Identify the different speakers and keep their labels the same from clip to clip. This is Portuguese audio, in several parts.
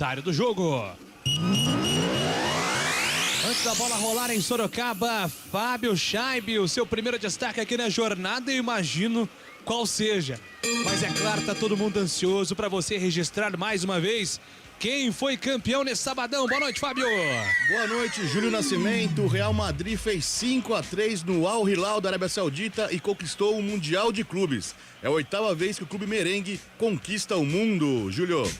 Speaker 1: Comentário do jogo. Antes da bola rolar em Sorocaba, Fábio Scheibe, o seu primeiro destaque aqui na jornada, eu imagino qual seja. Mas é claro, tá todo mundo ansioso para você registrar mais uma vez quem foi campeão nesse sabadão. Boa noite, Fábio.
Speaker 2: Boa noite, Júlio Nascimento. O Real Madrid fez 5-3 no Al Hilal da Arábia Saudita e conquistou o Mundial de Clubes. É a 8ª vez que o clube merengue conquista o mundo, Júlio.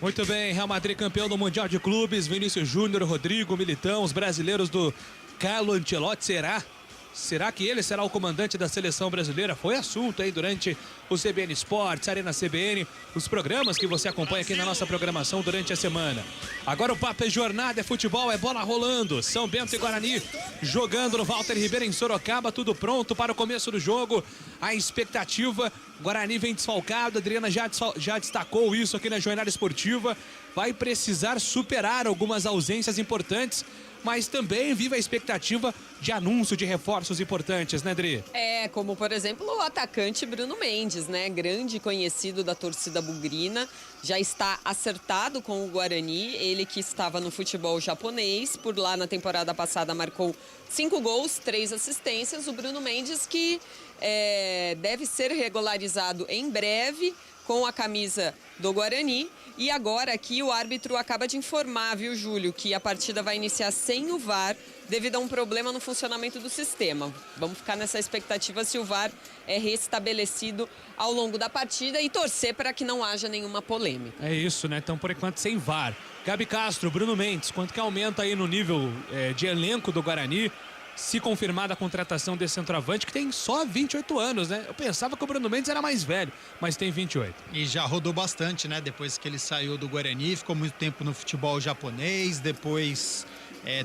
Speaker 1: Muito bem, Real Madrid campeão do Mundial de Clubes, Vinícius Júnior, Rodrigo, Militão, os brasileiros do Carlo Ancelotti, Será que ele será o comandante da seleção brasileira? Foi assunto aí durante o CBN Esportes, Arena CBN, os programas que você acompanha aqui na nossa programação durante a semana. Agora o papo é jornada, é futebol, é bola rolando. São Bento e Guarani jogando no Walter Ribeiro em Sorocaba, tudo pronto para o começo do jogo. A expectativa, Guarani vem desfalcado, a Adriana já destacou isso aqui na jornada esportiva. Vai precisar superar algumas ausências importantes, mas também vive a expectativa de anúncio de reforços importantes, né, Adri?
Speaker 3: Como por exemplo o atacante Bruno Mendes, né? Grande conhecido da torcida bugrina, já está acertado com o Guarani, ele que estava no futebol japonês, por lá na temporada passada marcou 5 gols, 3 assistências. O Bruno Mendes que deve ser regularizado em breve com a camisa do Guarani. E agora aqui o árbitro acaba de informar, viu, Júlio, que a partida vai iniciar sem o VAR devido a um problema no funcionamento do sistema. Vamos ficar nessa expectativa se o VAR é restabelecido ao longo da partida e torcer para que não haja nenhuma polêmica.
Speaker 1: É isso, né? Então, por enquanto, sem VAR. Gabi Castro, Bruno Mendes, quanto que aumenta aí no nível de elenco do Guarani? Se confirmada a contratação desse centroavante, que tem só 28 anos, né? Eu pensava que o Bruno Mendes era mais velho, mas tem 28.
Speaker 4: E já rodou bastante, né? Depois que ele saiu do Guarani, ficou muito tempo no futebol japonês, depois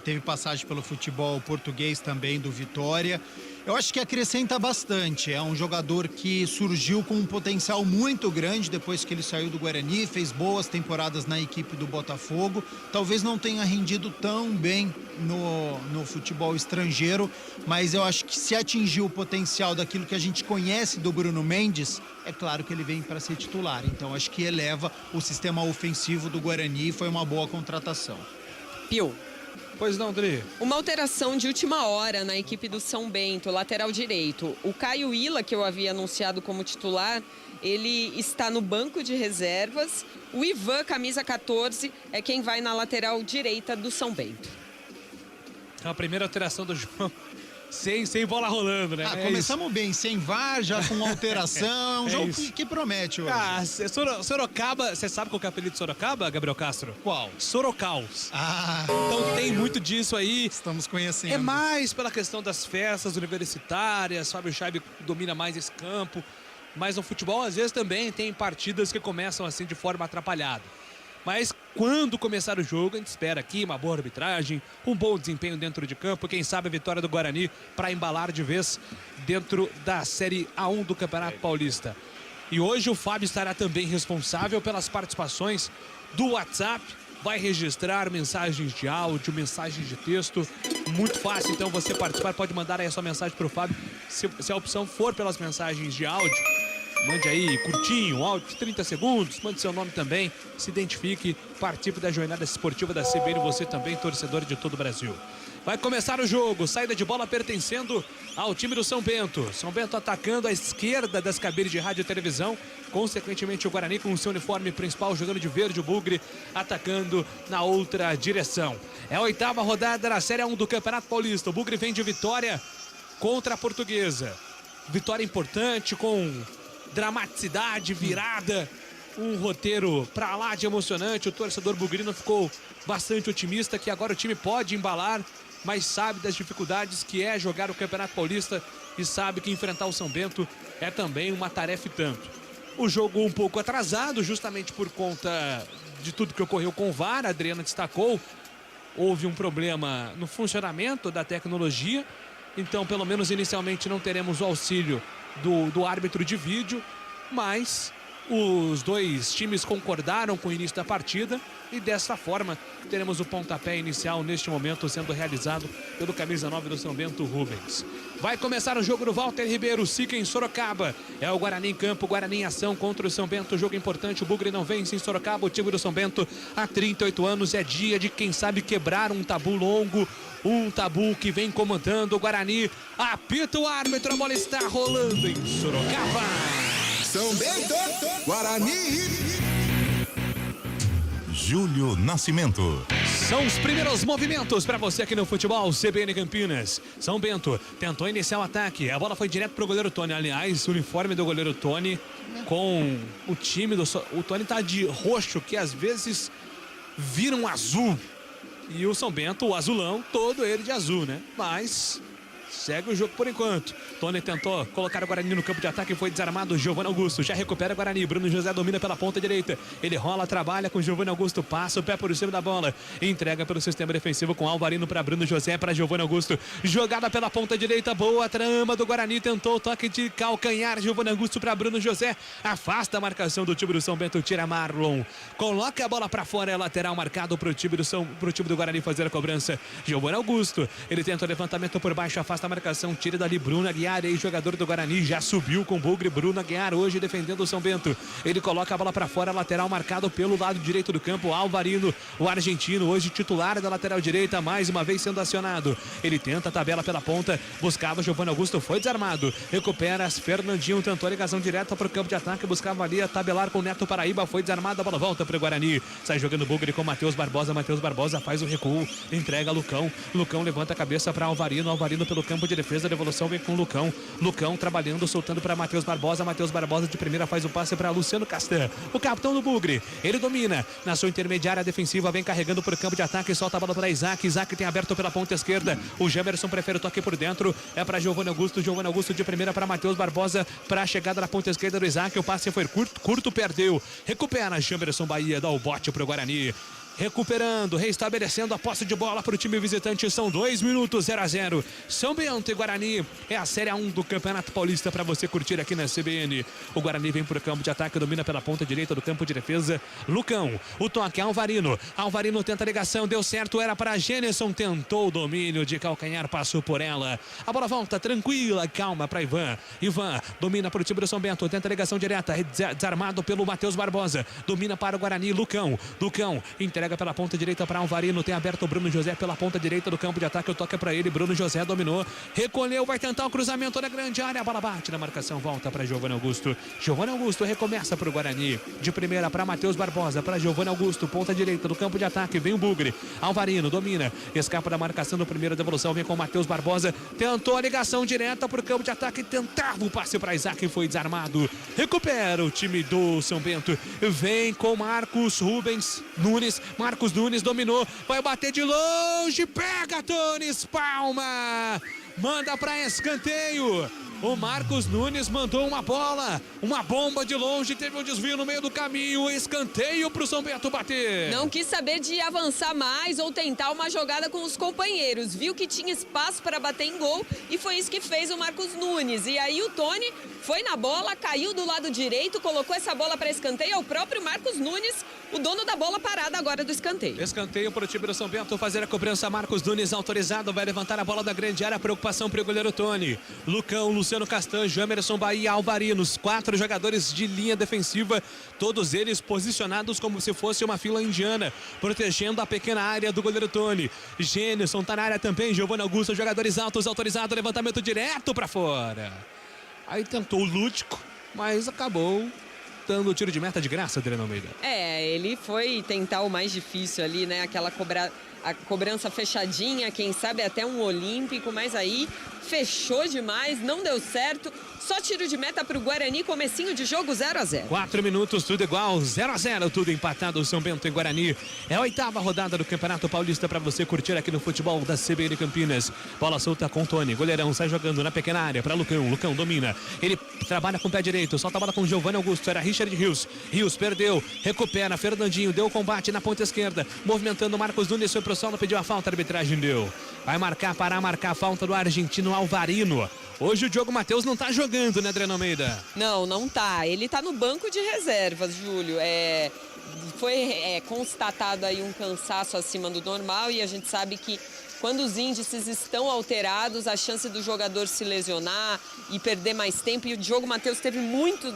Speaker 4: teve passagem pelo futebol português também do Vitória. Eu acho que acrescenta bastante, é um jogador que surgiu com um potencial muito grande depois que ele saiu do Guarani, fez boas temporadas na equipe do Botafogo, talvez não tenha rendido tão bem no futebol estrangeiro, mas eu acho que se atingir o potencial daquilo que a gente conhece do Bruno Mendes, é claro que ele vem para ser titular, então acho que eleva o sistema ofensivo do Guarani e foi uma boa contratação.
Speaker 3: Pio.
Speaker 1: Pois não, Dri.
Speaker 3: Uma alteração de última hora na equipe do São Bento, lateral direito. O Caio Ila, que eu havia anunciado como titular, ele está no banco de reservas. O Ivan, camisa 14, é quem vai na lateral direita do São Bento.
Speaker 1: A primeira alteração do jogo. Sem bola rolando, né?
Speaker 4: Começamos bem, sem VAR, já com alteração. É um jogo que promete hoje.
Speaker 1: Sorocaba, você sabe qual que é o apelido de Sorocaba, Gabriel Castro?
Speaker 4: Qual?
Speaker 1: Sorocaus. Então tem muito disso aí.
Speaker 4: Estamos conhecendo.
Speaker 1: É mais pela questão das festas universitárias, Fábio Scheibe domina mais esse campo. Mas no futebol, às vezes, também tem partidas que começam assim de forma atrapalhada. Mas quando começar o jogo, a gente espera aqui uma boa arbitragem, um bom desempenho dentro de campo, quem sabe a vitória do Guarani para embalar de vez dentro da Série A1 do Campeonato Paulista. E hoje o Fábio estará também responsável pelas participações do WhatsApp, vai registrar mensagens de áudio, mensagens de texto, muito fácil então você participar, pode mandar aí a sua mensagem para o Fábio, se a opção for pelas mensagens de áudio. Mande aí, curtinho, áudio de 30 segundos, mande seu nome também, se identifique, participe da jornada esportiva da CBN, você também, torcedor de todo o Brasil. Vai começar o jogo, saída de bola pertencendo ao time do São Bento. São Bento atacando à esquerda das cabines de rádio e televisão, consequentemente o Guarani com o seu uniforme principal jogando de verde, o Bugre atacando na outra direção. É a 8ª rodada na Série A1 do Campeonato Paulista, o Bugre vem de vitória contra a Portuguesa. Vitória importante com dramaticidade, virada, um roteiro pra lá de emocionante. O torcedor bugrino ficou bastante otimista que agora o time pode embalar, mas sabe das dificuldades que é jogar o Campeonato Paulista e sabe que enfrentar o São Bento é também uma tarefa e tanto. O jogo um pouco atrasado, justamente por conta de tudo que ocorreu com o VAR, a Adriana destacou, houve um problema no funcionamento da tecnologia, então pelo menos inicialmente não teremos o auxílio do árbitro de vídeo, mas os dois times concordaram com o início da partida E dessa forma, teremos o pontapé inicial neste momento sendo realizado pelo camisa 9 do São Bento, Rubens. Vai começar o jogo do Walter Ribeiro, Sica em Sorocaba. É o Guarani em campo, Guarani em ação contra o São Bento. Jogo importante, o Bugre não vence em Sorocaba. O time do São Bento há 38 anos. É dia de, quem sabe, quebrar um tabu longo. Um tabu que vem comandando o Guarani. Apita o árbitro, a bola está rolando em Sorocaba.
Speaker 5: São Bento, Guarani.
Speaker 6: Júlio Nascimento.
Speaker 1: São os primeiros movimentos para você aqui no futebol CBN Campinas. São Bento tentou iniciar o ataque. A bola foi direto para o goleiro Tony. Aliás, o uniforme do goleiro Tony com o time do... O Tony tá de roxo, que às vezes vira um azul. E o São Bento, o azulão, todo ele de azul, né? Mas... segue o jogo por enquanto. Tony tentou colocar o Guarani no campo de ataque e foi desarmado. Giovanni Augusto já recupera o Guarani. Bruno José domina pela ponta direita. Ele rola, trabalha com Giovanni Augusto. Passa o pé por cima da bola. Entrega pelo sistema defensivo com Alvarino para Bruno José, para Giovanni Augusto. Jogada pela ponta direita. Boa trama do Guarani. Tentou o toque de calcanhar. Giovanni Augusto para Bruno José. Afasta a marcação do time do São Bento. Tira Marlon. Coloca a bola para fora. É lateral marcado para o time do Guarani fazer a cobrança. Giovanni Augusto. Ele tenta o levantamento por baixo. Afasta a marcação, tira dali Bruno Aguiar, ex-jogador do Guarani, já subiu com o Bugre. Bruno Aguiar hoje defendendo o São Bento. Ele coloca a bola para fora, lateral marcado pelo lado direito do campo. Alvarino, o argentino, hoje titular da lateral direita, mais uma vez sendo acionado. Ele tenta a tabela pela ponta, buscava Giovanni Augusto, foi desarmado. Recupera Fernandinho, tentou a ligação direta para o campo de ataque, buscava ali a tabelar com o Neto Paraíba, foi desarmado, a bola volta para o Guarani. Sai jogando Bugre com Matheus Barbosa. Matheus Barbosa faz o recuo, entrega Lucão. Lucão levanta a cabeça para Alvarino. Alvarino pelo campo de defesa, a devolução vem com Lucão. Lucão trabalhando, soltando para Matheus Barbosa. Matheus Barbosa de primeira faz o passe para Luciano Castan, o capitão do Bugre. Ele domina na sua intermediária defensiva, vem carregando por campo de ataque, solta a bola para Isaac. Isaac tem aberto pela ponta esquerda. O Gemerson prefere o toque por dentro, é para Giovanni Augusto. Giovanni Augusto de primeira para Matheus Barbosa, para a chegada na ponta esquerda do Isaac. O passe foi curto, perdeu. Recupera Gemerson Bahia, dá o bote para o Guarani. Recuperando, reestabelecendo a posse de bola para o time visitante. São 2 minutos, 0-0. São Bento e Guarani. É a Série A1 do Campeonato Paulista para você curtir aqui na CBN. O Guarani vem para o campo de ataque, domina pela ponta direita do campo de defesa. Lucão, o toque, Alvarino. Alvarino tenta a ligação, deu certo, era para Gênison. Tentou o domínio de calcanhar, passou por ela. A bola volta tranquila, calma para Ivan. Ivan domina para o time do São Bento, tenta a ligação direta, desarmado pelo Matheus Barbosa. Domina para o Guarani, Lucão. Lucão entrega pela ponta direita para Alvarino, tem aberto o Bruno José pela ponta direita do campo de ataque, o toque é para ele. Bruno José dominou, recolheu, vai tentar o cruzamento na grande área, a bola bate na marcação, volta para Giovanni Augusto. Giovanni Augusto recomeça para o Guarani, de primeira para Matheus Barbosa, para Giovanni Augusto, ponta direita do campo de ataque, vem o Bugre. Alvarino domina, escapa da marcação do primeiro, devolução vem com Matheus Barbosa, tentou a ligação direta para o campo de ataque, tentava o passe para Isaac, foi desarmado. Recupera o time do São Bento, vem com Marcos Nunes. Marcos Nunes dominou, vai bater de longe, pega Tunes, palma, manda para escanteio. O Marcos Nunes mandou uma bola, uma bomba de longe, teve um desvio no meio do caminho, escanteio para o São Bento bater.
Speaker 3: Não quis saber de avançar mais ou tentar uma jogada com os companheiros, viu que tinha espaço para bater em gol e foi isso que fez o Marcos Nunes. E aí o Tony foi na bola, caiu do lado direito, colocou essa bola para escanteio, é o próprio Marcos Nunes, o dono da bola parada agora do escanteio.
Speaker 1: Escanteio para o time do São Bento fazer a cobrança. Marcos Nunes autorizado, vai levantar a bola da grande área, preocupação para o goleiro Tony. Lucão, Luciano Castan, Jamerson Bahia, Alvarino, os 4 jogadores de linha defensiva, todos eles posicionados como se fosse uma fila indiana, protegendo a pequena área do goleiro Tony. Gênison tá na área também, Giovanni Augusto, jogadores altos, autorizado, levantamento direto para fora. Aí tentou o Lúdico, mas acabou dando o tiro de meta de graça, Adriano Almeida.
Speaker 3: Ele foi tentar o mais difícil ali, né? A cobrança fechadinha, quem sabe até um olímpico, mas aí fechou demais, não deu certo. Só tiro de meta para o Guarani, comecinho de jogo 0-0.
Speaker 1: 4 minutos, tudo igual, 0-0, tudo empatado, São Bento e Guarani. É a 8ª rodada do Campeonato Paulista para você curtir aqui no futebol da CBN Campinas. Bola solta com Tony, goleirão, sai jogando na pequena área para Lucão. Lucão domina, ele trabalha com o pé direito, solta a bola com Giovanni Augusto, era Richard Rios. Rios perdeu, recupera, Fernandinho, deu o combate na ponta esquerda, movimentando Marcos Nunes, foi pro solo, pediu a falta, a arbitragem deu. Vai marcar, marcar a falta do argentino Alvarino. Hoje o Diogo Matheus não tá jogando, né, Adriano Almeida?
Speaker 3: Não tá. Ele tá no banco de reservas, Júlio. Foi constatado aí um cansaço acima do normal e a gente sabe que quando os índices estão alterados, a chance do jogador se lesionar e perder mais tempo. E o Diogo Matheus teve muito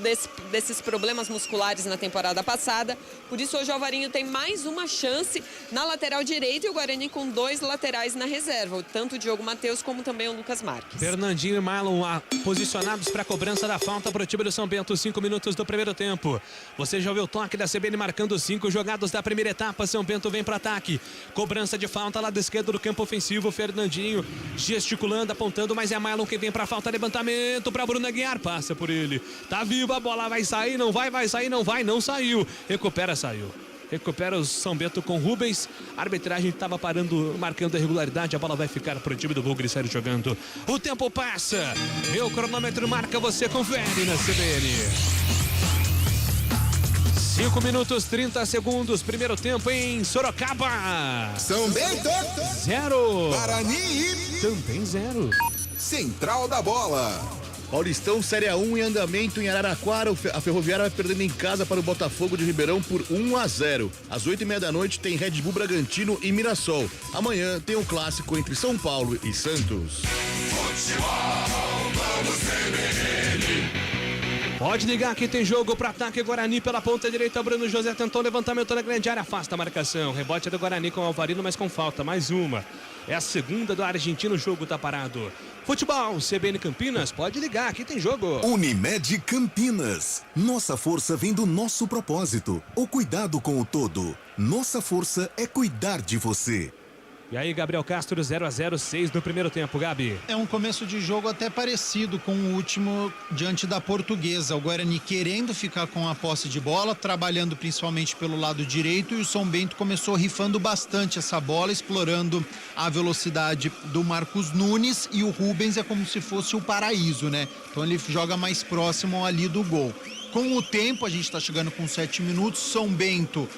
Speaker 3: desses problemas musculares na temporada passada. Por isso, hoje o Alvarinho tem mais uma chance na lateral direita e o Guarani com 2 laterais na reserva. Tanto o Diogo Matheus como também o Lucas Marques.
Speaker 1: Fernandinho e Marlon posicionados para a cobrança da falta para o time do São Bento. 5 minutos do primeiro tempo. Você já ouviu o toque da CBN marcando 5 jogados da primeira etapa. São Bento vem para ataque. Cobrança de falta lado esquerdo do campo ofensivo. Fernandinho gesticulando, apontando, mas é Marlon quem vem para falta. Levantamento para Bruno Aguiar. Passa por ele. Tá viva a bola. Vai sair, não vai, vai sair, não vai, não saiu. Recupera, saiu. Recupera o São Bento com Rubens. A arbitragem estava parando, marcando a irregularidade. A bola vai ficar para o time do Bugre sair jogando. O tempo passa. Meu cronômetro marca, você confere na CBN. 5 minutos 30 segundos. Primeiro tempo em Sorocaba.
Speaker 5: São Bento,
Speaker 6: 0.
Speaker 5: Guarani,
Speaker 1: Também 0.
Speaker 5: Central da Bola.
Speaker 2: Paulistão Série A1 em andamento em Araraquara. A Ferroviária vai perdendo em casa para o Botafogo de Ribeirão por 1-0. Às 8h30 da noite tem Red Bull Bragantino e Mirassol. Amanhã tem um clássico entre São Paulo e Santos.
Speaker 1: Pode ligar que tem jogo para ataque. Guarani pela ponta direita. Bruno José tentou levantamento na grande área. Afasta a marcação. Rebote do Guarani com o Alvarino, mas com falta. Mais uma. É a segunda do argentino. O jogo tá parado. Futebol, CBN Campinas. Pode ligar, aqui tem jogo.
Speaker 6: Unimed Campinas. Nossa força vem do nosso propósito. O cuidado com o todo. Nossa força é cuidar de você.
Speaker 1: E aí, Gabriel Castro, 0-0, 6 do primeiro tempo, Gabi.
Speaker 4: É um começo de jogo até parecido com o último diante da Portuguesa. O Guarani querendo ficar com a posse de bola, trabalhando principalmente pelo lado direito, e o São Bento começou rifando bastante essa bola, explorando a velocidade do Marcos Nunes, e o Rubens é como se fosse o paraíso, né? Então ele joga mais próximo ali do gol. Com o tempo, a gente está chegando com 7 minutos, São Bento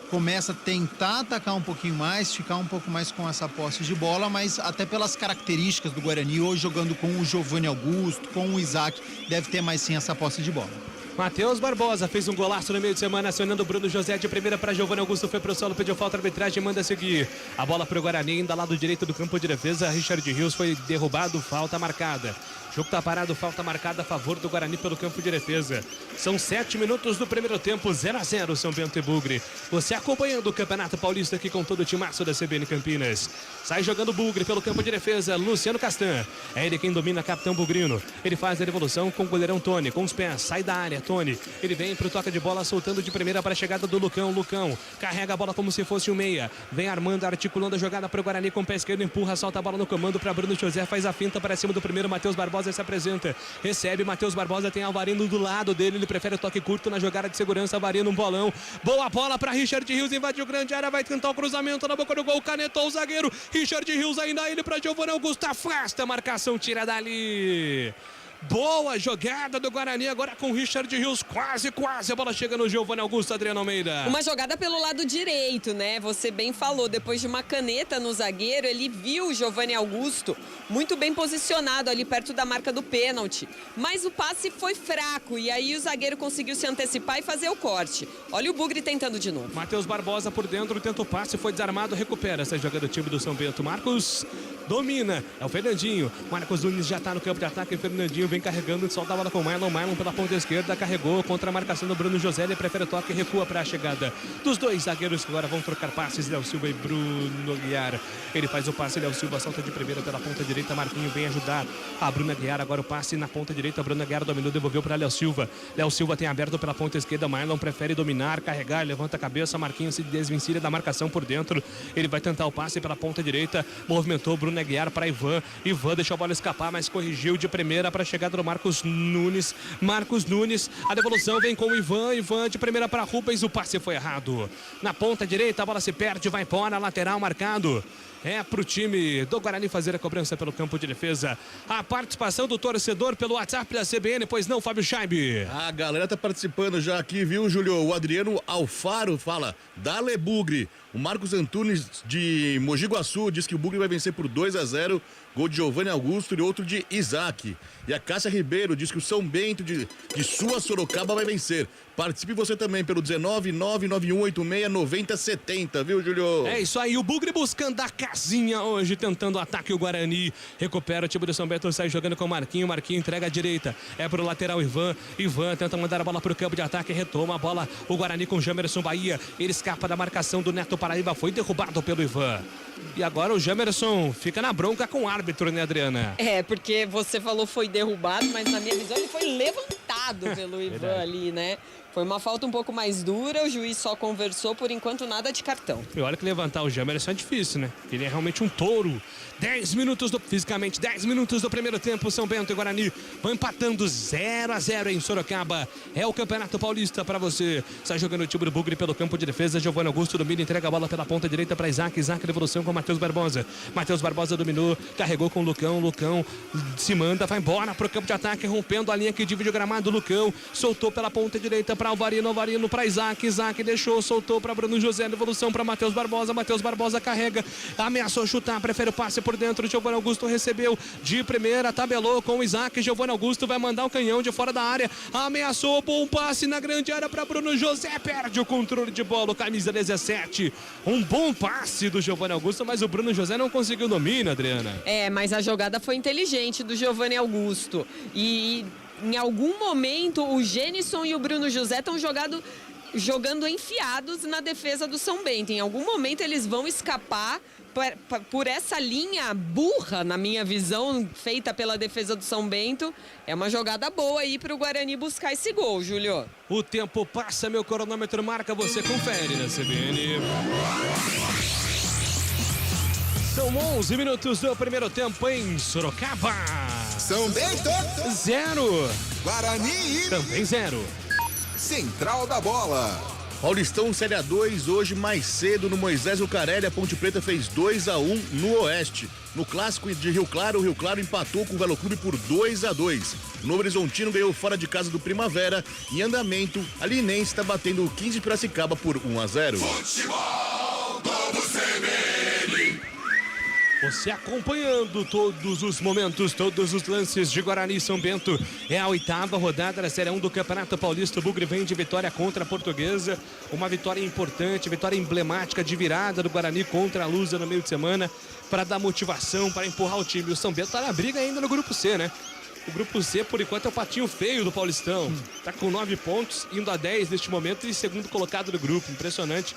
Speaker 4: começa a tentar atacar um pouquinho mais, ficar um pouco mais com essa posse de bola, mas até pelas características do Guarani, hoje jogando com o Giovanni Augusto, com o Isaac, deve ter mais sim essa posse de bola.
Speaker 1: Matheus Barbosa fez um golaço no meio de semana, acionando o Bruno José de primeira para Giovanni Augusto, foi pro solo, pediu falta, a arbitragem manda seguir. A bola pro Guarani, ainda lado direito do campo de defesa, Richard Rios foi derrubado, falta marcada. O jogo tá parado, falta marcada a favor do Guarani pelo campo de defesa. São 7 minutos do primeiro tempo, 0-0 São Bento e Bugre. Você acompanhando o Campeonato Paulista aqui com todo o timaço da CBN Campinas. Sai jogando Bugre pelo campo de defesa, Luciano Castan. É ele quem domina, capitão bugrino. Ele faz a devolução com o goleirão Tony, com os pés, sai da área, Tony. Ele vem pro toque de bola, soltando de primeira para a chegada do Lucão. Lucão carrega a bola como se fosse um meia. Vem armando, articulando a jogada para o Guarani com o pé esquerdo, empurra, solta a bola no comando para Bruno José, faz a finta para cima do primeiro, Matheus Barbosa se apresenta, recebe, Matheus Barbosa tem Alvarino do lado dele, ele prefere o toque curto na jogada de segurança, Alvarino, um bolão, boa bola para Richard Rios, invadiu grande área, vai tentar o cruzamento na boca do gol, canetou o zagueiro, Richard Rios ainda ele para Giovanni Augusto, afasta a marcação, tira dali. Boa jogada do Guarani agora com o Richard Rios, quase, a bola chega no Giovanni Augusto, Adriano Almeida.
Speaker 3: Uma jogada pelo lado direito, né? Você bem falou, depois de uma caneta no zagueiro, ele viu o Giovanni Augusto muito bem posicionado ali perto da marca do pênalti. Mas o passe foi fraco e aí o zagueiro conseguiu se antecipar e fazer o corte. Olha o Bugre tentando de novo.
Speaker 1: Matheus Barbosa por dentro, tenta o passe, foi desarmado, recupera essa jogada do time do São Bento. Marcos domina, é o Fernandinho. Marcos Nunes já tá no campo de ataque, Fernandinho vem carregando, solta a bola com o Marlon pela ponta esquerda, carregou contra a marcação do Bruno José, ele prefere o toque e recua para a chegada dos dois zagueiros que agora vão trocar passes, Léo Silva e Bruno Aguiar. Ele faz o passe, Léo Silva solta de primeira pela ponta direita, Marquinho vem ajudar a Bruno Aguiar, agora o passe na ponta direita, Bruno Aguiar dominou, devolveu para Léo Silva. Léo Silva tem aberto pela ponta esquerda, Marlon prefere dominar, carregar, levanta a cabeça, Marquinho se desvencilha da marcação por dentro, ele vai tentar o passe pela ponta direita, movimentou Bruno Aguiar para Ivan deixou a bola escapar, mas corrigiu de primeira para a chegada do Marcos Nunes, a devolução vem com o Ivan de primeira para Rubens, o passe foi errado, na ponta direita a bola se perde, vai fora, lateral marcado. é pro time do Guarani fazer a cobrança pelo campo de defesa. A participação do torcedor pelo WhatsApp da CBN, pois não, Fábio Scheibe?
Speaker 2: A galera tá participando já aqui, viu, Júlio? O Adriano Alfaro fala, dale Bugre. O Marcos Antunes de Mogi Guaçu diz que o Bugre vai vencer por 2-0, gol de Giovanni Augusto e outro de Isaac. E a Cássia Ribeiro diz que o São Bento de sua Sorocaba vai vencer. Participe você também pelo 19991869070, viu, Júlio?
Speaker 1: É isso aí, o Bugre buscando a casinha hoje, tentando o ataque. O Guarani recupera o time do São Bento, sai jogando com o Marquinho. Marquinho entrega à direita, é pro lateral Ivan. Ivan tenta mandar a bola pro campo de ataque, retoma a bola. O Guarani com Jamerson Bahia, ele escapa da marcação do Neto Paraíba, foi derrubado pelo Ivan. E agora o Jamerson fica na bronca com o árbitro, né, Adriana?
Speaker 3: É, porque você falou foi derrubado, mas na minha visão ele foi levantado pelo Ivan ali, né? Foi uma falta um pouco mais dura, o juiz só conversou, por enquanto nada de cartão.
Speaker 1: E olha que levantar o Jamerson é difícil, né? Ele é realmente um touro. 10 minutos fisicamente, 10 minutos do primeiro tempo, São Bento e Guarani vão empatando 0-0 em Sorocaba. É o Campeonato Paulista para você. Sai jogando o time do Bugre pelo campo de defesa. Giovanni Augusto domina, entrega a bola pela ponta direita para Isaac. Isaac, devolução com Matheus Barbosa. Matheus Barbosa dominou, carregou com o Lucão. Lucão se manda, vai embora pro campo de ataque, rompendo a linha que divide o gramado. Lucão soltou pela ponta direita para Alvarino. Alvarino para Isaac. Isaac deixou, soltou para Bruno José. Devolução para Matheus Barbosa. Matheus Barbosa carrega, ameaçou chutar, prefere o passe por dentro. Giovanni Augusto recebeu de primeira, tabelou com o Isaac. Giovanni Augusto vai mandar o canhão de fora da área, ameaçou, bom passe na grande área para Bruno José, perde o controle de bola, o camisa 17. Um bom passe do Giovanni Augusto, mas o Bruno José não conseguiu domínio, Adriana.
Speaker 3: É, mas a jogada foi inteligente do Giovanni Augusto. E em algum momento o Gênison e o Bruno José estão jogando enfiados na defesa do São Bento. Em algum momento eles vão escapar por essa linha burra, na minha visão, feita pela defesa do São Bento. É uma jogada boa aí para o Guarani buscar esse gol, Júlio.
Speaker 1: O tempo passa, meu cronômetro marca, você confere na CBN. São 11 minutos do primeiro tempo em Sorocaba.
Speaker 5: São Bento,
Speaker 1: 0.
Speaker 5: Guarani,
Speaker 1: Também 0.
Speaker 5: Central da Bola.
Speaker 2: Paulistão Série A2, hoje mais cedo no Moisés Lucarelli, a Ponte Preta fez 2-1 no Oeste. No clássico de Rio Claro, o Rio Claro empatou com o Velo Clube por 2-2. O Novo Horizontino ganhou fora de casa do Primavera. Em andamento, a Linense está batendo o 15 Piracicaba por 1-0.
Speaker 5: Futebol do CBN.
Speaker 1: Você acompanhando todos os momentos, todos os lances de Guarani e São Bento. É a 8ª rodada da Série 1 do Campeonato Paulista. O Bugre vem de vitória contra a Portuguesa. Uma vitória importante, vitória emblemática de virada do Guarani contra a Lusa no meio de semana, para dar motivação, para empurrar o time. O São Bento está na briga ainda no Grupo C, né? O Grupo C, por enquanto, é o patinho feio do Paulistão. Está com 9 pontos, indo a 10 neste momento e segundo colocado do grupo. Impressionante.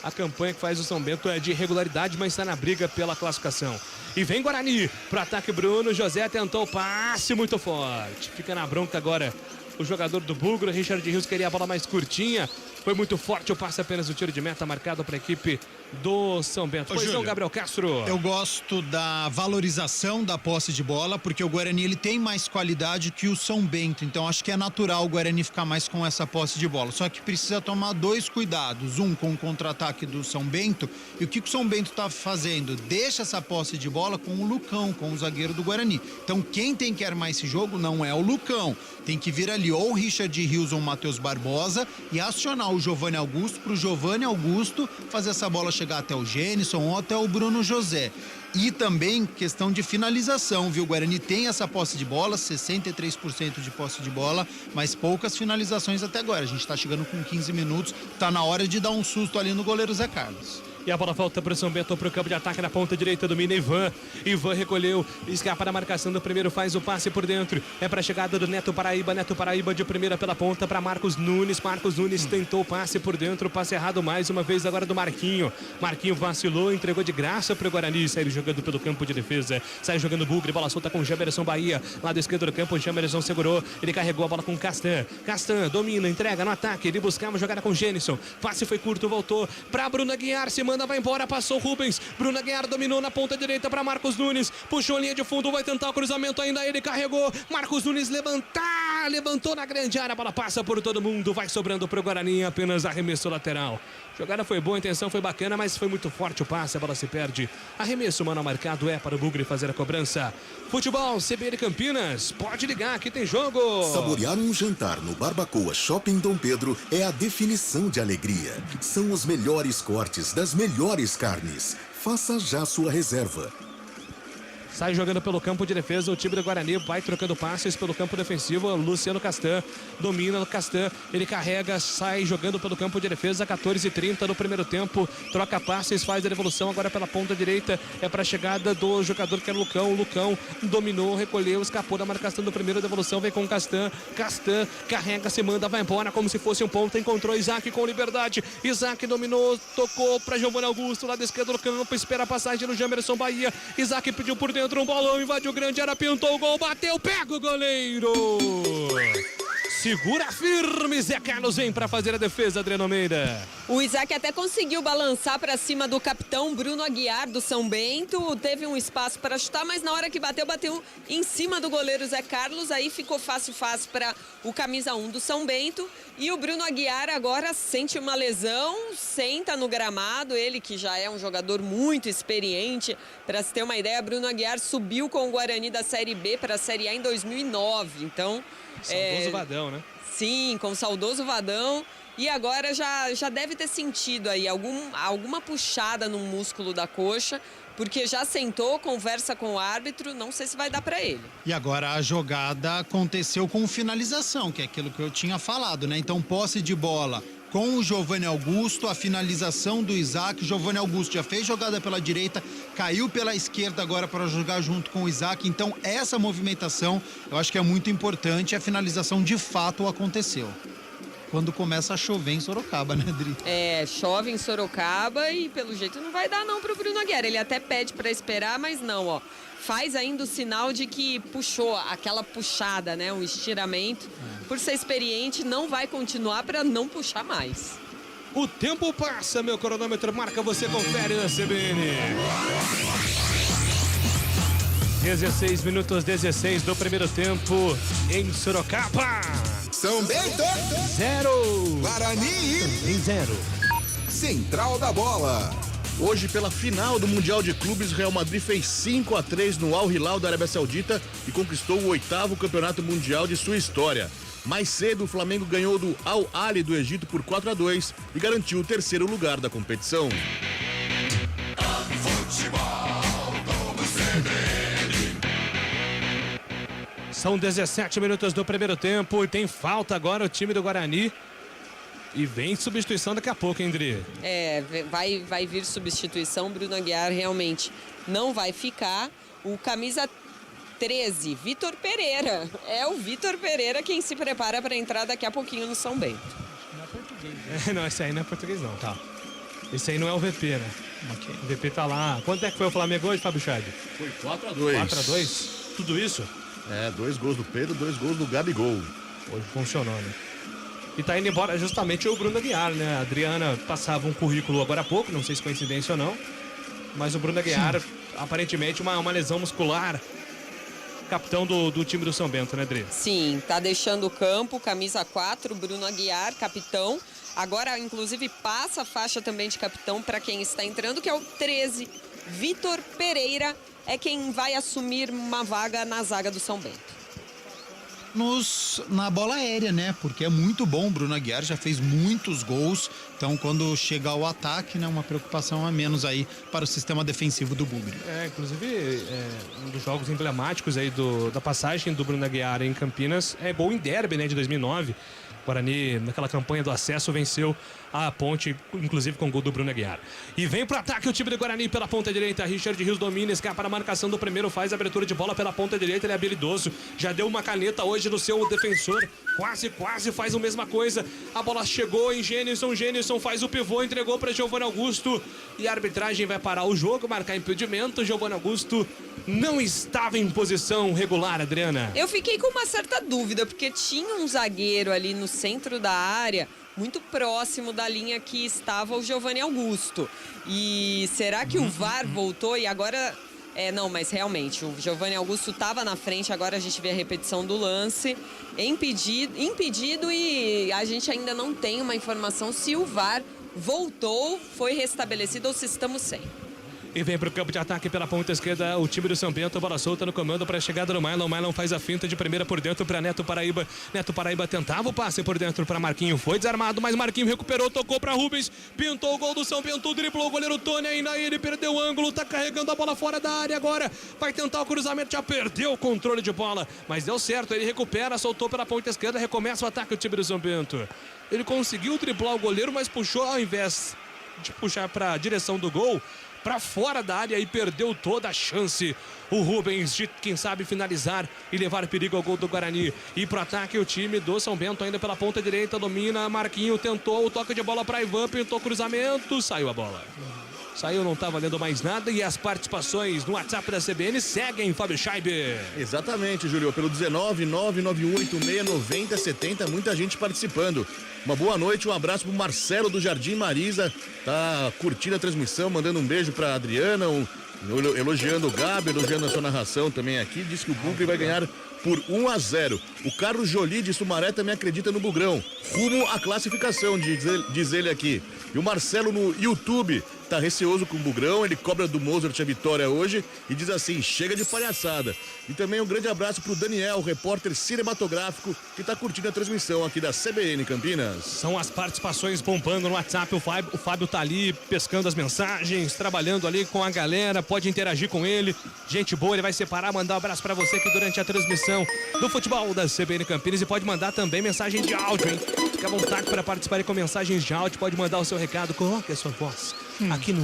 Speaker 1: A campanha que faz o São Bento é de irregularidade, mas está na briga pela classificação. E vem Guarani pro ataque. Bruno José tentou o passe muito forte. Fica na bronca agora o jogador do Bugre. Richard Rios queria a bola mais curtinha. Foi muito forte o passe, apenas o tiro de meta marcado para a equipe do São Bento. Pois não, Gabriel Castro.
Speaker 4: Eu gosto da valorização da posse de bola, porque o Guarani ele tem mais qualidade que o São Bento. Então acho que é natural o Guarani ficar mais com essa posse de bola. Só que precisa tomar 2 cuidados. Um com o contra-ataque do São Bento. E o que o São Bento está fazendo? Deixa essa posse de bola com o Lucão, com o zagueiro do Guarani. Então quem tem que armar esse jogo não é o Lucão. Tem que vir ali ou o Richard Rios ou o Matheus Barbosa e acionar o Giovanni Augusto para o Giovanni Augusto fazer essa bola chegar até o Gênison ou até o Bruno José. E também questão de finalização, viu? O Guarani tem essa posse de bola, 63% de posse de bola, mas poucas finalizações até agora. A gente está chegando com 15 minutos, tá na hora de dar um susto ali no goleiro Zé Carlos.
Speaker 1: E a bola volta para o São Bento, para o campo de ataque na ponta direita, domina Ivan. Ivan recolheu, escapa da marcação do primeiro, faz o passe por dentro. É para a chegada do Neto Paraíba. Neto Paraíba de primeira pela ponta para Marcos Nunes. Marcos Nunes tentou o passe por dentro, passe errado mais uma vez agora do Marquinho. Marquinho vacilou, entregou de graça para o Guarani. Saiu jogando pelo campo de defesa. Sai jogando Bugre, bola solta com Jamerson Bahia. Lado esquerdo do campo, o Jamerson segurou. Ele carregou a bola com Castan. Castan domina, entrega no ataque. Ele buscava jogada com Gênison. Passe foi curto, voltou para Bruno Aguiar. Se manda, vai embora, passou Rubens. Bruno Aguiar dominou na ponta direita para Marcos Nunes. Puxou a linha de fundo, vai tentar o cruzamento ainda. Ele carregou. Marcos Nunes levantado. Aguiar levantou na grande área, a bola passa por todo mundo, vai sobrando para o Guarani, apenas arremesso lateral. Jogada foi boa, a intenção foi bacana, mas foi muito forte o passe, a bola se perde. Arremesso mano marcado é para o Bugre fazer a cobrança. Futebol CBN Campinas, pode ligar, aqui tem jogo.
Speaker 6: Saborear um jantar no Barbacoa Shopping Dom Pedro é a definição de alegria. São os melhores cortes das melhores carnes. Faça já sua reserva.
Speaker 1: Sai jogando pelo campo de defesa, o time do Guarani vai trocando passes pelo campo defensivo. Luciano Castan domina o Castan, ele carrega, sai jogando pelo campo de defesa. 14h30 no primeiro tempo, troca passes, faz a devolução agora pela ponta direita. É para a chegada do jogador que é o Lucão. O Lucão dominou, recolheu, escapou da marcação do primeiro, devolução vem com o Castan. Castan carrega, se manda, vai embora como se fosse um ponta. Encontrou Isaac com liberdade. Isaac dominou, tocou para Giovanni Augusto, lado esquerdo do campo, espera a passagem no Jamerson Bahia. Isaac pediu por dentro. Um bolão, invadiu grande área, pintou o gol, bateu, pega o goleiro. Segura firme, Zé Carlos vem para fazer a defesa, Adriano Almeida.
Speaker 3: O Isaac até conseguiu balançar para cima do capitão Bruno Aguiar do São Bento. Teve um espaço para chutar, mas na hora que bateu em cima do goleiro Zé Carlos. Aí ficou fácil para o camisa 1 do São Bento. E o Bruno Aguiar agora sente uma lesão, senta no gramado. Ele que já é um jogador muito experiente. Para se ter uma ideia, Bruno Aguiar subiu com o Guarani da Série B para a Série A em 2009. Então...
Speaker 1: Saudoso Vadão, né?
Speaker 3: Sim, com o saudoso Vadão. E agora já deve ter sentido aí alguma puxada no músculo da coxa, porque já sentou, conversa com o árbitro, não sei se vai dar para ele.
Speaker 4: E agora a jogada aconteceu com finalização, que é aquilo que eu tinha falado, né? Então, posse de bola com o Giovanni Augusto, a finalização do Isaac. Giovanni Augusto já fez jogada pela direita, caiu pela esquerda agora para jogar junto com o Isaac. Então, essa movimentação eu acho que é muito importante. A finalização de fato aconteceu. Quando começa a chover em Sorocaba, né, Adri?
Speaker 3: Chove em Sorocaba e pelo jeito não vai dar não pro Bruno Aguiar. Ele até pede para esperar, mas não, ó. Faz ainda o sinal de que puxou, aquela puxada, né, um estiramento. Por ser experiente, não vai continuar para não puxar mais.
Speaker 1: O tempo passa, meu cronômetro marca, você confere na CBN. 16 minutos 16 do primeiro tempo em Sorocaba.
Speaker 5: São Bento,
Speaker 1: 0.
Speaker 5: Guarani
Speaker 1: Em 0.
Speaker 5: Central da Bola.
Speaker 2: Hoje, pela final do Mundial de Clubes, o Real Madrid fez 5-3 no Al Hilal da Arábia Saudita e conquistou o 8º campeonato mundial de sua história. Mais cedo, o Flamengo ganhou do Al Ahly do Egito por 4-2 e garantiu o 3º lugar da competição.
Speaker 1: São 17 minutos do primeiro tempo e tem falta agora o time do Guarani. E vem substituição daqui a pouco, hein, Dri?
Speaker 3: Vai vir substituição. Bruno Aguiar realmente não vai ficar. O camisa 13, Vitor Pereira. É o Vitor Pereira quem se prepara para entrar daqui a pouquinho no São Bento.
Speaker 1: Não é português. Não, esse aí não é português, não. Tá. Esse aí não é o VP, né? Okay. O VP tá lá. Quanto é que foi o Flamengo hoje, Fábio Chad?
Speaker 2: Foi 4-2.
Speaker 1: 4-2? Tudo isso?
Speaker 2: 2 gols do Pedro, 2 gols do Gabigol.
Speaker 1: Hoje funcionou, né? E tá indo embora justamente o Bruno Aguiar, né? A Adriana passava um currículo agora há pouco, não sei se coincidência ou não. Mas o Bruno Aguiar, aparentemente, uma lesão muscular. Capitão do time do São Bento, né, Adri?
Speaker 3: Sim, tá deixando o campo, camisa 4, Bruno Aguiar, capitão. Agora, inclusive, passa a faixa também de capitão para quem está entrando, que é o 13, Vitor Pereira. É quem vai assumir uma vaga na zaga do São Bento.
Speaker 4: Na bola aérea, né? Porque é muito bom. O Bruno Aguiar já fez muitos gols. Então, quando chega ao ataque, né? Uma preocupação a menos aí para o sistema defensivo do Bugre.
Speaker 1: Inclusive, um dos jogos emblemáticos aí da passagem do Bruno Aguiar em Campinas é gol em derby, né? De 2009. O Guarani, naquela campanha do acesso, venceu a Ponte, inclusive com o gol do Bruno Aguiar. E vem pro ataque o time do Guarani pela ponta direita. Richard Rios domina, escapa na marcação do primeiro, faz a abertura de bola pela ponta direita. Ele é habilidoso, já deu uma caneta hoje no seu defensor. Quase faz a mesma coisa. A bola chegou em Genilson faz o pivô, entregou para Giovanni Augusto. E a arbitragem vai parar o jogo, marcar impedimento. Giovanni Augusto não estava em posição regular, Adriana.
Speaker 3: Eu fiquei com uma certa dúvida, porque tinha um zagueiro ali no centro da área, muito próximo da linha que estava o Giovanni Augusto. E será que o VAR voltou e agora Não, mas realmente, o Giovanni Augusto estava na frente, agora a gente vê a repetição do lance, impedido e a gente ainda não tem uma informação se o VAR voltou, foi restabelecido ou se estamos sem.
Speaker 1: E vem para o campo de ataque pela ponta esquerda o time do São Bento, bola solta no comando para a chegada do Marlon. Marlon faz a finta de primeira por dentro para Neto Paraíba. Neto Paraíba tentava o passe por dentro para Marquinho, foi desarmado, mas Marquinho recuperou, tocou para Rubens, pintou o gol do São Bento, driblou o goleiro Tony, ainda ele perdeu o ângulo, tá carregando a bola fora da área agora, vai tentar o cruzamento, já perdeu o controle de bola, mas deu certo, ele recupera, soltou pela ponta esquerda, recomeça o ataque o time do São Bento. Ele conseguiu driblar o goleiro, mas puxou ao invés de puxar para a direção do gol, para fora da área e perdeu toda a chance. O Rubens de, quem sabe, finalizar e levar perigo ao gol do Guarani. E pro ataque o time do São Bento ainda pela ponta direita, domina, Marquinho tentou o toque de bola para Ivan, pintou cruzamento, saiu a bola. Saiu, não tá valendo mais nada e as participações no WhatsApp da CBN seguem, Fábio Scheibe.
Speaker 2: Exatamente, Júlio, pelo 19991869070, muita gente participando. Uma boa noite, um abraço pro Marcelo do Jardim Marisa, tá curtindo a transmissão, mandando um beijo pra Adriana, elogiando o Gabi, elogiando a sua narração também aqui, diz que o Bugre vai ganhar por 1-0. O Carlos Jolie de Sumaré também acredita no Bugrão, rumo à classificação, diz ele aqui. E o Marcelo no YouTube tá receoso com o Bugrão, ele cobra do Mozart a vitória hoje e diz assim, chega de palhaçada. E também um grande abraço pro Daniel, repórter cinematográfico, que tá curtindo a transmissão aqui da CBN Campinas.
Speaker 1: São as participações bombando no WhatsApp, o Fábio tá ali pescando as mensagens, trabalhando ali com a galera, pode interagir com ele, gente boa, ele vai separar, mandar um abraço pra você aqui durante a transmissão do futebol da CBN Campinas e pode mandar também mensagem de áudio, hein? Fica à vontade para participar com mensagens de áudio, pode mandar o seu recado, coloque a sua voz aqui no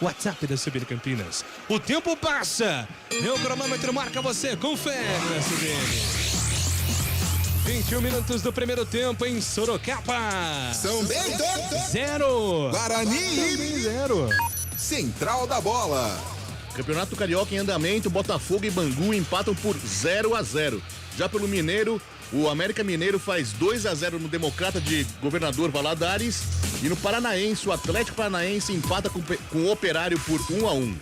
Speaker 1: WhatsApp da CBN Campinas. O tempo passa, meu cronômetro marca você, confere na CBN. 21 minutos do primeiro tempo em Sorocaba.
Speaker 5: São Bento,
Speaker 1: 0.
Speaker 5: Guarani,
Speaker 1: 0.
Speaker 5: Central da Bola.
Speaker 2: Campeonato Carioca em andamento, Botafogo e Bangu empatam por 0-0. Já pelo Mineiro, o América Mineiro faz 2-0 no Democrata de Governador Valadares. E no Paranaense, o Atlético Paranaense empata com o Operário por 1-1.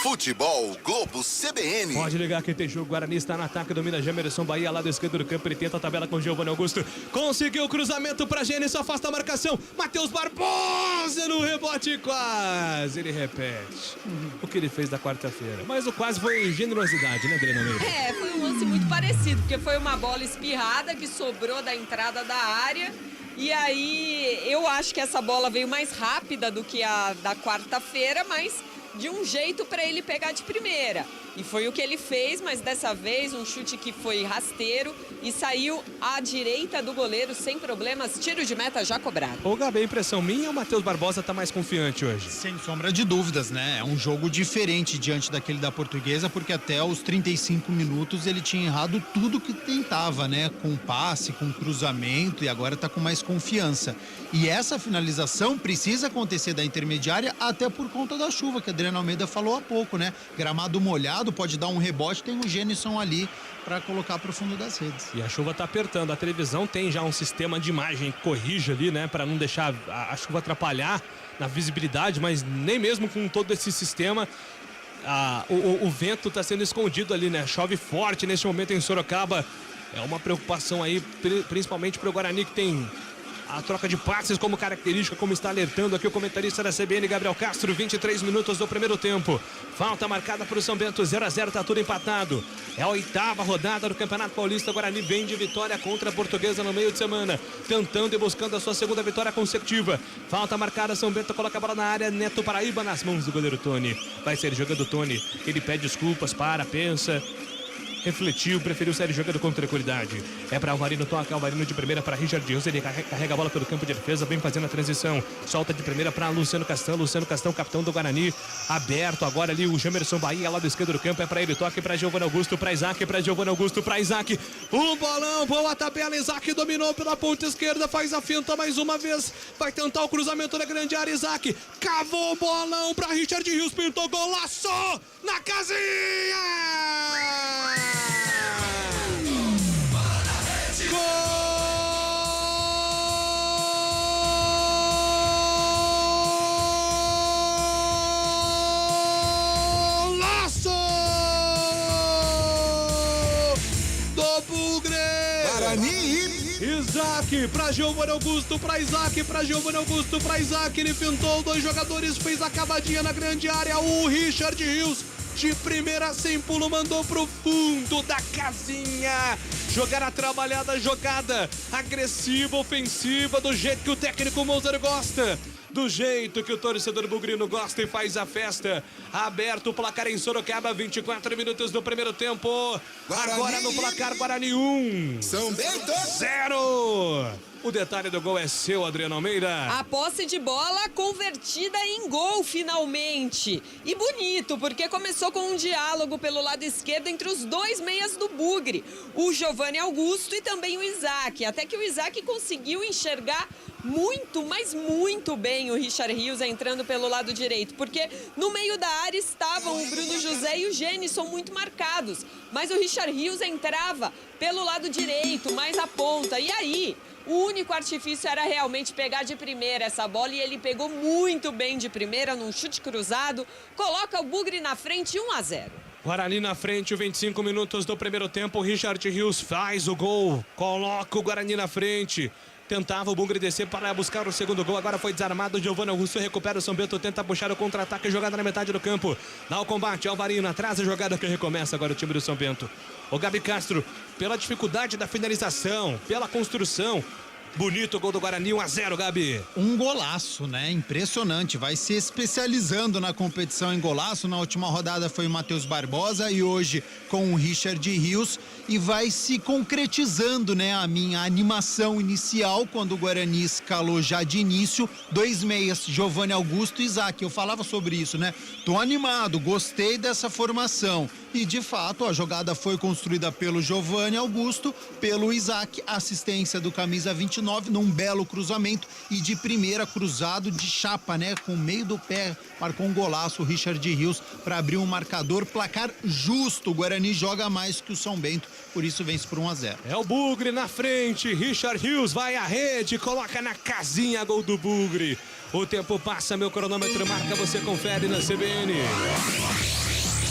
Speaker 6: Futebol Globo CBN.
Speaker 1: Pode ligar que tem jogo. Guarani está no ataque, domina Jamerson Bahia, lado esquerdo do campo, ele tenta a tabela com Giovanni Augusto. Conseguiu o cruzamento para Gênesis, afasta a marcação. Matheus Barbosa no rebote, quase. Ele repete o que ele fez da quarta-feira. Mas o quase foi generosidade, né, Adriana Meira?
Speaker 3: Foi um lance muito parecido, porque foi uma bola espirrada que sobrou da entrada da área. E aí, eu acho que essa bola veio mais rápida do que a da quarta-feira, mas de um jeito para ele pegar de primeira. E foi o que ele fez, mas dessa vez um chute que foi rasteiro e saiu à direita do goleiro sem problemas, tiro de meta já cobrado.
Speaker 1: Ô Gabi, a impressão minha ou o Matheus Barbosa tá mais confiante hoje?
Speaker 4: Sem sombra de dúvidas, né? É um jogo diferente diante daquele da Portuguesa, porque até os 35 minutos ele tinha errado tudo que tentava, né? Com passe, com cruzamento, e agora tá com mais confiança. E essa finalização precisa acontecer da intermediária até por conta da chuva, que a Adriana Almeida falou há pouco, né? Gramado molhado, pode dar um rebote, tem o Gênison ali para colocar pro fundo das redes.
Speaker 1: E a chuva tá apertando, a televisão tem já um sistema de imagem que corrige ali, né, para não deixar a chuva atrapalhar na visibilidade, mas nem mesmo com todo esse sistema o vento tá sendo escondido ali, né? Chove forte neste momento em Sorocaba. É uma preocupação aí, principalmente pro Guarani, que tem a troca de passes como característica, como está alertando aqui o comentarista da CBN, Gabriel Castro. 23 minutos do primeiro tempo. Falta marcada para o São Bento, 0-0, tá tudo empatado. É a 8ª rodada do Campeonato Paulista. Guarani vem de vitória contra a Portuguesa no meio de semana, tentando e buscando a sua segunda vitória consecutiva. Falta marcada, São Bento coloca a bola na área, Neto Paraíba nas mãos do goleiro Tony. Vai ser jogando Tony, ele pede desculpas, pensa, refletiu, preferiu sair jogando com tranquilidade. É para Alvarino, toca Alvarino de primeira para Richard Rios, ele carrega a bola pelo campo de defesa, vem fazendo a transição, solta de primeira para Luciano Castão, capitão do Guarani, aberto agora ali o Jamerson Bahia, lado esquerdo do campo, é para ele, toque para Giovanni Augusto, para Isaac, um bolão, boa tabela, Isaac dominou pela ponta esquerda, faz a finta mais uma vez, vai tentar o cruzamento da grande área, Isaac, cavou o bolão para Richard Rios, pintou golaço na casinha! Isaac, pra Giovanni Augusto, pra Isaac, pra Giovanni Augusto, pra Isaac. Ele pintou 2 jogadores, fez a cavadinha na grande área. O Richard Rios, de primeira sem pulo, mandou pro fundo da casinha. Jogada trabalhada, jogada agressiva, ofensiva, do jeito que o técnico Moser gosta. Do jeito que o torcedor bugrino gosta e faz a festa. Aberto o placar em Sorocaba, 24 minutos do primeiro tempo.
Speaker 5: Guarani.
Speaker 1: Agora no placar, Guarani 1.
Speaker 5: São Bento.
Speaker 1: 0. O detalhe do gol é seu, Adriano Almeida.
Speaker 3: A posse de bola convertida em gol, finalmente. E bonito, porque começou com um diálogo pelo lado esquerdo entre os 2 meias do Bugre. O Giovanni Augusto e também o Isaac. Até que o Isaac conseguiu enxergar muito, mas muito bem o Richard Rios entrando pelo lado direito. Porque no meio da área estavam o Bruno José e o Gênison muito marcados. Mas o Richard Rios entrava pelo lado direito, mais à ponta. E aí, o único artifício era realmente pegar de primeira essa bola, e ele pegou muito bem de primeira num chute cruzado, coloca o Bugre na frente, 1-0.
Speaker 1: Guarani na frente, 25 minutos do primeiro tempo. O Richard Rios faz o gol, coloca o Guarani na frente. Tentava o Bugre descer para buscar o segundo gol. Agora foi desarmado. Giovanni Augusto recupera o São Bento. Tenta puxar o contra-ataque. Jogada na metade do campo. Dá o combate. Alvarino atrás. A jogada que recomeça agora o time do São Bento. O Gabi Castro, pela dificuldade da finalização, pela construção. Bonito gol do Guarani, 1-0, Gabi.
Speaker 4: Um golaço, né? Impressionante. Vai se especializando na competição em golaço. Na última rodada foi o Matheus Barbosa e hoje com o Richard Rios. E vai se concretizando, né? A minha animação inicial quando o Guarani escalou já de início 2 meias, Giovanni Augusto e Isaac. Eu falava sobre isso, né? Tô animado, gostei dessa formação. E de fato a jogada foi construída pelo Giovanni Augusto, pelo Isaac, assistência do camisa 29 num belo cruzamento e de primeira cruzado de chapa, né? Com o meio do pé, marcou um golaço o Richard Rios para abrir um marcador, placar justo. O Guarani joga mais que o São Bento, por isso vence por 1-0.
Speaker 1: É o Bugre na frente, Richard Rios vai à rede, coloca na casinha, gol do Bugre. O tempo passa, meu cronômetro marca, você confere na CBN.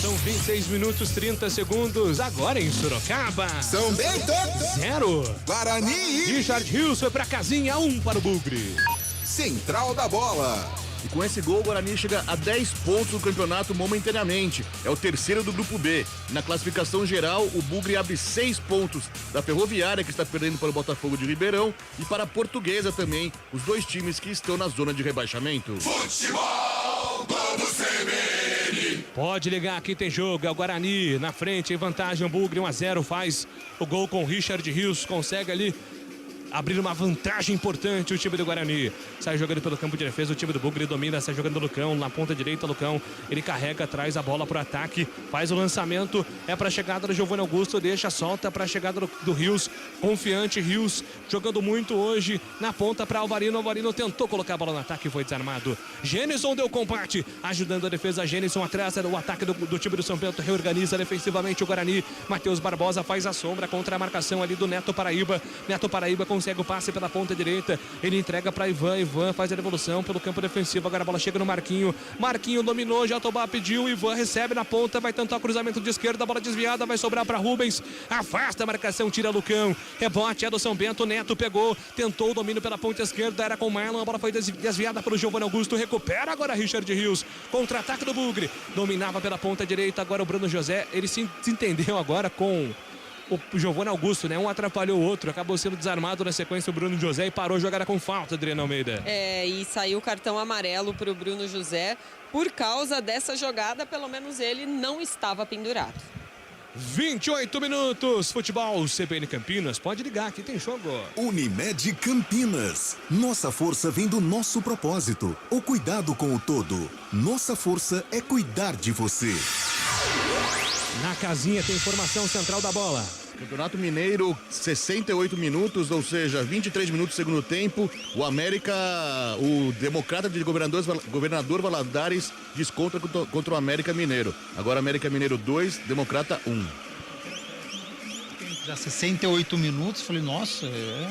Speaker 1: São 26 minutos 30 segundos, agora em Sorocaba.
Speaker 5: São Bento.
Speaker 1: 0.
Speaker 5: Guarani.
Speaker 1: Richard Rios foi pra casinha, 1 para o Bugre.
Speaker 5: Central da bola.
Speaker 2: E com esse gol, o Guarani chega a 10 pontos no campeonato momentaneamente. É o terceiro do Grupo B. Na classificação geral, o Bugre abre 6 pontos da Ferroviária, que está perdendo para o Botafogo de Ribeirão, e para a Portuguesa também, os 2 times que estão na zona de rebaixamento.
Speaker 5: Futebol do CBN.
Speaker 1: Pode ligar, aqui tem jogo, é o Guarani na frente, em vantagem, o Bugre 1-0, faz o gol com o Richard Rios, consegue ali abrir uma vantagem importante o time do Guarani. Sai jogando pelo campo de defesa, o time do Bugre domina, sai jogando o Lucão, na ponta direita, Lucão, ele carrega, traz a bola pro ataque, faz o lançamento, é pra chegada do Giovanni Augusto, deixa, solta pra chegada do Rios, confiante, Rios, jogando muito hoje, na ponta pra Alvarino, Alvarino tentou colocar a bola no ataque, foi desarmado. Gênison deu combate, ajudando a defesa, Gênison atrás, o ataque do time do São Bento, reorganiza defensivamente o Guarani, Matheus Barbosa faz a sombra contra a marcação ali do Neto Paraíba, Neto Paraíba consegue o passe pela ponta direita, ele entrega para Ivan faz a devolução pelo campo defensivo, agora a bola chega no Marquinho, Marquinho dominou, Jatobá pediu, Ivan recebe na ponta, vai tentar o cruzamento de esquerda, a bola desviada, vai sobrar para Rubens, afasta a marcação, tira Lucão, rebote é do São Bento, Neto pegou, tentou o domínio pela ponta esquerda, era com Marlon, a bola foi desviada pelo Giovanni Augusto, recupera agora Richard Rios, contra-ataque do Bugre, dominava pela ponta direita, agora o Bruno José, ele se entendeu agora com o Giovanni Augusto, né? Um atrapalhou o outro, acabou sendo desarmado na sequência o Bruno José e parou a jogada com falta, Adriano Almeida.
Speaker 3: E saiu o cartão amarelo para o Bruno José. Por causa dessa jogada, pelo menos ele não estava pendurado.
Speaker 1: 28 minutos, futebol CBN Campinas, pode ligar, aqui tem jogo.
Speaker 6: Unimed Campinas. Nossa força vem do nosso propósito, o cuidado com o todo. Nossa força é cuidar de você.
Speaker 1: Na casinha tem informação central da bola.
Speaker 2: Campeonato Mineiro, 68 minutos, ou seja, 23 minutos do segundo tempo. O América, o Democrata de Governador Valadares desconta contra o América Mineiro. Agora América Mineiro 2, Democrata 1.
Speaker 4: Já 68 minutos, falei, nossa,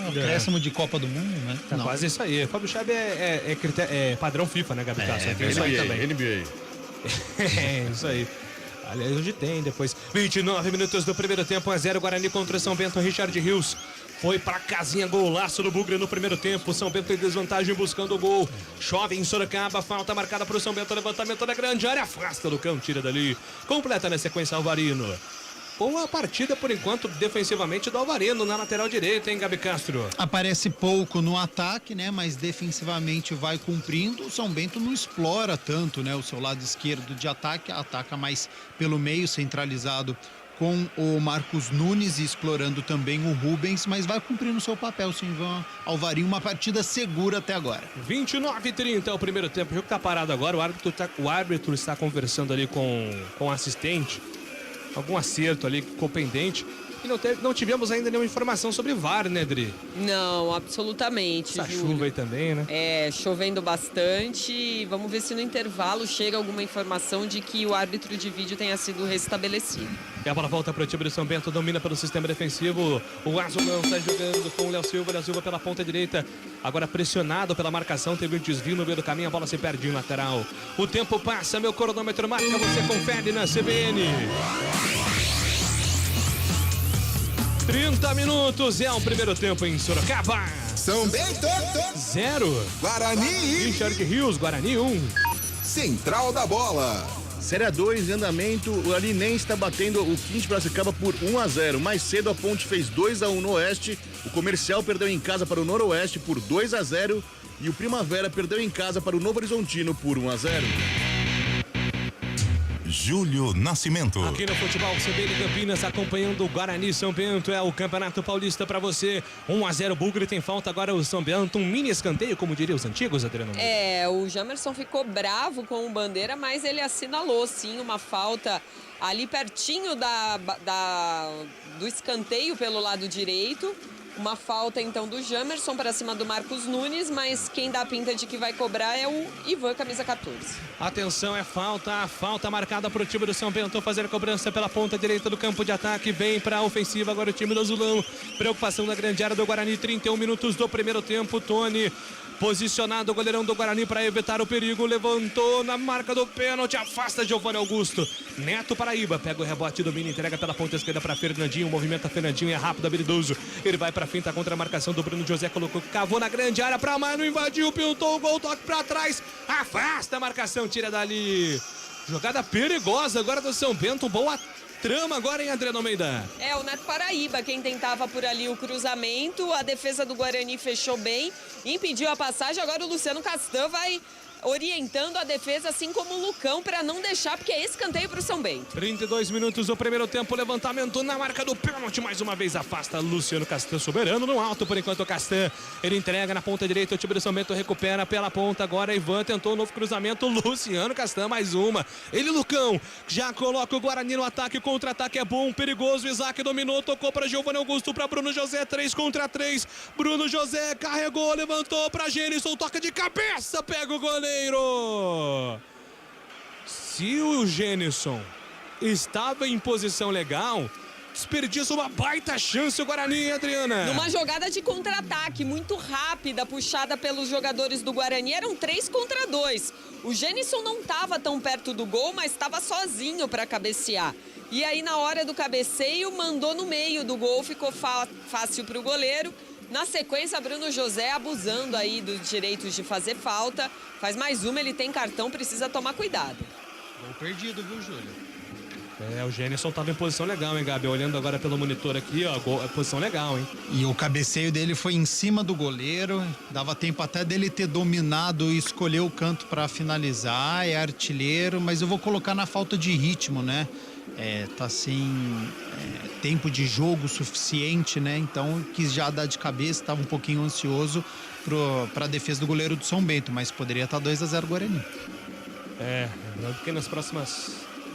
Speaker 4: acréscimo de Copa do Mundo, né?
Speaker 1: Tá quase isso aí. Fábio Chave é padrão FIFA, né, Gabi Castro? Tem isso aí também.
Speaker 2: NBA.
Speaker 1: É, isso aí. Aliás, hoje tem, depois 29 minutos do primeiro tempo, 1-0 Guarani contra São Bento. Richard Rios foi pra casinha, golaço do Bugre no primeiro tempo. São Bento em desvantagem buscando o gol. Chove em Sorocaba, falta marcada pro São Bento, levantamento da grande área, afasta do cão, tira dali. Completa na sequência Alvarino. Boa partida, por enquanto, defensivamente do Alvarino na lateral direita, hein, Gabi Castro?
Speaker 4: Aparece pouco no ataque, né? Mas defensivamente vai cumprindo. O São Bento não explora tanto, né? O seu lado esquerdo de ataque, ataca mais pelo meio, centralizado com o Marcos Nunes e explorando também o Rubens, mas vai cumprindo o seu papel, sim, Ivan Alvarinho. Uma partida segura até agora.
Speaker 1: 29:30 é o primeiro tempo. O jogo tá parado agora, o árbitro está conversando ali com o assistente. Algum acerto ali que ficou pendente. E não tivemos ainda nenhuma informação sobre VAR, né, Dri?
Speaker 3: Não, absolutamente.
Speaker 1: Essa
Speaker 3: Júlio.
Speaker 1: chuva aí também, né?
Speaker 3: É, chovendo bastante. Vamos ver se no intervalo chega alguma informação de que o árbitro de vídeo tenha sido restabelecido.
Speaker 1: E a bola volta para o time do São Bento, domina pelo sistema defensivo. O Azulão está jogando com o Léo Silva pela ponta direita. Agora pressionado pela marcação, teve um desvio no meio do caminho, a bola se perde em lateral. O tempo passa, meu cronômetro marca, você confere na CBN. 30 minutos, é o primeiro tempo em Sorocaba.
Speaker 5: São Bento,
Speaker 1: 0.
Speaker 5: Guarani,
Speaker 1: Richard Rios, Guarani 1.
Speaker 5: Central da Bola.
Speaker 2: Série A2 em andamento, o Alinense está batendo o 15 Piracicaba por 1-0. Mais cedo a Ponte fez 2-1 no Oeste, o Comercial perdeu em casa para o Noroeste por 2-0 e o Primavera perdeu em casa para o Novo Horizontino por 1-0.
Speaker 7: Júlio Nascimento.
Speaker 1: Aqui no Futebol CBN Campinas, acompanhando o Guarani São Bento, é o Campeonato Paulista para você. 1-0 Bugre, tem falta agora o São Bento, um mini escanteio, como diriam os antigos, Adriano.
Speaker 3: O Jamerson ficou bravo com o Bandeira, mas ele assinalou sim uma falta ali pertinho do escanteio pelo lado direito. Uma falta, então, do Jamerson para cima do Marcos Nunes, mas quem dá a pinta de que vai cobrar é o Ivan, camisa 14.
Speaker 1: Atenção, é falta marcada para o time do São Bento fazer a cobrança pela ponta direita do campo de ataque, vem para a ofensiva agora o time do Azulão. Preocupação na grande área do Guarani, 31 minutos do primeiro tempo, Tony posicionado, o goleirão do Guarani para evitar o perigo, levantou na marca do pênalti, afasta Giovanni Augusto. Neto Paraíba pega o rebote, domina, entrega pela ponta esquerda para Fernandinho, movimenta Fernandinho, é rápido, habilidoso. Ele vai para finta contra a marcação do Bruno José, colocou, cavou na grande área para Mano, invadiu, pintou o gol, toque para trás, afasta a marcação, tira dali. Jogada perigosa agora do São Bento, boa trama agora em Adriano Almeida.
Speaker 3: É o Neto Paraíba quem tentava por ali o cruzamento, a defesa do Guarani fechou bem, impediu a passagem, agora o Luciano Castan vai orientando a defesa, assim como o Lucão, para não deixar, porque é escanteio para o São Bento.
Speaker 1: 32 minutos do primeiro tempo, levantamento na marca do pênalti, mais uma vez afasta Luciano Castan, soberano no alto por enquanto o Castan, ele entrega na ponta direita, o time do São Bento recupera pela ponta, agora Ivan tentou um novo cruzamento, Luciano Castan mais uma, ele Lucão, já coloca o Guarani no ataque, contra-ataque é bom, perigoso, Isaac dominou, tocou para Giovanni Augusto, para Bruno José, 3 contra 3, Bruno José carregou, levantou para Gênison, toca de cabeça, pega o goleiro. Se o Gênison estava em posição legal, desperdiça uma baita chance o Guarani, Adriana.
Speaker 3: Numa jogada de contra-ataque muito rápida, puxada pelos jogadores do Guarani, eram 3 contra 2. O Gênison não estava tão perto do gol, mas estava sozinho para cabecear. E aí, na hora do cabeceio, mandou no meio do gol, ficou fácil para o goleiro. Na sequência, Bruno José abusando aí dos direitos de fazer falta. Faz mais uma, ele tem cartão, precisa tomar cuidado.
Speaker 4: Gol perdido, viu, Júlio?
Speaker 1: O Gênison estava em posição legal, hein, Gabi? Olhando agora pelo monitor aqui, ó, posição legal, hein?
Speaker 4: E o cabeceio dele foi em cima do goleiro, dava tempo até dele ter dominado e escolher o canto para finalizar, é artilheiro, mas eu vou colocar na falta de ritmo, né? Tá sem tempo de jogo suficiente, né? Então quis já dar de cabeça, estava um pouquinho ansioso para a defesa do goleiro do São Bento, mas poderia estar 2-0 Guarani.
Speaker 1: Lembrando que nos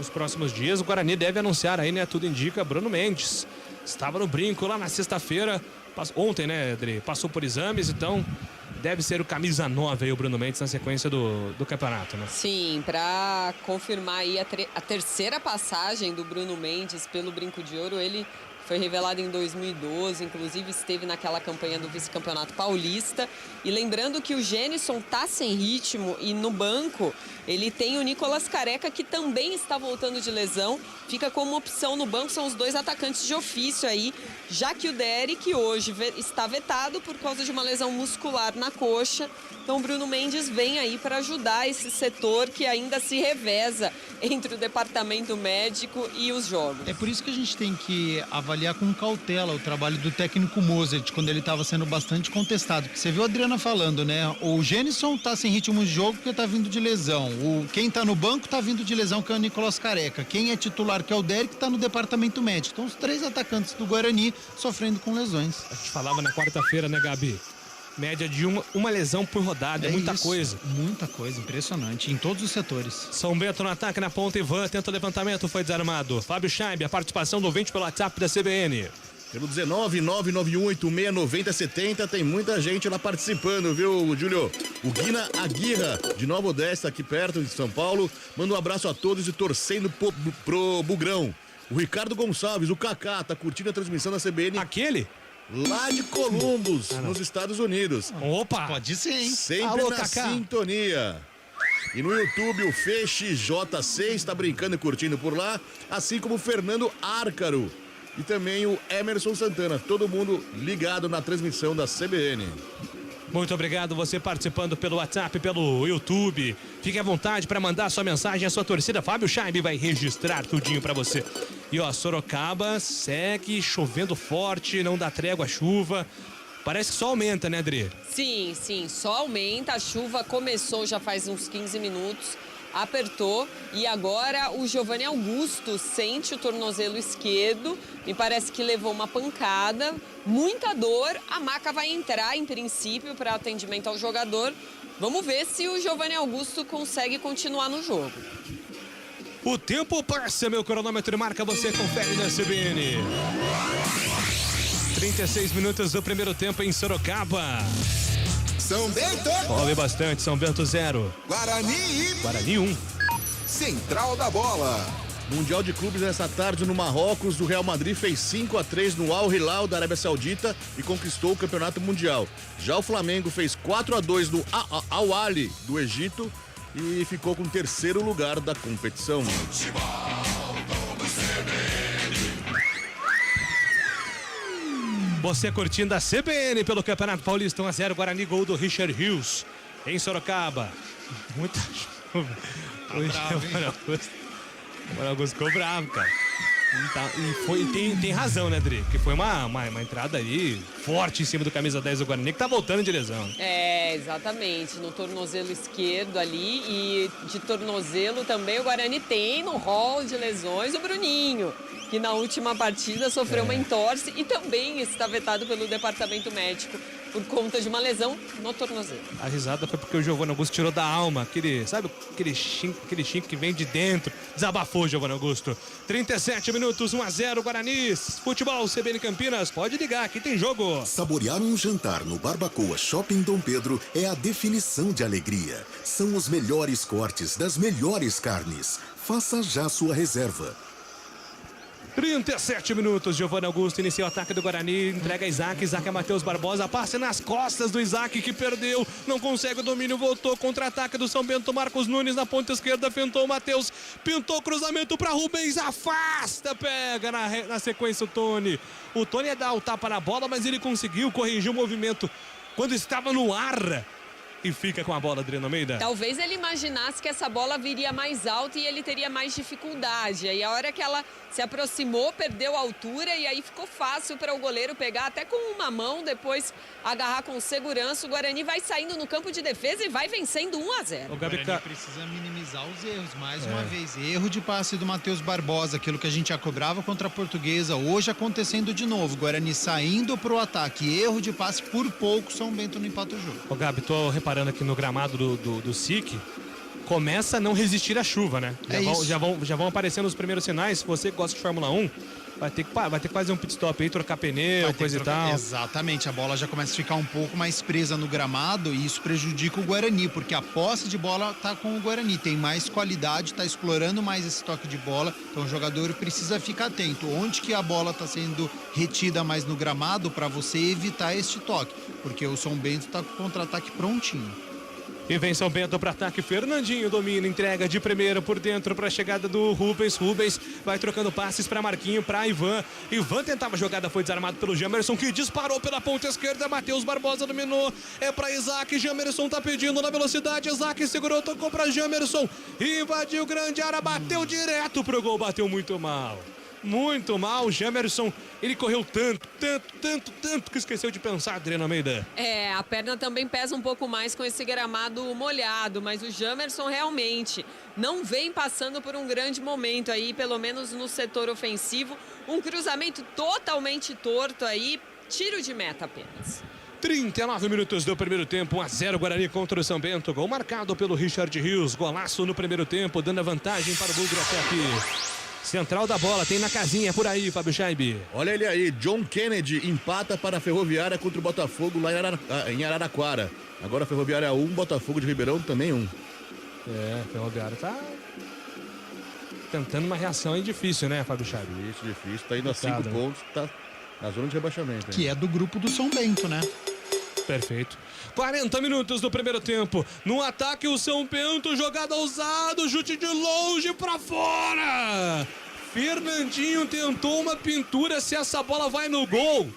Speaker 1: próximos dias o Guarani deve anunciar aí, né? Tudo indica, Bruno Mendes estava no brinco lá na sexta-feira, ontem, né, Adri? Passou por exames, então deve ser o camisa 9 aí, o Bruno Mendes, na sequência do campeonato, né?
Speaker 3: Sim, para confirmar aí a terceira passagem do Bruno Mendes pelo Brinco de Ouro, ele foi revelado em 2012, inclusive esteve naquela campanha do vice-campeonato paulista. E lembrando que o Gênison tá sem ritmo e no banco ele tem o Nicolas Careca, que também está voltando de lesão. Fica como opção no banco, são os dois atacantes de ofício aí, já que o Derek hoje está vetado por causa de uma lesão muscular na coxa. Então o Bruno Mendes vem aí para ajudar esse setor que ainda se reveza entre o departamento médico e os jogos.
Speaker 4: É por isso que a gente tem que avaliar com cautela o trabalho do técnico Mozart, quando ele estava sendo bastante contestado. Porque você viu a Adriana falando, né? O Gênison tá sem ritmo de jogo porque tá vindo de lesão. Quem tá no banco tá vindo de lesão, que é o Nicolas Careca. Quem é titular, que é o Derek, tá no departamento médico. Então os 3 atacantes do Guarani sofrendo com lesões.
Speaker 1: A gente falava na quarta-feira, né, Gabi? Média de uma lesão por rodada, é muita coisa.
Speaker 4: Muita coisa, impressionante, em todos os setores.
Speaker 1: São Bento no ataque, na ponta, Ivan tenta o levantamento, foi desarmado. Fábio Scheib, a participação do ouvinte pelo WhatsApp da CBN.
Speaker 2: Pelo 19991869070, tem muita gente lá participando, viu, Júlio? O Guina Aguirra, de Nova Odessa, aqui perto de São Paulo, manda um abraço a todos e torcendo pro Bugrão. O Ricardo Gonçalves, o Kaká, tá curtindo a transmissão da CBN.
Speaker 1: Aquele?
Speaker 2: Lá de Columbus, nos Estados Unidos.
Speaker 1: Opa!
Speaker 4: Pode ser, hein?
Speaker 2: Sempre
Speaker 1: Alô,
Speaker 2: na
Speaker 1: Kaká.
Speaker 2: sintonia. E no YouTube, o Feixe J6 está brincando e curtindo por lá, assim como o Fernando Árcaro e também o Emerson Santana. Todo mundo ligado na transmissão da CBN.
Speaker 1: Muito obrigado você participando pelo WhatsApp, pelo YouTube. Fique à vontade para mandar sua mensagem, a sua torcida. Fábio Scheib vai registrar tudinho para você. E ó, Sorocaba segue chovendo forte, não dá trégua a chuva. Parece que só aumenta, né, Adri?
Speaker 3: Sim, só aumenta. A chuva começou já faz uns 15 minutos, apertou e agora o Giovanni Augusto sente o tornozelo esquerdo. Me parece que levou uma pancada, muita dor. A maca vai entrar, em princípio, para atendimento ao jogador. Vamos ver se o Giovanni Augusto consegue continuar no jogo.
Speaker 1: O tempo passa, meu cronômetro marca, você confere na CBN. 36 minutos do primeiro tempo em Sorocaba.
Speaker 5: São Bento,
Speaker 1: Chove bastante, São Bento 0. Guarani 1.
Speaker 5: Central da Bola.
Speaker 2: Mundial de Clubes nessa tarde no Marrocos. O Real Madrid fez 5-3 no Al Hilal da Arábia Saudita e conquistou o Campeonato Mundial. Já o Flamengo fez 4-2 no Al Ahly do Egito e ficou com o 3º lugar da competição.
Speaker 1: Você curtindo a CBN pelo Campeonato Paulista 1-0, Guarani, gol do Richard Rios em Sorocaba. Muita chuva.
Speaker 4: Tá bravo, hein?
Speaker 1: O Augusto ficou bravo, cara. E tem razão, né, Adri? Que foi uma entrada aí forte em cima do camisa 10 do Guarani, que tá voltando de lesão.
Speaker 3: É, exatamente, no tornozelo esquerdo ali, e de tornozelo também o Guarani tem no rol de lesões o Bruninho, que na última partida sofreu uma entorse e também está vetado pelo departamento médico por conta de uma lesão no tornozelo.
Speaker 1: A risada foi porque o Giovanni Augusto tirou da alma, aquele chinco que vem de dentro. Desabafou o Giovanni Augusto. 37 minutos, 1-0, Guarani. Futebol, CBN Campinas, pode ligar, aqui tem jogo.
Speaker 6: Saborear um jantar no Barbacoa Shopping Dom Pedro é a definição de alegria. São os melhores cortes das melhores carnes. Faça já sua reserva.
Speaker 1: 37 minutos, Giovanni Augusto inicia o ataque do Guarani, entrega a Isaac a Matheus Barbosa, passe nas costas do Isaac, que perdeu, não consegue o domínio, voltou, contra-ataque do São Bento, Marcos Nunes na ponta esquerda, fintou o Matheus, pintou cruzamento para Rubens, afasta, pega na sequência o Tony ia dar o tapa na bola, mas ele conseguiu corrigir o movimento quando estava no ar. E fica com a bola, Adriano Almeida.
Speaker 3: Talvez ele imaginasse que essa bola viria mais alta e ele teria mais dificuldade. Aí a hora que ela se aproximou, perdeu a altura e aí ficou fácil para o goleiro pegar até com uma mão, depois agarrar com segurança. O Guarani vai saindo no campo de defesa e vai vencendo 1-0.
Speaker 1: O
Speaker 4: O Guarani precisa minimizar os erros. Mais uma vez, erro de passe do Matheus Barbosa, aquilo que a gente já cobrava contra a Portuguesa, hoje acontecendo de novo. Guarani saindo pro ataque, erro de passe, por pouco São Bento não empata o jogo.
Speaker 1: Ô Gabi, tô reparando aqui no gramado do SIC, começa a não resistir à chuva, né? Já vão aparecendo os primeiros sinais. Se você que gosta de Fórmula 1, vai ter que fazer um pit stop aí, trocar pneu, coisa e tal.
Speaker 4: Exatamente, a bola já começa a ficar um pouco mais presa no gramado e isso prejudica o Guarani, porque a posse de bola tá com o Guarani, tem mais qualidade, tá explorando mais esse toque de bola, então o jogador precisa ficar atento onde que a bola tá sendo retida mais no gramado para você evitar este toque, porque o São Bento tá com o contra-ataque prontinho.
Speaker 1: E vem São Bento para ataque. Fernandinho domina, entrega de primeira por dentro para a chegada do Rubens. Rubens vai trocando passes para Marquinho, para Ivan. Ivan tentava a jogada, foi desarmado pelo Jamerson, que disparou pela ponta esquerda. Matheus Barbosa dominou. É para Isaac. Jamerson tá pedindo na velocidade. Isaac segurou, tocou para Jamerson. Invadiu grande área, bateu direto pro gol. Bateu muito mal. Muito mal, o Jamerson, ele correu tanto que esqueceu de pensar, Adriana Almeida.
Speaker 3: A perna também pesa um pouco mais com esse gramado molhado, mas o Jamerson realmente não vem passando por um grande momento aí, pelo menos no setor ofensivo. Um cruzamento totalmente torto aí, tiro de meta apenas.
Speaker 1: 39 minutos do primeiro tempo, 1-0 Guarani contra o São Bento. Gol marcado pelo Richard Rios, golaço no primeiro tempo, dando a vantagem para o Bugre até aqui. Central da bola, tem na casinha por aí, Fábio Scheibe.
Speaker 2: Olha ele aí, John Kennedy empata para a Ferroviária contra o Botafogo lá em Araraquara. Agora a Ferroviária 1, Botafogo de Ribeirão também 1.
Speaker 1: A Ferroviária tá tentando uma reação aí difícil, né, Fábio Scheibe?
Speaker 2: Isso, difícil, tá indo a 5 pontos, tá na zona de rebaixamento.
Speaker 4: Que é do grupo do São Bento, né?
Speaker 1: Perfeito. 40 minutos do primeiro tempo. No ataque, o São Bento, jogada ousada, chute de longe pra fora. Fernandinho tentou uma pintura, se essa bola vai no gol.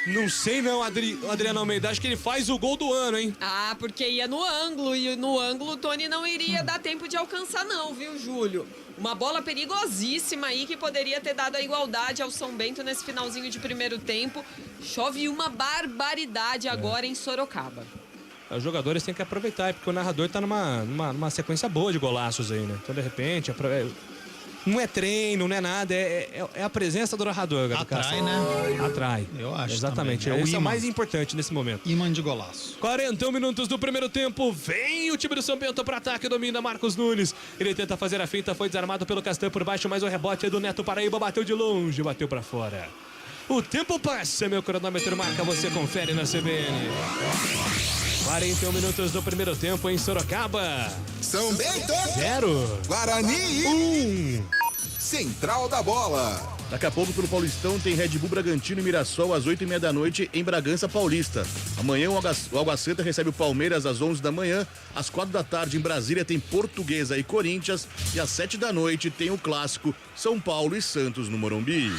Speaker 1: Não sei não, Adriano Almeida, acho que ele faz o gol do ano, hein?
Speaker 3: Porque ia no ângulo, e no ângulo o Tony não iria dar tempo de alcançar não, viu, Júlio? Uma bola perigosíssima aí que poderia ter dado a igualdade ao São Bento nesse finalzinho de primeiro tempo. Chove uma barbaridade agora em Sorocaba.
Speaker 1: Os jogadores têm que aproveitar, porque o narrador tá numa sequência boa de golaços aí, né? Então, de repente, não é treino, não é nada, é a presença do narrador.
Speaker 4: Atrai, né?
Speaker 1: Atrai.
Speaker 4: Eu acho.
Speaker 1: Exatamente.
Speaker 4: Também.
Speaker 1: Esse é o mais importante nesse momento.
Speaker 4: Imã de golaço.
Speaker 1: 41 minutos do primeiro tempo. Vem o time do São Bento para ataque, domina Marcos Nunes. Ele tenta fazer a finta, foi desarmado pelo Castan por baixo, mas o rebote é do Neto Paraíba, bateu de longe, bateu para fora. O tempo passa, meu cronômetro marca, você confere na CBN. 41 minutos do primeiro tempo em Sorocaba.
Speaker 5: São Bento
Speaker 1: 0.
Speaker 5: Guarani
Speaker 1: 1.
Speaker 5: Central da Bola.
Speaker 2: Daqui a pouco pelo Paulistão tem Red Bull Bragantino e Mirassol às 8h30 da noite em Bragança Paulista. Amanhã o Água Santa recebe o Palmeiras às 11 da manhã. Às 4 da tarde em Brasília tem Portuguesa e Corinthians. E às 7 da noite tem o clássico São Paulo e Santos no Morumbi.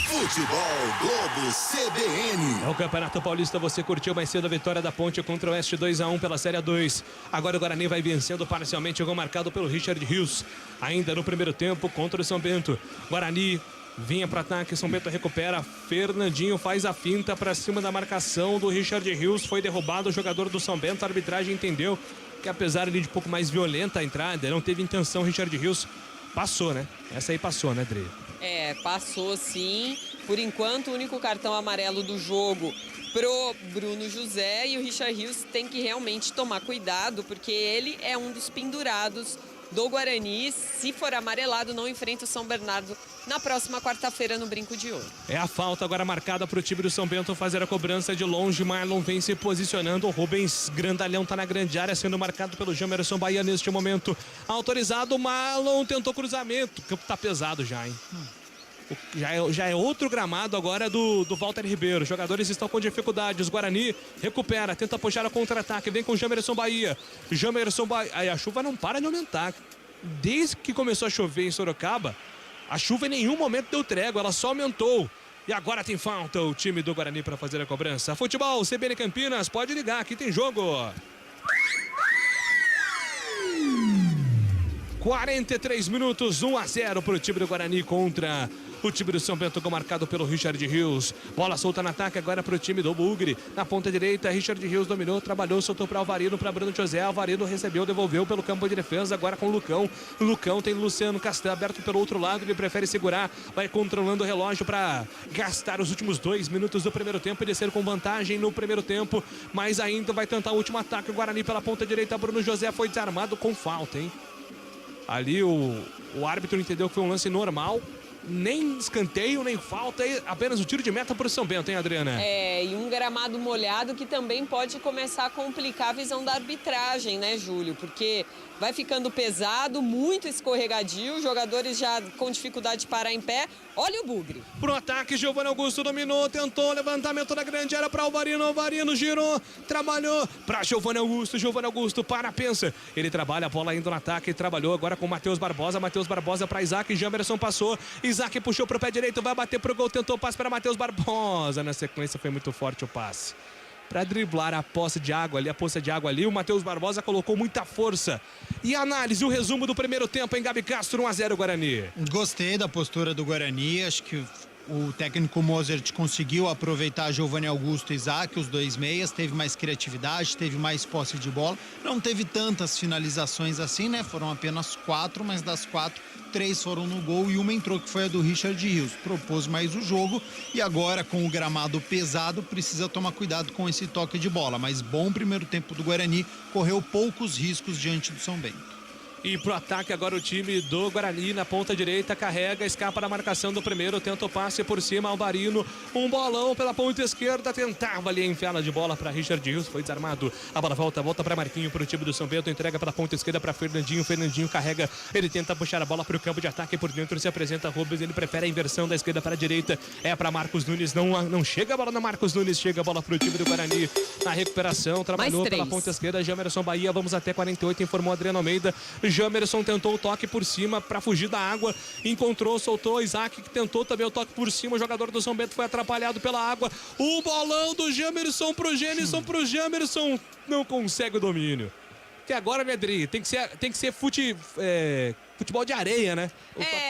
Speaker 5: Futebol Globo CBN.
Speaker 1: É o Campeonato Paulista, você curtiu mais cedo a vitória da Ponte contra o Oeste 2-1 pela Série A2. Agora o Guarani vai vencendo parcialmente, o gol marcado pelo Richard Rios. Ainda no primeiro tempo contra o São Bento. Guarani vinha para ataque, São Bento recupera. Fernandinho faz a finta para cima da marcação do Richard Rios. Foi derrubado o jogador do São Bento. A arbitragem entendeu que, apesar de um pouco mais violenta a entrada, não teve intenção. Richard Rios passou, né? Essa aí passou, né, Dre?
Speaker 3: Passou sim. Por enquanto, o único cartão amarelo do jogo pro Bruno José. E o Richard Rios tem que realmente tomar cuidado, porque ele é um dos pendurados do Guarani. Se for amarelado, não enfrenta o São Bernardo na próxima quarta-feira no Brinco de Ouro.
Speaker 1: É a falta agora marcada para o time do São Bento fazer a cobrança de longe. Marlon vem se posicionando. O Rubens Grandalhão está na grande área, sendo marcado pelo Jamerson Bahia neste momento. Autorizado, Marlon tentou cruzamento. O campo tá pesado já, hein? Já é outro gramado agora do Walter Ribeiro. Os jogadores estão com dificuldades. Guarani recupera, tenta puxar o contra-ataque. Vem com o Jamerson Bahia. Aí a chuva não para de aumentar. Desde que começou a chover em Sorocaba, a chuva em nenhum momento deu trégua, ela só aumentou. E agora tem falta o time do Guarani para fazer a cobrança. Futebol, CBN Campinas, pode ligar, aqui tem jogo. 43 minutos, 1-0 para o time do Guarani contra o time do São Bento, gol marcado pelo Richard Rios. Bola solta no ataque agora para o time do Bugre. Na ponta direita, Richard Rios dominou, trabalhou, soltou para Alvarino, para Bruno José. Alvarino recebeu, devolveu pelo campo de defesa, agora com o Lucão. Lucão tem Luciano Castan aberto pelo outro lado, ele prefere segurar, vai controlando o relógio para gastar os últimos 2 minutos do primeiro tempo e descer com vantagem no primeiro tempo, mas ainda vai tentar o último ataque. O Guarani pela ponta direita, Bruno José foi desarmado com falta, hein? Ali o árbitro entendeu que foi um lance normal nem escanteio, nem falta, apenas o tiro de meta para o São Bento, hein, Adriana?
Speaker 3: E um gramado molhado que também pode começar a complicar a visão da arbitragem, né, Júlio? Porque vai ficando pesado, muito escorregadio, jogadores já com dificuldade de parar em pé. Olha o bugre.
Speaker 1: Pro ataque, Giovanni Augusto dominou, tentou levantamento da grande área para Alvarino girou, trabalhou para Giovanni Augusto para, pensa. Ele trabalha a bola indo no ataque, trabalhou agora com Matheus Barbosa para Isaac, Jamerson passou, Isaac puxou pro pé direito, vai bater pro gol, tentou passe para Matheus Barbosa, na sequência foi muito forte o passe. Para driblar a poça de água ali, o Matheus Barbosa colocou muita força. E a análise, o resumo do primeiro tempo em Gabi Castro, 1-0 Guarani.
Speaker 4: Gostei da postura do Guarani, acho que o técnico Mozart conseguiu aproveitar Giovanni Augusto e Isaac, os dois meias, teve mais criatividade, teve mais posse de bola, não teve tantas finalizações assim, né? Foram apenas 4, mas das 4, 3 foram no gol e uma entrou, que foi a do Richard Rios. Propôs mais o jogo e agora, com o gramado pesado, precisa tomar cuidado com esse toque de bola. Mas bom primeiro tempo do Guarani, correu poucos riscos diante do São Bento.
Speaker 1: E pro ataque agora o time do Guarani na ponta direita, carrega, escapa da marcação do primeiro, tenta o passe por cima, Alvarino, um bolão pela ponta esquerda, tentava ali a enfiada de bola para Richard Rios, foi desarmado, a bola volta para Marquinho, pro time do São Bento, entrega pela ponta esquerda para Fernandinho carrega, ele tenta puxar a bola pro campo de ataque, por dentro se apresenta Rubens, ele prefere a inversão da esquerda para a direita, é para Marcos Nunes, não chega a bola na Marcos Nunes, chega a bola pro time do Guarani, na recuperação, trabalhou pela ponta esquerda, Jamerson Bahia, vamos até 48, informou Adriano Almeida, Jamerson tentou o toque por cima para fugir da água, encontrou, soltou, Isaac que tentou também o toque por cima, o jogador do São Bento foi atrapalhado pela água, o bolão do Jamerson pro Jamerson, não consegue o domínio. Que agora, né, Adri, tem que ser futebol de areia, né?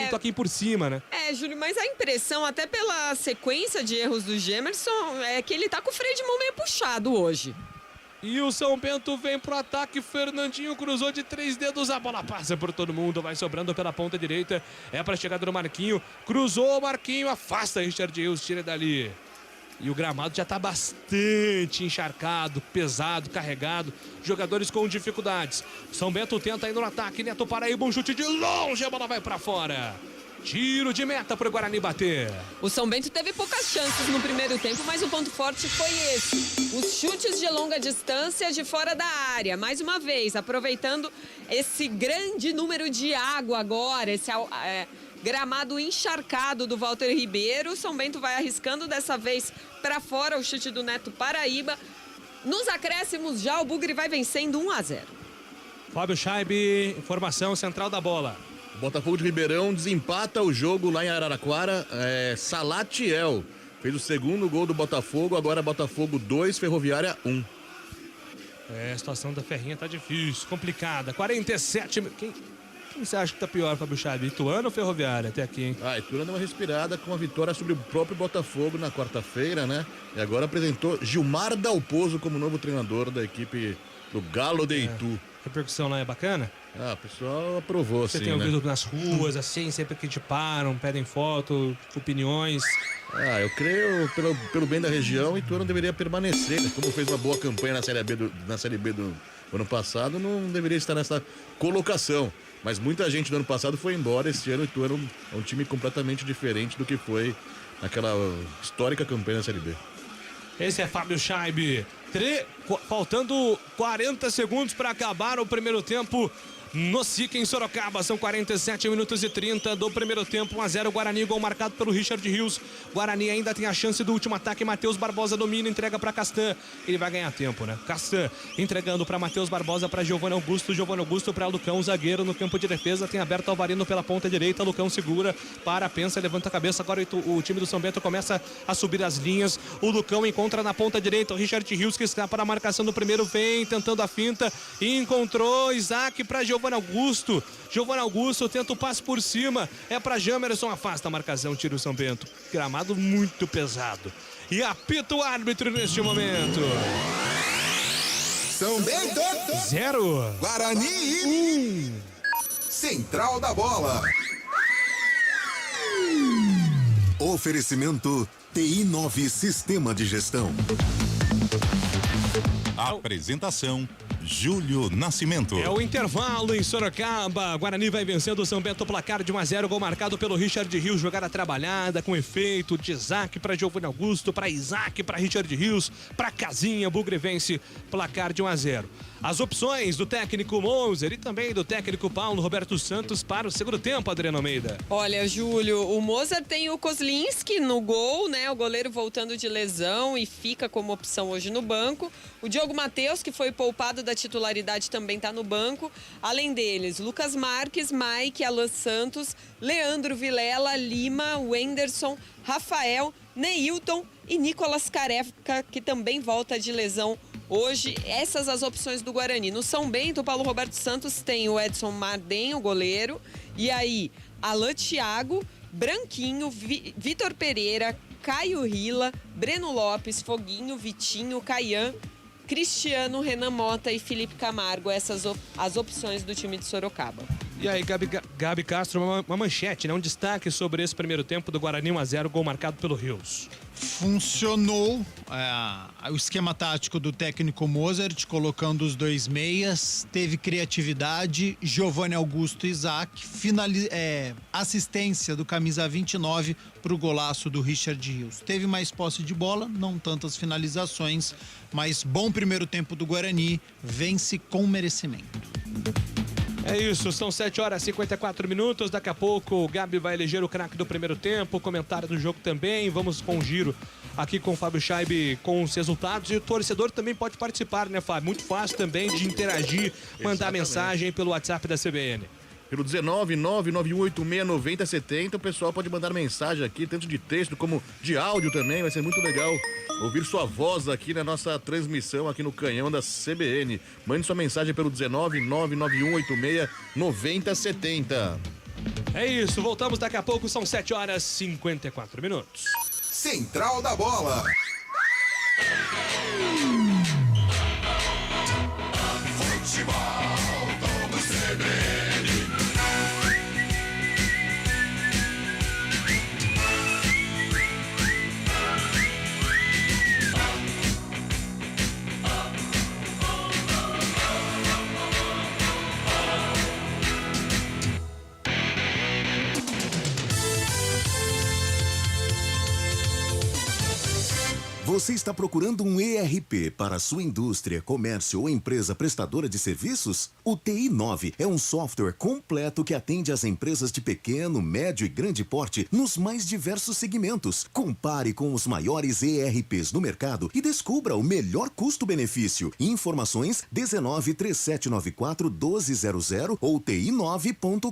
Speaker 1: O toquinho por cima, né?
Speaker 3: Júlio, mas a impressão, até pela sequência de erros do Jamerson, é que ele tá com o freio de mão meio puxado hoje.
Speaker 1: E o São Bento vem pro ataque, Fernandinho cruzou de 3 dedos, a bola passa por todo mundo, vai sobrando pela ponta direita, é pra chegada do Marquinho, cruzou o Marquinho, afasta Richard Rios, tira dali. E o gramado já tá bastante encharcado, pesado, carregado, jogadores com dificuldades. São Bento tenta ir no ataque, Neto Paraíba, um chute de longe, a bola vai pra fora. Tiro de meta para o Guarani bater.
Speaker 3: O São Bento teve poucas chances no primeiro tempo, mas o ponto forte foi esse. Os chutes de longa distância de fora da área. Mais uma vez, aproveitando esse grande número de água agora, esse gramado encharcado do Walter Ribeiro. O São Bento vai arriscando dessa vez para fora o chute do Neto Paraíba. Nos acréscimos já o Bugre vai vencendo 1-0.
Speaker 1: Fábio Scheibe, informação central da bola.
Speaker 2: O Botafogo de Ribeirão desempata o jogo lá em Araraquara. Salatiel fez o segundo gol do Botafogo, agora Botafogo 2, Ferroviária 1.
Speaker 1: A situação da Ferrinha tá difícil, complicada. 47. Quem você acha que tá pior, Fábio Scheibe? Ituano ou Ferroviária até aqui, hein?
Speaker 2: Ituano deu uma respirada com a vitória sobre o próprio Botafogo na quarta-feira, né? E agora apresentou Gilmar Dalpozo como novo treinador da equipe do Galo de Itu.
Speaker 1: A repercussão lá é bacana?
Speaker 2: O pessoal aprovou,
Speaker 1: Você
Speaker 2: sim,
Speaker 1: tem
Speaker 2: né?
Speaker 1: ouvido nas ruas, assim, sempre que te param, pedem foto, opiniões.
Speaker 2: Eu creio, pelo bem da região, o Ituano deveria permanecer, né? Como fez uma boa campanha na Série B do ano passado, não deveria estar nessa colocação. Mas muita gente do ano passado foi embora. Esse ano o Ituano é um time completamente diferente do que foi naquela histórica campanha na Série B.
Speaker 1: Esse é Fábio Scheibe. Faltando 40 segundos para acabar o primeiro tempo no SIC em Sorocaba. São 47 minutos e 30 do primeiro tempo. 1-0 Guarani, gol marcado pelo Richard Rios. Guarani ainda tem a chance do último ataque. Matheus Barbosa domina, entrega para Castan. Ele vai ganhar tempo, né? Castan entregando para Matheus Barbosa, para Giovanni Augusto para Lucão, zagueiro no campo de defesa. Tem aberto Alvarino pela ponta direita. Lucão segura, pensa, levanta a cabeça. Agora o time do São Bento começa a subir as linhas. O Lucão encontra na ponta direita o Richard Rios, que está para a marcação do primeiro. Vem tentando a finta. Encontrou Isaac para Giovanni Augusto tenta o passe por cima, é para Jamerson, afasta a marcação, tira o São Bento. Gramado muito pesado. E apita o árbitro neste momento.
Speaker 5: São Bento
Speaker 1: 0.
Speaker 5: Guarani 1. Central da Bola.
Speaker 6: Oferecimento TI 9 Sistema de Gestão.
Speaker 7: Apresentação: Júlio Nascimento.
Speaker 1: É o intervalo em Sorocaba. Guarani vai vencendo o São Bento, placar de 1-0, gol marcado pelo Richard Rios, jogada trabalhada, com efeito de Isaac para Giovanni Augusto, para Isaac, para Richard Rios, para Casinha, Bugre vence, placar de 1-0. As opções do técnico Moser e também do técnico Paulo Roberto Santos para o segundo tempo, Adriano Almeida.
Speaker 3: Olha, Júlio, o Moser tem o Kozlinski no gol, né? O goleiro voltando de lesão e fica como opção hoje no banco. O Diogo Matheus, que foi poupado da titularidade, também está no banco. Além deles, Lucas Marques, Mike, Alan Santos, Leandro Vilela, Lima, Wenderson, Rafael, Neilton e Nicolas Careca, que também volta de lesão hoje. Essas as opções do Guarani. No São Bento, o Paulo Roberto Santos tem o Edson Marden, o goleiro. E aí, Alan Thiago, Branquinho, Vitor Pereira, Caio Rila, Breno Lopes, Foguinho, Vitinho, Caian, Cristiano, Renan Mota e Felipe Camargo. Essas as opções do time de Sorocaba.
Speaker 1: E aí, Gabi Castro, uma manchete, né? Um destaque sobre esse primeiro tempo do Guarani, 1-0, gol marcado pelo Rios.
Speaker 4: Funcionou o esquema tático do técnico Mozart, colocando os dois meias, teve criatividade, Giovanni Augusto e Isaac, assistência do camisa 29 para o golaço do Richard Rios. Teve mais posse de bola, não tantas finalizações, mas bom primeiro tempo do Guarani, vence com merecimento.
Speaker 1: É isso, são 7h54. Daqui a pouco o Gabi vai eleger o craque do primeiro tempo, comentário do jogo também. Vamos com um giro aqui com o Fábio Scheib com os resultados. E o torcedor também pode participar, né, Fábio? Muito fácil também de interagir, mandar mensagem pelo WhatsApp da CBN.
Speaker 2: Pelo 19991869070, o pessoal pode mandar mensagem aqui, tanto de texto como de áudio também. Vai ser muito legal ouvir sua voz aqui na nossa transmissão aqui no Canhão da CBN. Mande sua mensagem pelo 19991869070.
Speaker 1: É isso, voltamos daqui a pouco, são 7h54.
Speaker 5: Central da Bola. Futebol do CBN.
Speaker 6: Você está procurando um ERP para sua indústria, comércio ou empresa prestadora de serviços? O TI9 é um software completo que atende às empresas de pequeno, médio e grande porte nos mais diversos segmentos. Compare com os maiores ERPs do mercado e descubra o melhor custo-benefício. Informações 193794-1200 ou ti9.com.br.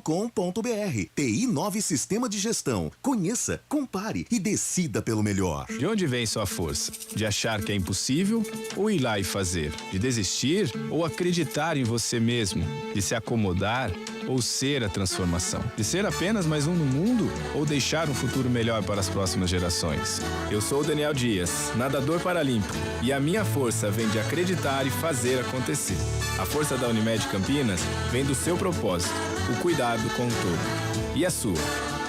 Speaker 6: TI9 Sistema de Gestão. Conheça, compare e decida pelo melhor.
Speaker 8: De onde vem sua força? De achar que é impossível ou ir lá e fazer? De desistir ou acreditar em você mesmo? De se acomodar ou ser a transformação? De ser apenas mais um no mundo ou deixar um futuro melhor para as próximas gerações? Eu sou o Daniel Dias, nadador paralímpico, e a minha força vem de acreditar e fazer acontecer. A força da Unimed Campinas vem do seu propósito, o cuidado com o todo. E a sua?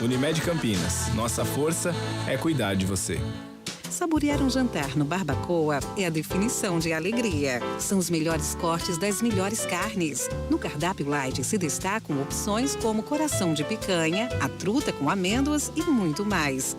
Speaker 8: Unimed Campinas, nossa força é cuidar de você.
Speaker 9: Saborear um jantar no Barbacoa é a definição de alegria. São os melhores cortes das melhores carnes. No cardápio light se destacam opções como coração de picanha, a truta com amêndoas e muito mais.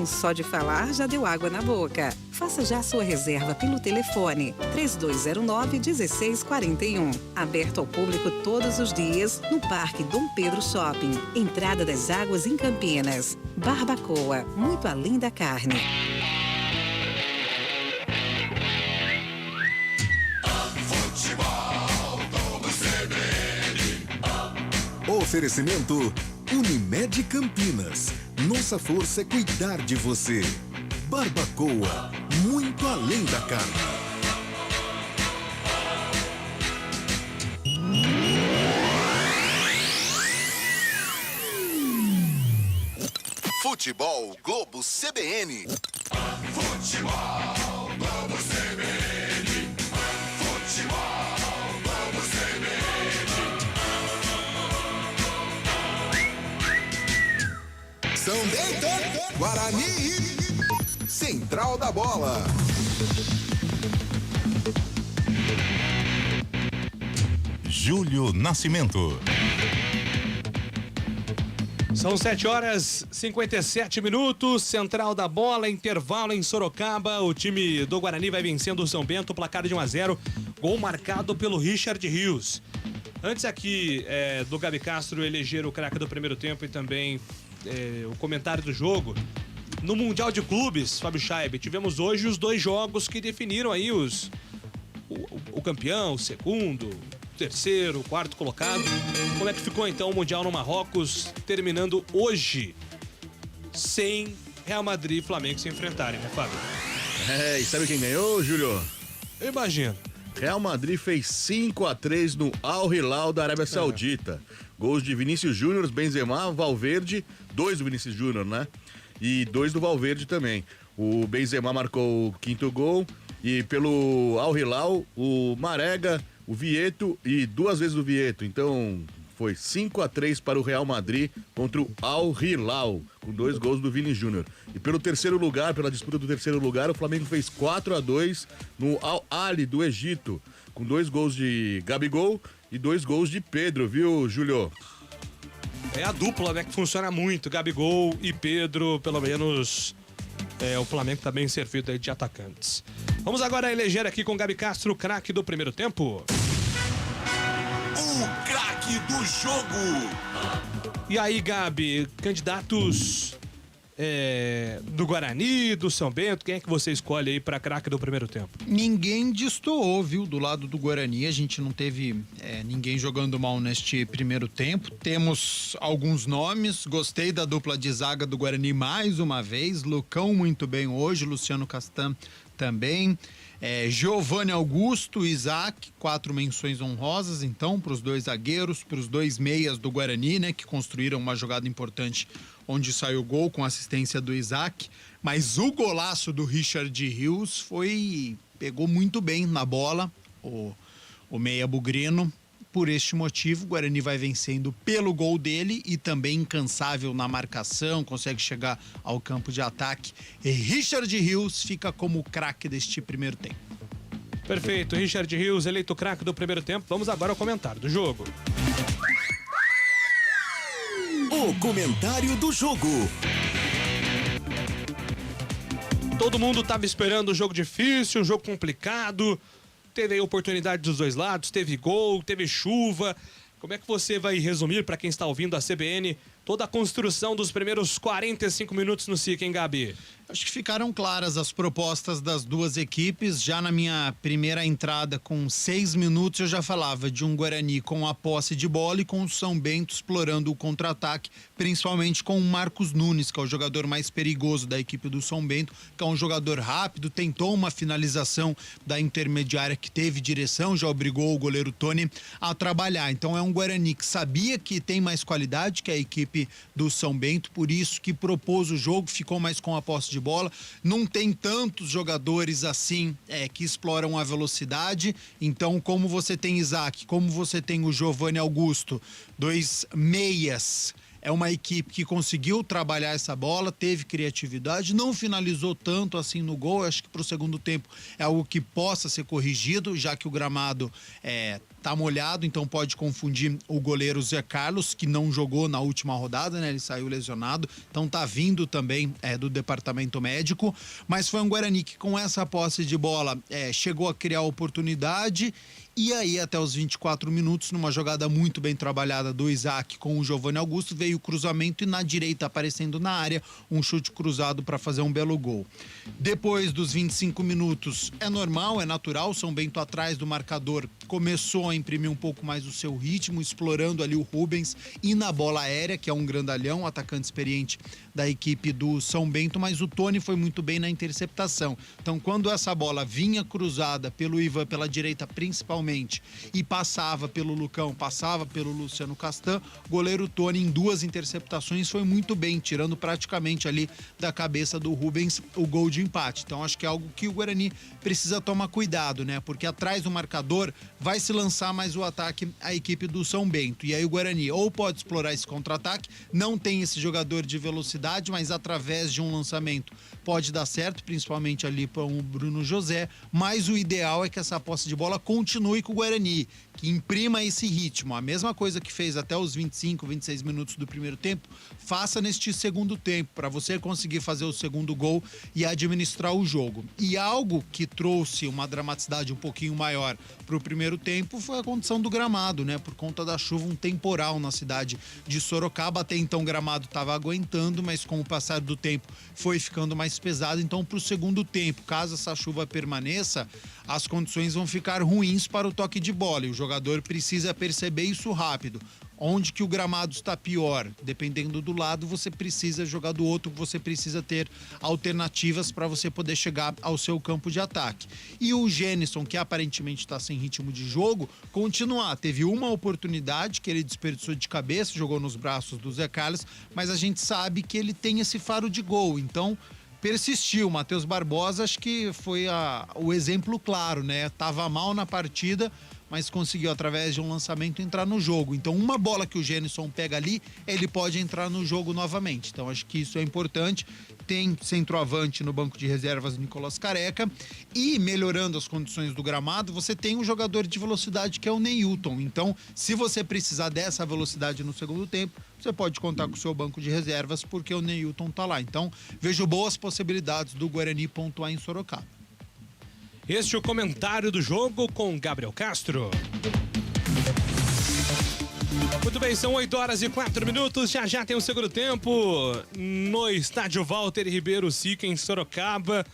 Speaker 9: Só de falar já deu água na boca. Faça já sua reserva pelo telefone 3209-1641. Aberto ao público todos os dias no Parque Dom Pedro Shopping. Entrada das Águas em Campinas. Barbacoa, muito além da carne.
Speaker 6: Oferecimento Unimed Campinas. Nossa força é cuidar de você. Barbacoa, muito além da carne.
Speaker 5: Futebol Globo CBN. Futebol Globo CBN. Futebol Globo CBN. São Bento, Guarani, Central da Bola.
Speaker 7: Júlio Nascimento.
Speaker 1: São 7h57, central da bola, intervalo em Sorocaba. O time do Guarani vai vencendo o São Bento, placar de 1-0, gol marcado pelo Richard Rios. Antes aqui do Gabi Castro eleger o craque do primeiro tempo e também o comentário do jogo. No Mundial de Clubes, Fábio Scheibe, tivemos hoje os 2 jogos que definiram aí o campeão, o segundo, o terceiro, o quarto colocado. Como é que ficou então o Mundial no Marrocos, terminando hoje sem Real Madrid e Flamengo se enfrentarem, né, Fábio?
Speaker 2: E sabe quem ganhou, Júlio?
Speaker 1: Eu imagino.
Speaker 2: Real Madrid fez 5-3 no Al Hilal da Arábia Saudita. Gols de Vinícius Júnior, Benzema, Valverde, 2 do Vinícius Júnior, né? E 2 do Valverde também. O Benzema marcou o 5º gol e pelo Al Hilal, o Marega, o Vieto e 2 vezes o Vieto. Então foi 5-3 para o Real Madrid contra o Al Hilal, com 2 gols do Vini Júnior. E pelo terceiro lugar, pela disputa do terceiro lugar, o Flamengo fez 4-2 no Al Ahly do Egito, com 2 gols de Gabigol e 2 gols de Pedro, viu, Júlio?
Speaker 1: É a dupla, né, que funciona muito, Gabigol e Pedro, pelo menos o Flamengo tá bem servido aí de atacantes. Vamos agora eleger aqui com o Gabi Castro o craque do primeiro tempo.
Speaker 5: O craque do jogo.
Speaker 1: E aí, Gabi, candidatos do Guarani, do São Bento, quem é que você escolhe aí pra craque do primeiro tempo?
Speaker 4: Ninguém destoou, viu? Do lado do Guarani, a gente não teve ninguém jogando mal neste primeiro tempo. Temos alguns nomes, gostei da dupla de zaga do Guarani mais uma vez. Lucão muito bem hoje, Luciano Castan também. Giovanni Augusto, Isaac, 4 menções honrosas, então, para os 2 zagueiros, para os 2 meias do Guarani, né, que construíram uma jogada importante onde saiu o gol com assistência do Isaac. Mas o golaço do Richard Rios pegou muito bem na bola, o meia bugrino. Por este motivo, o Guarani vai vencendo pelo gol dele e também incansável na marcação, consegue chegar ao campo de ataque. E Richard Rios fica como o craque deste primeiro tempo.
Speaker 1: Perfeito, Richard Rios eleito craque do primeiro tempo. Vamos agora ao comentário do jogo.
Speaker 6: O comentário do jogo.
Speaker 1: Todo mundo estava esperando um jogo difícil, um jogo complicado. Teve aí oportunidade dos 2 lados, teve gol, teve chuva. Como é que você vai resumir, para quem está ouvindo a CBN, toda a construção dos primeiros 45 minutos no SIC, hein, Gabi?
Speaker 4: Acho que ficaram claras as propostas das 2 equipes. Já na minha primeira entrada, com 6 minutos, eu já falava de um Guarani com a posse de bola e com o São Bento explorando o contra-ataque, principalmente com o Marcos Nunes, que é o jogador mais perigoso da equipe do São Bento, que é um jogador rápido, tentou uma finalização da intermediária que teve direção, já obrigou o goleiro Tony a trabalhar. Então é um Guarani que sabia que tem mais qualidade que a equipe do São Bento, por isso que propôs o jogo, ficou mais com a posse de bola. Não tem tantos jogadores assim que exploram a velocidade. Então, como você tem Isaac, como você tem o Giovanni Augusto, 2 meias, é uma equipe que conseguiu trabalhar essa bola, teve criatividade, não finalizou tanto assim no gol. Eu acho que para o segundo tempo é algo que possa ser corrigido, já que o gramado tá molhado, então pode confundir o goleiro Zé Carlos, que não jogou na última rodada, né? Ele saiu lesionado, então tá vindo também do departamento médico, mas foi um Guarani que com essa posse de bola chegou a criar oportunidade. E aí, até os 24 minutos, numa jogada muito bem trabalhada do Isaac com o Giovanni Augusto, veio o cruzamento e na direita, aparecendo na área, um chute cruzado para fazer um belo gol. Depois dos 25 minutos, é normal, é natural, São Bento atrás do marcador começou a imprimir um pouco mais o seu ritmo, explorando ali o Rubens e na bola aérea, que é um grandalhão, atacante experiente da equipe do São Bento, mas o Tony foi muito bem na interceptação. Então, quando essa bola vinha cruzada pelo Ivan, pela direita principalmente, e passava pelo Lucão, passava pelo Luciano Castan, o goleiro Tony em 2 interceptações foi muito bem, tirando praticamente ali da cabeça do Rubens o gol de empate. Então, acho que é algo que o Guarani precisa tomar cuidado, né? Porque atrás do marcador vai se lançar forçar mais o ataque a equipe do São Bento. E aí o Guarani ou pode explorar esse contra-ataque, não tem esse jogador de velocidade, mas através de um lançamento pode dar certo, principalmente ali para o Bruno José, mas o ideal é que essa posse de bola continue com o Guarani, que imprima esse ritmo. A mesma coisa que fez até os 25, 26 minutos do primeiro tempo, faça neste segundo tempo, para você conseguir fazer o segundo gol e administrar o jogo. E algo que trouxe uma dramaticidade um pouquinho maior para o primeiro tempo foi a condição do gramado, né? Por conta da chuva, um temporal na cidade de Sorocaba. Até então o gramado estava aguentando, mas com o passar do tempo foi ficando mais pesado. Então, para o segundo tempo, caso essa chuva permaneça, as condições vão ficar ruins para o toque de bola e o jogador precisa perceber isso rápido. Onde que o gramado está pior, dependendo do lado, você precisa jogar do outro, você precisa ter alternativas para você poder chegar ao seu campo de ataque. E o Gênison, que aparentemente está sem ritmo de jogo, continuar. Teve uma oportunidade que ele desperdiçou de cabeça, jogou nos braços do Zé Carlos, mas a gente sabe que ele tem esse faro de gol, então persistiu. Matheus Barbosa acho que foi o exemplo claro, né? Tava mal na partida, mas conseguiu, através de um lançamento, entrar no jogo. Então, uma bola que o Gênison pega ali, ele pode entrar no jogo novamente. Então, acho que isso é importante. Tem centroavante no banco de reservas, Nicolas Careca. E, melhorando as condições do gramado, você tem um jogador de velocidade que é o Neilton. Então, se você precisar dessa velocidade no segundo tempo, você pode contar com o seu banco de reservas, porque o Neilton tá lá. Então, vejo boas possibilidades do Guarani pontuar em Sorocaba.
Speaker 1: Este é o comentário do jogo com Gabriel Castro. Muito bem, são 8h04. Já tem o segundo tempo no estádio Walter Ribeiro Sica, em Sorocaba.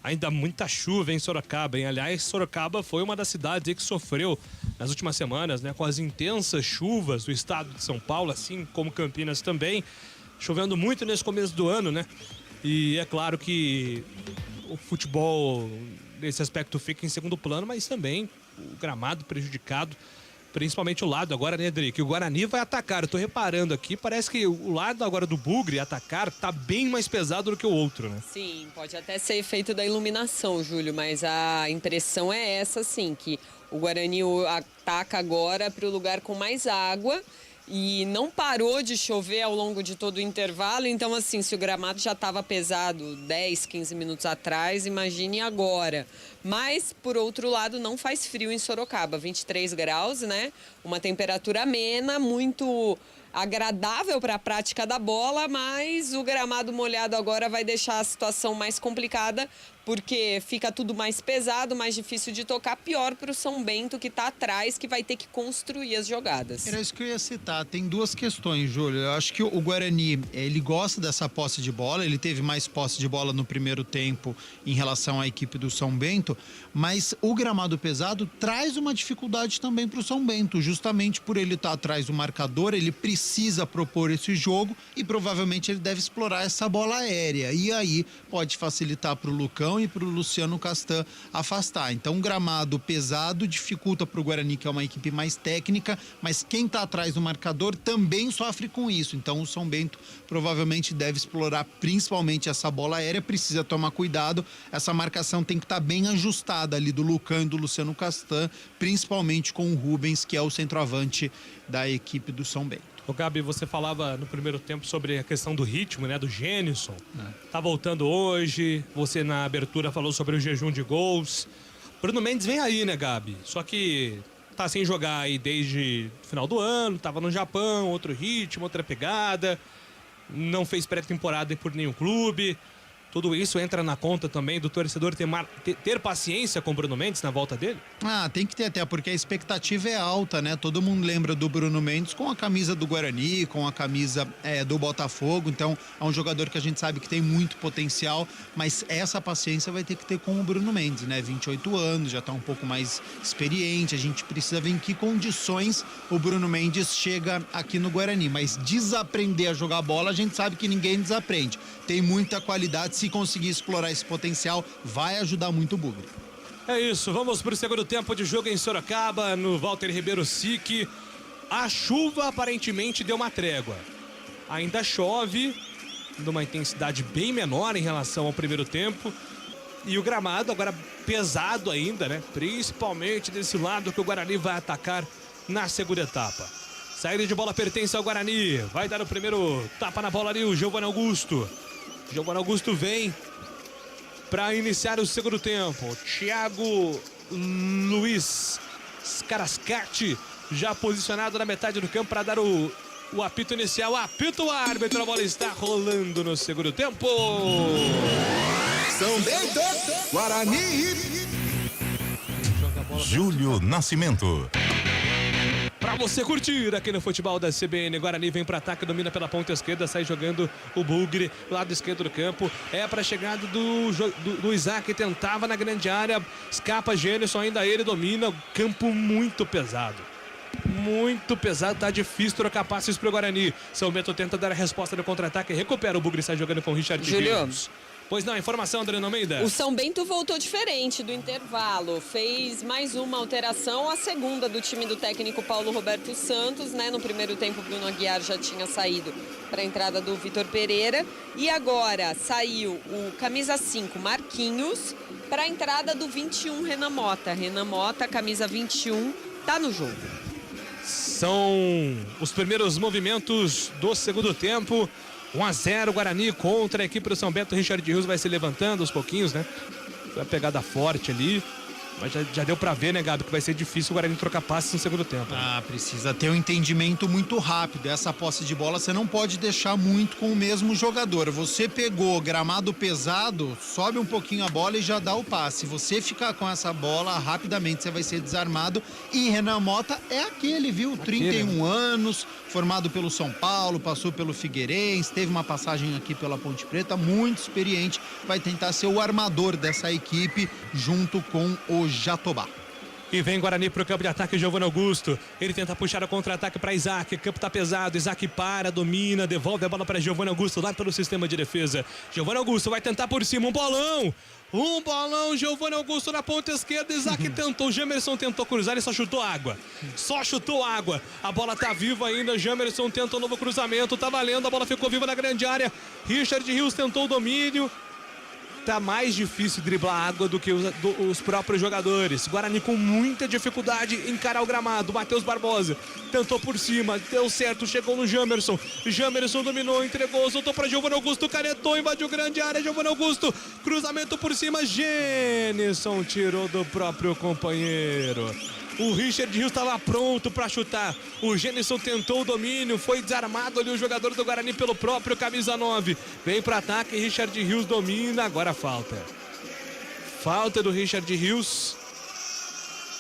Speaker 1: Ainda muita chuva em Sorocaba, hein? Aliás, Sorocaba foi uma das cidades que sofreu nas últimas semanas, né? Com as intensas chuvas do estado de São Paulo, assim como Campinas também. Chovendo muito nesse começo do ano, né? E é claro que o futebol nesse aspecto fica em segundo plano, mas também o gramado prejudicado, principalmente o lado agora, né, Adri? Que o Guarani vai atacar. Eu tô reparando aqui, parece que o lado agora do Bugre atacar tá bem mais pesado do que o outro, né?
Speaker 3: Sim, pode até ser efeito da iluminação, Júlio, mas a impressão é essa, sim, que o Guarani ataca agora para o lugar com mais água. E não parou de chover ao longo de todo o intervalo, então assim, se o gramado já estava pesado 10, 15 minutos atrás, imagine agora. Mas, por outro lado, não faz frio em Sorocaba, 23 graus, né? Uma temperatura amena, muito agradável para a prática da bola, mas o gramado molhado agora vai deixar a situação mais complicada, porque fica tudo mais pesado, mais difícil de tocar, pior para o São Bento, que está atrás, que vai ter que construir as jogadas.
Speaker 4: Era isso que eu ia citar. Tem duas questões, Júlio. Eu acho que o Guarani, ele gosta dessa posse de bola, ele teve mais posse de bola no primeiro tempo em relação à equipe do São Bento, mas o gramado pesado traz uma dificuldade também para o São Bento, justamente por ele estar atrás do marcador, ele precisa propor esse jogo e provavelmente ele deve explorar essa bola aérea. E aí pode facilitar para o Lucão e para o Luciano Castan afastar. Então, um gramado pesado dificulta para o Guarani, que é uma equipe mais técnica, mas quem está atrás do marcador também sofre com isso. Então, o São Bento provavelmente deve explorar principalmente essa bola aérea, precisa tomar cuidado. Essa marcação tem que estar bem ajustada ali do Lucão e do Luciano Castan, principalmente com o Rubens, que é o centroavante da equipe do São Bento.
Speaker 1: Ô Gabi, você falava no primeiro tempo sobre a questão do ritmo, né, do Gênison. Tá voltando hoje, você na abertura falou sobre o jejum de gols. Bruno Mendes vem aí, né, Gabi? Só que tá sem jogar aí desde o final do ano, tava no Japão, outro ritmo, outra pegada. Não fez pré-temporada por nenhum clube. Tudo isso entra na conta também do torcedor ter paciência com o Bruno Mendes na volta dele?
Speaker 4: Tem que ter, até porque a expectativa é alta, né? Todo mundo lembra do Bruno Mendes com a camisa do Guarani, com a camisa do Botafogo. Então, é um jogador que a gente sabe que tem muito potencial, mas essa paciência vai ter que ter com o Bruno Mendes, né? 28 anos, já tá um pouco mais experiente. A gente precisa ver em que condições o Bruno Mendes chega aqui no Guarani. Mas desaprender a jogar bola, a gente sabe que ninguém desaprende. Tem muita qualidade. Se conseguir explorar esse potencial, vai ajudar muito o Bugre.
Speaker 1: É isso, vamos para o segundo tempo de jogo em Sorocaba, no Walter Ribeiro Sique. A chuva aparentemente deu uma trégua. Ainda chove, numa intensidade bem menor em relação ao primeiro tempo. E o gramado agora pesado ainda, né? Principalmente desse lado que o Guarani vai atacar na segunda etapa. Saída de bola pertence ao Guarani. Vai dar o primeiro tapa na bola ali o Giovanni Augusto. Giovanni Augusto vem para iniciar o segundo tempo. Thiago Luiz Scarascati já posicionado na metade do campo para dar o apito inicial. Apito o árbitro, a bola está rolando no segundo tempo.
Speaker 5: São Bento, Guarani.
Speaker 7: Júlio Nascimento.
Speaker 1: Pra você curtir aqui no futebol da CBN, Guarani vem para ataque, domina pela ponta esquerda, sai jogando o Bugre, lado esquerdo do campo. É para chegada do Isaac, tentava na grande área, escapa Gênison, ainda ele domina, campo muito pesado. Muito pesado, tá difícil trocar passes pro Guarani. São Bento tenta dar a resposta no contra-ataque, recupera o Bugre, sai jogando com o Richard Rios. Pois não, informação, Adriano Almeida.
Speaker 3: O São Bento voltou diferente do intervalo. Fez mais uma alteração, a segunda do time do técnico Paulo Roberto Santos, né? No primeiro tempo, Bruno Aguiar já tinha saído para a entrada do Vitor Pereira. E agora saiu o camisa 5, Marquinhos, para a entrada do 21, Renan Mota. Renan Mota, camisa 21, tá no jogo.
Speaker 1: São os primeiros movimentos do segundo tempo. 1-0 Guarani contra a equipe do São Bento. Richard Rios vai se levantando aos pouquinhos, né? Foi uma pegada forte ali. Mas já deu pra ver, né, Gabi, que vai ser difícil o Guarani trocar passes no segundo tempo.
Speaker 4: Ah, precisa ter um entendimento muito rápido. Essa posse de bola você não pode deixar muito com o mesmo jogador. Você pegou gramado pesado, sobe um pouquinho a bola e já dá o passe. Se você ficar com essa bola, rapidamente você vai ser desarmado. E Renan Mota é aquele, viu? 31 anos, formado pelo São Paulo, passou pelo Figueirense, teve uma passagem aqui pela Ponte Preta, muito experiente. Vai tentar ser o armador dessa equipe junto com o Jatobá.
Speaker 1: E vem Guarani pro campo de ataque, Giovanni Augusto. Ele tenta puxar o contra-ataque para Isaac. O campo tá pesado. Isaac para, domina, devolve a bola para Giovanni Augusto lá pelo sistema de defesa. Giovanni Augusto vai tentar por cima. Um bolão, Giovanni Augusto na ponta esquerda. Isaac tentou, Jamerson tentou cruzar, ele só chutou água. A bola tá viva ainda. Jamerson tenta um novo cruzamento. Tá valendo, a bola ficou viva na grande área. Richard Rios tentou o domínio. Tá mais difícil driblar água do que os próprios jogadores. Guarani com muita dificuldade em encarar o gramado. Matheus Barbosa tentou por cima, deu certo, chegou no Jamerson. Jamerson dominou, entregou, soltou para Giovanni Augusto, canetou, invadiu grande área. Giovanni Augusto, cruzamento por cima. Gênison tirou do próprio companheiro. O Richard Rios estava pronto para chutar. O Gênison tentou o domínio, foi desarmado ali o jogador do Guarani pelo próprio camisa 9. Vem para ataque, Richard Rios domina, agora falta. Falta do Richard Rios.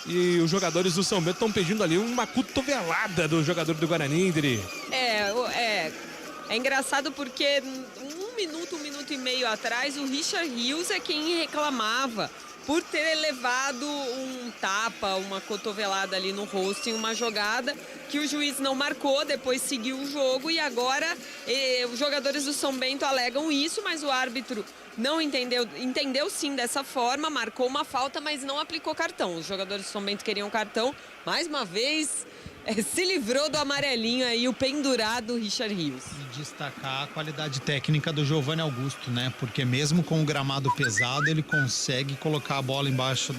Speaker 1: E os jogadores do São Bento estão pedindo ali uma cotovelada do jogador do Guarani, Indri.
Speaker 3: É engraçado porque um minuto e meio atrás, o Richard Rios é quem reclamava por ter levado um tapa, uma cotovelada ali no rosto em uma jogada que o juiz não marcou, depois seguiu o jogo e agora os jogadores do São Bento alegam isso, mas o árbitro não entendeu sim dessa forma, marcou uma falta, mas não aplicou cartão. Os jogadores do São Bento queriam cartão, mais uma vez se livrou do amarelinho aí o pendurado Richard Rios.
Speaker 4: E destacar a qualidade técnica do Giovanni Augusto, né? Porque mesmo com o gramado pesado, ele consegue colocar a bola embaixo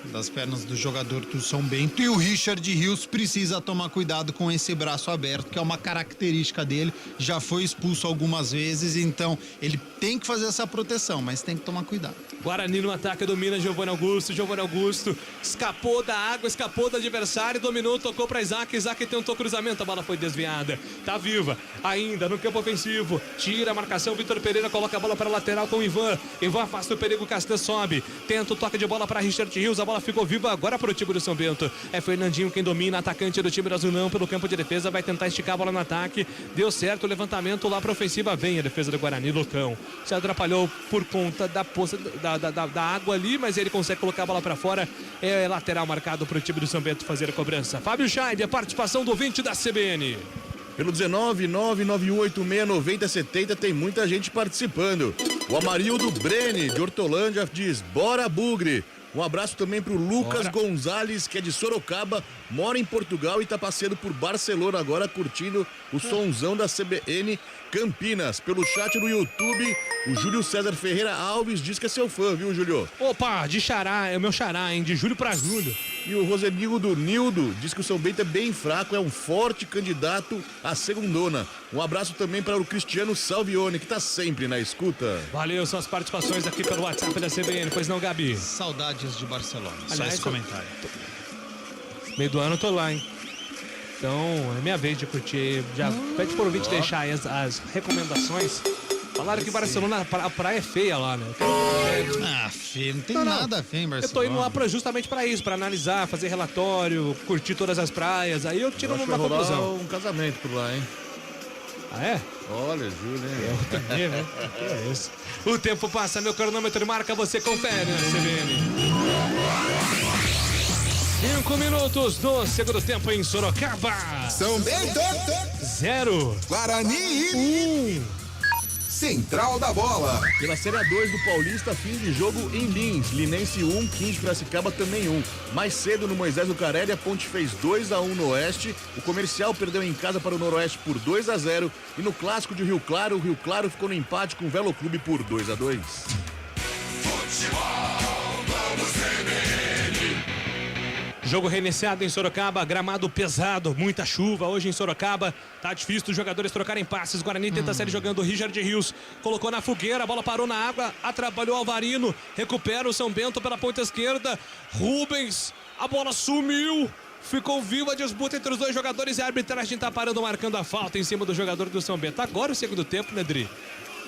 Speaker 4: das pernas do jogador do São Bento. E o Richard Rios precisa tomar cuidado com esse braço aberto, que é uma característica dele. Já foi expulso algumas vezes, então ele tem que fazer essa proteção, mas tem que tomar cuidado.
Speaker 1: Guarani no ataque, domina Giovanni Augusto. Giovanni Augusto escapou da água, escapou do adversário, dominou, tocou para Isaac. Isaac tentou cruzamento, a bola foi desviada. Tá viva ainda no campo ofensivo. Tira a marcação, Vitor Pereira coloca a bola para a lateral com o Ivan. Ivan afasta o perigo, Castan sobe. Tenta o toque de bola para Richard Rios. A bola ficou viva agora para o time do São Bento. É Fernandinho quem domina, atacante do time do Azulão pelo campo de defesa. Vai tentar esticar a bola no ataque. Deu certo o levantamento lá para a ofensiva. Vem a defesa do Guarani, Lucão. Se atrapalhou por conta da água ali, mas ele consegue colocar a bola para fora. É lateral marcado para o time do São Bento fazer a cobrança. Fábio Scheib, a participação do ouvinte da CBN.
Speaker 2: Pelo 19-99186-9070 tem muita gente participando. O Amarildo Brene, de Hortolândia, diz: bora Bugre. Um abraço também pro Lucas Gonzalez, que é de Sorocaba, mora em Portugal e tá passeando por Barcelona agora, curtindo o sonzão da CBN Campinas. Pelo chat no YouTube, o Júlio César Ferreira Alves diz que é seu fã, viu, Júlio?
Speaker 1: Opa, de xará, é o meu xará, hein? De julho pra julho.
Speaker 2: E o Rosenildo Nildo diz que o São Bento é bem fraco, é um forte candidato à segundona. Um abraço também para o Cristiano Salvione, que tá sempre na escuta.
Speaker 1: Valeu, suas participações aqui pelo WhatsApp da CBN, pois não, Gabi?
Speaker 4: Saudades de Barcelona. Só
Speaker 1: Aliás,
Speaker 4: esse comentário.
Speaker 1: Meio do ano eu tô lá, hein? Então, é minha vez de curtir. Já pede pro ouvinte deixar aí as recomendações. Falaram que Barcelona, a praia é feia lá, né?
Speaker 4: Feio, não tem nada feio em Barcelona.
Speaker 1: Eu tô indo lá justamente pra isso, pra analisar, fazer relatório, curtir todas as praias. Aí eu tiro uma conclusão.
Speaker 2: Um casamento por lá, hein?
Speaker 1: Ah, é?
Speaker 2: Olha, Júlio, hein?
Speaker 1: Tem né? É isso. O tempo passa, meu cronômetro marca, você confere na CBN. 5 minutos do segundo tempo em Sorocaba.
Speaker 5: São Bento.
Speaker 1: 0.
Speaker 5: Guarani.
Speaker 1: 1.
Speaker 5: Central da Bola.
Speaker 2: Pela Série A2 do Paulista, fim de jogo em Lins. Linense 1, 15 Piracicaba também 1. Mais cedo no Moisés Lucarelli, a Ponte fez 2-1 no Oeste. O Comercial perdeu em casa para o Noroeste por 2-0. E no clássico de Rio Claro, o Rio Claro ficou no empate com o Velo Clube por 2-2.
Speaker 1: Jogo reiniciado em Sorocaba, gramado pesado, muita chuva hoje em Sorocaba. Tá difícil dos jogadores trocarem passes. Guarani tenta sair jogando. O Richard Rios colocou na fogueira, a bola parou na água, atrapalhou o Alvarino. Recupera o São Bento pela ponta esquerda. Rubens, a bola sumiu. Ficou viva a disputa entre os dois jogadores e a arbitragem tá parando, marcando a falta em cima do jogador do São Bento. Agora o segundo tempo, né, Dri?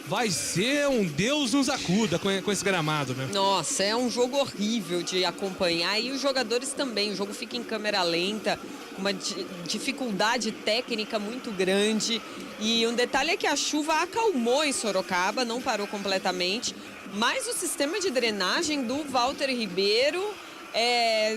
Speaker 1: Vai ser um Deus nos acuda com esse gramado, né?
Speaker 3: Nossa, é um jogo horrível de acompanhar e os jogadores também. O jogo fica em câmera lenta, uma dificuldade técnica muito grande. E um detalhe é que a chuva acalmou em Sorocaba, não parou completamente. Mas o sistema de drenagem do Walter Ribeiro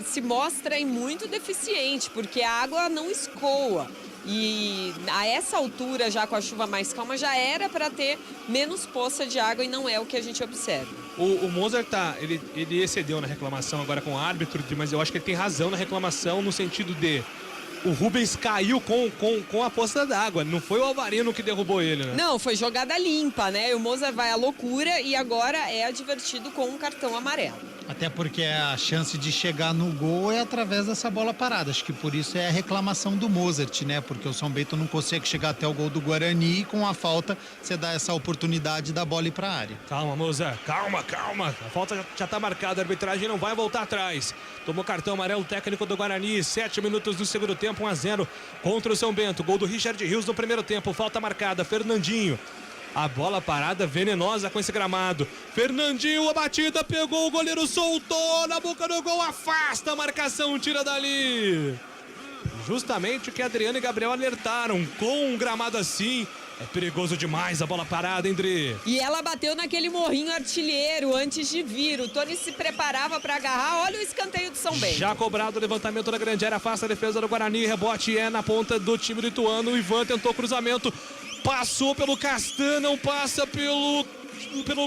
Speaker 3: se mostra muito deficiente, porque a água não escoa. E a essa altura, já com a chuva mais calma, já era para ter menos poça de água e não é o que a gente observa.
Speaker 1: O Mozart ele excedeu na reclamação agora com o árbitro, mas eu acho que ele tem razão na reclamação no sentido de o Rubens caiu com a poça d'água, não foi o Alvarino que derrubou ele, né?
Speaker 3: Não, foi jogada limpa, né? E o Mozart vai à loucura e agora é advertido com um cartão amarelo.
Speaker 4: Até porque a chance de chegar no gol é através dessa bola parada. Acho que por isso é a reclamação do Mozart, né? Porque o São Bento não consegue chegar até o gol do Guarani e com a falta você dá essa oportunidade da bola ir para a área.
Speaker 1: Calma, Mozart. Calma. A falta já tá marcada. A arbitragem não vai voltar atrás. Tomou cartão amarelo técnico do Guarani. 7 minutos do segundo tempo, 1-0 contra o São Bento. Gol do Richard Rios no primeiro tempo. Falta marcada. Fernandinho. A bola parada venenosa com esse gramado. Fernandinho, a batida, pegou o goleiro, soltou na boca do gol, afasta a marcação, tira dali. Justamente o que Adriano e Gabriel alertaram, com um gramado assim, é perigoso demais a bola parada, hein, Dri?
Speaker 3: E ela bateu naquele morrinho artilheiro antes de vir. O Tony se preparava para agarrar. Olha o escanteio do São Bento.
Speaker 1: Já cobrado o levantamento da grande área, afasta a defesa do Guarani, rebote é na ponta do time do Ituano. O Ivan tentou cruzamento. Passou pelo Castan, não passa pelo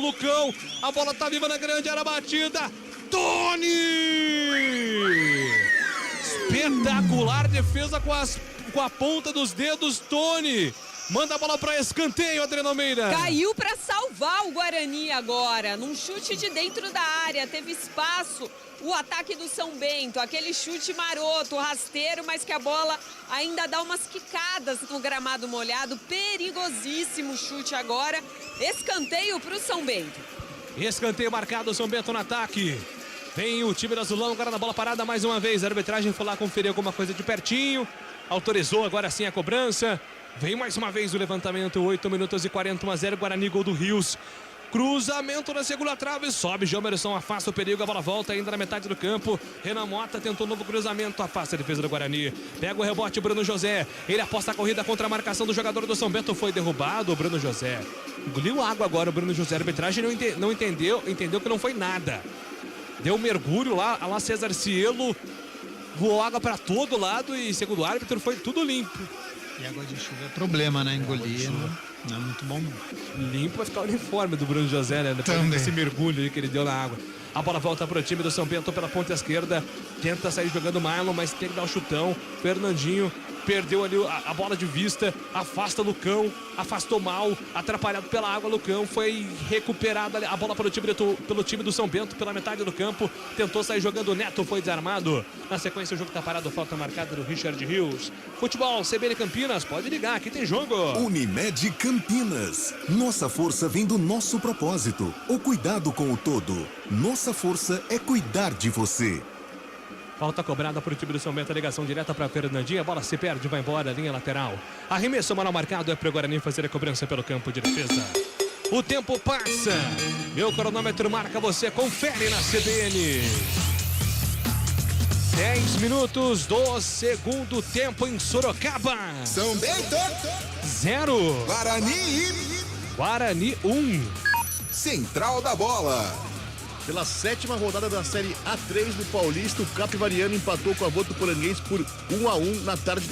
Speaker 1: Lucão. A bola tá viva na grande área, batida. Tony! Espetacular defesa com a ponta dos dedos, Tony. Manda a bola para escanteio, Adriano Almeida.
Speaker 3: Caiu para salvar o Guarani agora. Num chute de dentro da área, teve espaço. O ataque do São Bento, aquele chute maroto, rasteiro, mas que a bola ainda dá umas quicadas no gramado molhado. Perigosíssimo chute agora. Escanteio para o São Bento.
Speaker 1: Escanteio marcado, São Bento no ataque. Vem o time do Azulão, agora na bola parada mais uma vez. A arbitragem foi lá conferir alguma coisa de pertinho. Autorizou agora sim a cobrança. Vem mais uma vez o levantamento, 8 minutos e 40, 1-0, Guarani, gol do Rios. Cruzamento na segunda trave, sobe Jomerson, afasta o perigo, a bola volta ainda na metade do campo. Renan Mota tentou um novo cruzamento, afasta a defesa do Guarani. Pega o rebote, Bruno José. Ele aposta a corrida contra a marcação do jogador do São Bento, foi derrubado o Bruno José. Engoliu água agora o Bruno José, a arbitragem não entendeu que não foi nada. Deu um mergulho lá, César Cielo, voou água para todo lado e segundo o árbitro foi tudo limpo.
Speaker 4: E água de chuva é problema, né? Engolir não é muito bom, não.
Speaker 1: Limpo vai ficar o uniforme do Bruno José, né? Depois
Speaker 4: Também.
Speaker 1: desse mergulho aí que ele deu na água. A bola volta para o time do São Bento pela ponta esquerda. Tenta sair jogando Marlon, mas tem que dar um chutão. Fernandinho perdeu ali a bola de vista. Afasta Lucão. Afastou mal. Atrapalhado pela água, Lucão. Foi recuperada a bola pelo time do São Bento, pela metade do campo. Tentou sair jogando, o Neto foi desarmado. Na sequência, o jogo está parado. Falta marcada do Richard Rios. Futebol, CBN Campinas. Pode ligar, aqui tem jogo.
Speaker 6: Unimed Campinas. Nossa força vem do nosso propósito. O cuidado com o todo. Nossa força é cuidar de você.
Speaker 1: Falta cobrada para o time do São Bento, a ligação direta para Fernandinho, a bola se perde, vai embora, linha lateral. Arremesso mal marcado é para o Guarani fazer a cobrança pelo campo de defesa. O tempo passa, meu cronômetro marca, você confere na CBN. 10 minutos do segundo tempo em Sorocaba.
Speaker 5: São Bento.
Speaker 1: 0. Guarani 1.
Speaker 5: Central da Bola.
Speaker 2: Pela 7ª rodada da Série A3 do Paulista, o Capivariano empatou com a Votuporanguense por 1-1 na tarde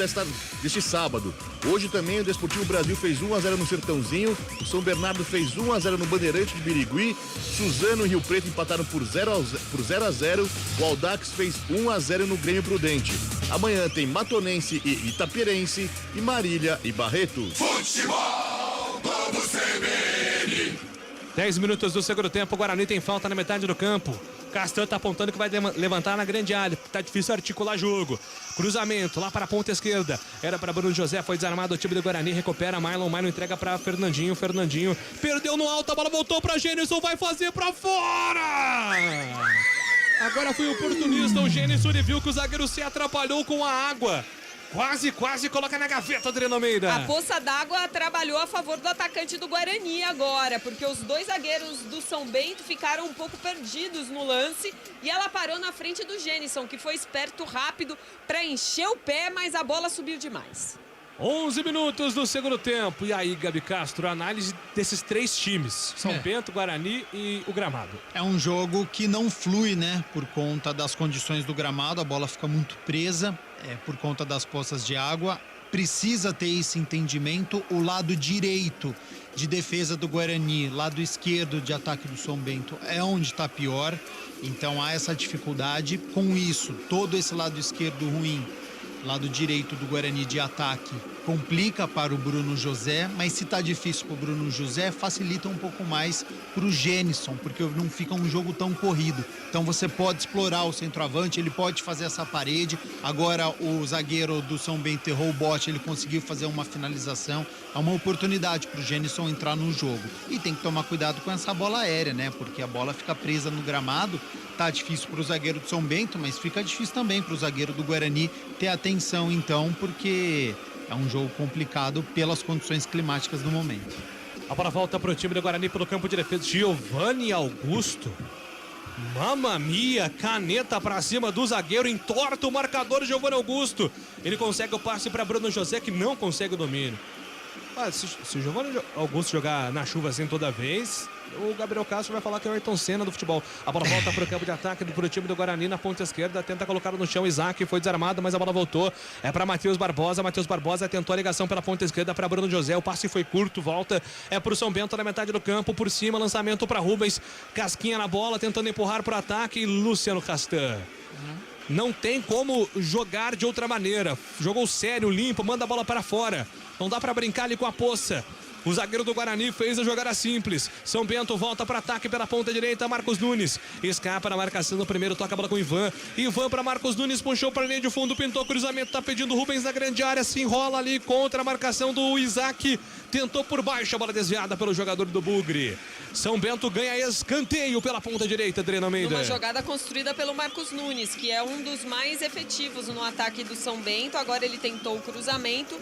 Speaker 2: deste sábado. Hoje também o Desportivo Brasil fez 1-0 no Sertãozinho, o São Bernardo fez 1-0 no Bandeirante de Birigui, Suzano e Rio Preto empataram por 0-0, o Audax fez 1-0 no Grêmio Prudente. Amanhã tem Matonense e Itaperense e Marília e Barretos.
Speaker 5: Futebol, vamos CBN.
Speaker 1: 10 minutos do segundo tempo, o Guarani tem falta na metade do campo. Castan tá apontando que vai levantar na grande área. Tá difícil articular jogo. Cruzamento lá para a ponta esquerda. Era para Bruno José, foi desarmado o time do Guarani. Recupera Marlon entrega para Fernandinho. Fernandinho perdeu no alto, a bola voltou para Gênison, vai fazer para fora! Agora foi oportunista o Gênison, ele viu que o zagueiro se atrapalhou com a água. Quase coloca na gaveta, Adriano Almeida.
Speaker 3: A poça d'água trabalhou a favor do atacante do Guarani agora, porque os dois zagueiros do São Bento ficaram um pouco perdidos no lance e ela parou na frente do Gênison, que foi esperto, rápido, para encher o pé, mas a bola subiu demais.
Speaker 1: 11 minutos do segundo tempo. E aí, Gabi Castro, a análise desses três times. São Bento, Guarani e o gramado.
Speaker 4: É um jogo que não flui, né? Por conta das condições do gramado, a bola fica muito presa, por conta das poças de água. Precisa ter esse entendimento. O lado direito de defesa do Guarani, lado esquerdo de ataque do São Bento é onde está pior. Então há essa dificuldade. Com isso, todo esse lado esquerdo ruim, lado direito do Guarani de ataque, complica para o Bruno José, mas se tá difícil para o Bruno José, facilita um pouco mais para o Gênison, porque não fica um jogo tão corrido. Então você pode explorar o centroavante, ele pode fazer essa parede. Agora o zagueiro do São Bento errou o bote, ele conseguiu fazer uma finalização. É uma oportunidade para o Gênison entrar no jogo. E tem que tomar cuidado com essa bola aérea, né? Porque a bola fica presa no gramado. Tá difícil para o zagueiro do São Bento, mas fica difícil também para o zagueiro do Guarani ter atenção, então, porque é um jogo complicado pelas condições climáticas do momento.
Speaker 1: A bola volta para o time do Guarani pelo campo de defesa. Giovanni Augusto. Mamma mia, caneta para cima do zagueiro, entorta o marcador Giovanni Augusto. Ele consegue o passe para Bruno José, que não consegue o domínio. Se o Giovanni Augusto jogar na chuva assim toda vez, o Gabriel Castro vai falar que é o Ayrton Senna do futebol. A bola volta para o campo de ataque do time do Guarani na ponta esquerda. Tenta colocar no chão Isaac, foi desarmado, mas a bola voltou. É para Matheus Barbosa. Matheus Barbosa tentou a ligação pela ponta esquerda para Bruno José. O passe foi curto, volta. É para o São Bento na metade do campo. Por cima, lançamento para Rubens. Casquinha na bola, tentando empurrar para o ataque. E Luciano Castan. Não tem como jogar de outra maneira. Jogou sério, limpo, manda a bola para fora. Não dá para brincar ali com a poça. O zagueiro do Guarani fez a jogada simples. São Bento volta para ataque pela ponta direita. Marcos Nunes escapa na marcação no primeiro. Toca a bola com Ivan. Ivan para Marcos Nunes. Puxou para a linha de fundo. Pintou cruzamento. Tá pedindo Rubens na grande área. Se enrola ali contra a marcação do Isaac. Tentou por baixo. A bola desviada pelo jogador do Bugre. São Bento ganha escanteio pela ponta direita. Adriano Almeida.
Speaker 3: Uma jogada construída pelo Marcos Nunes, que é um dos mais efetivos no ataque do São Bento. Agora ele tentou o cruzamento.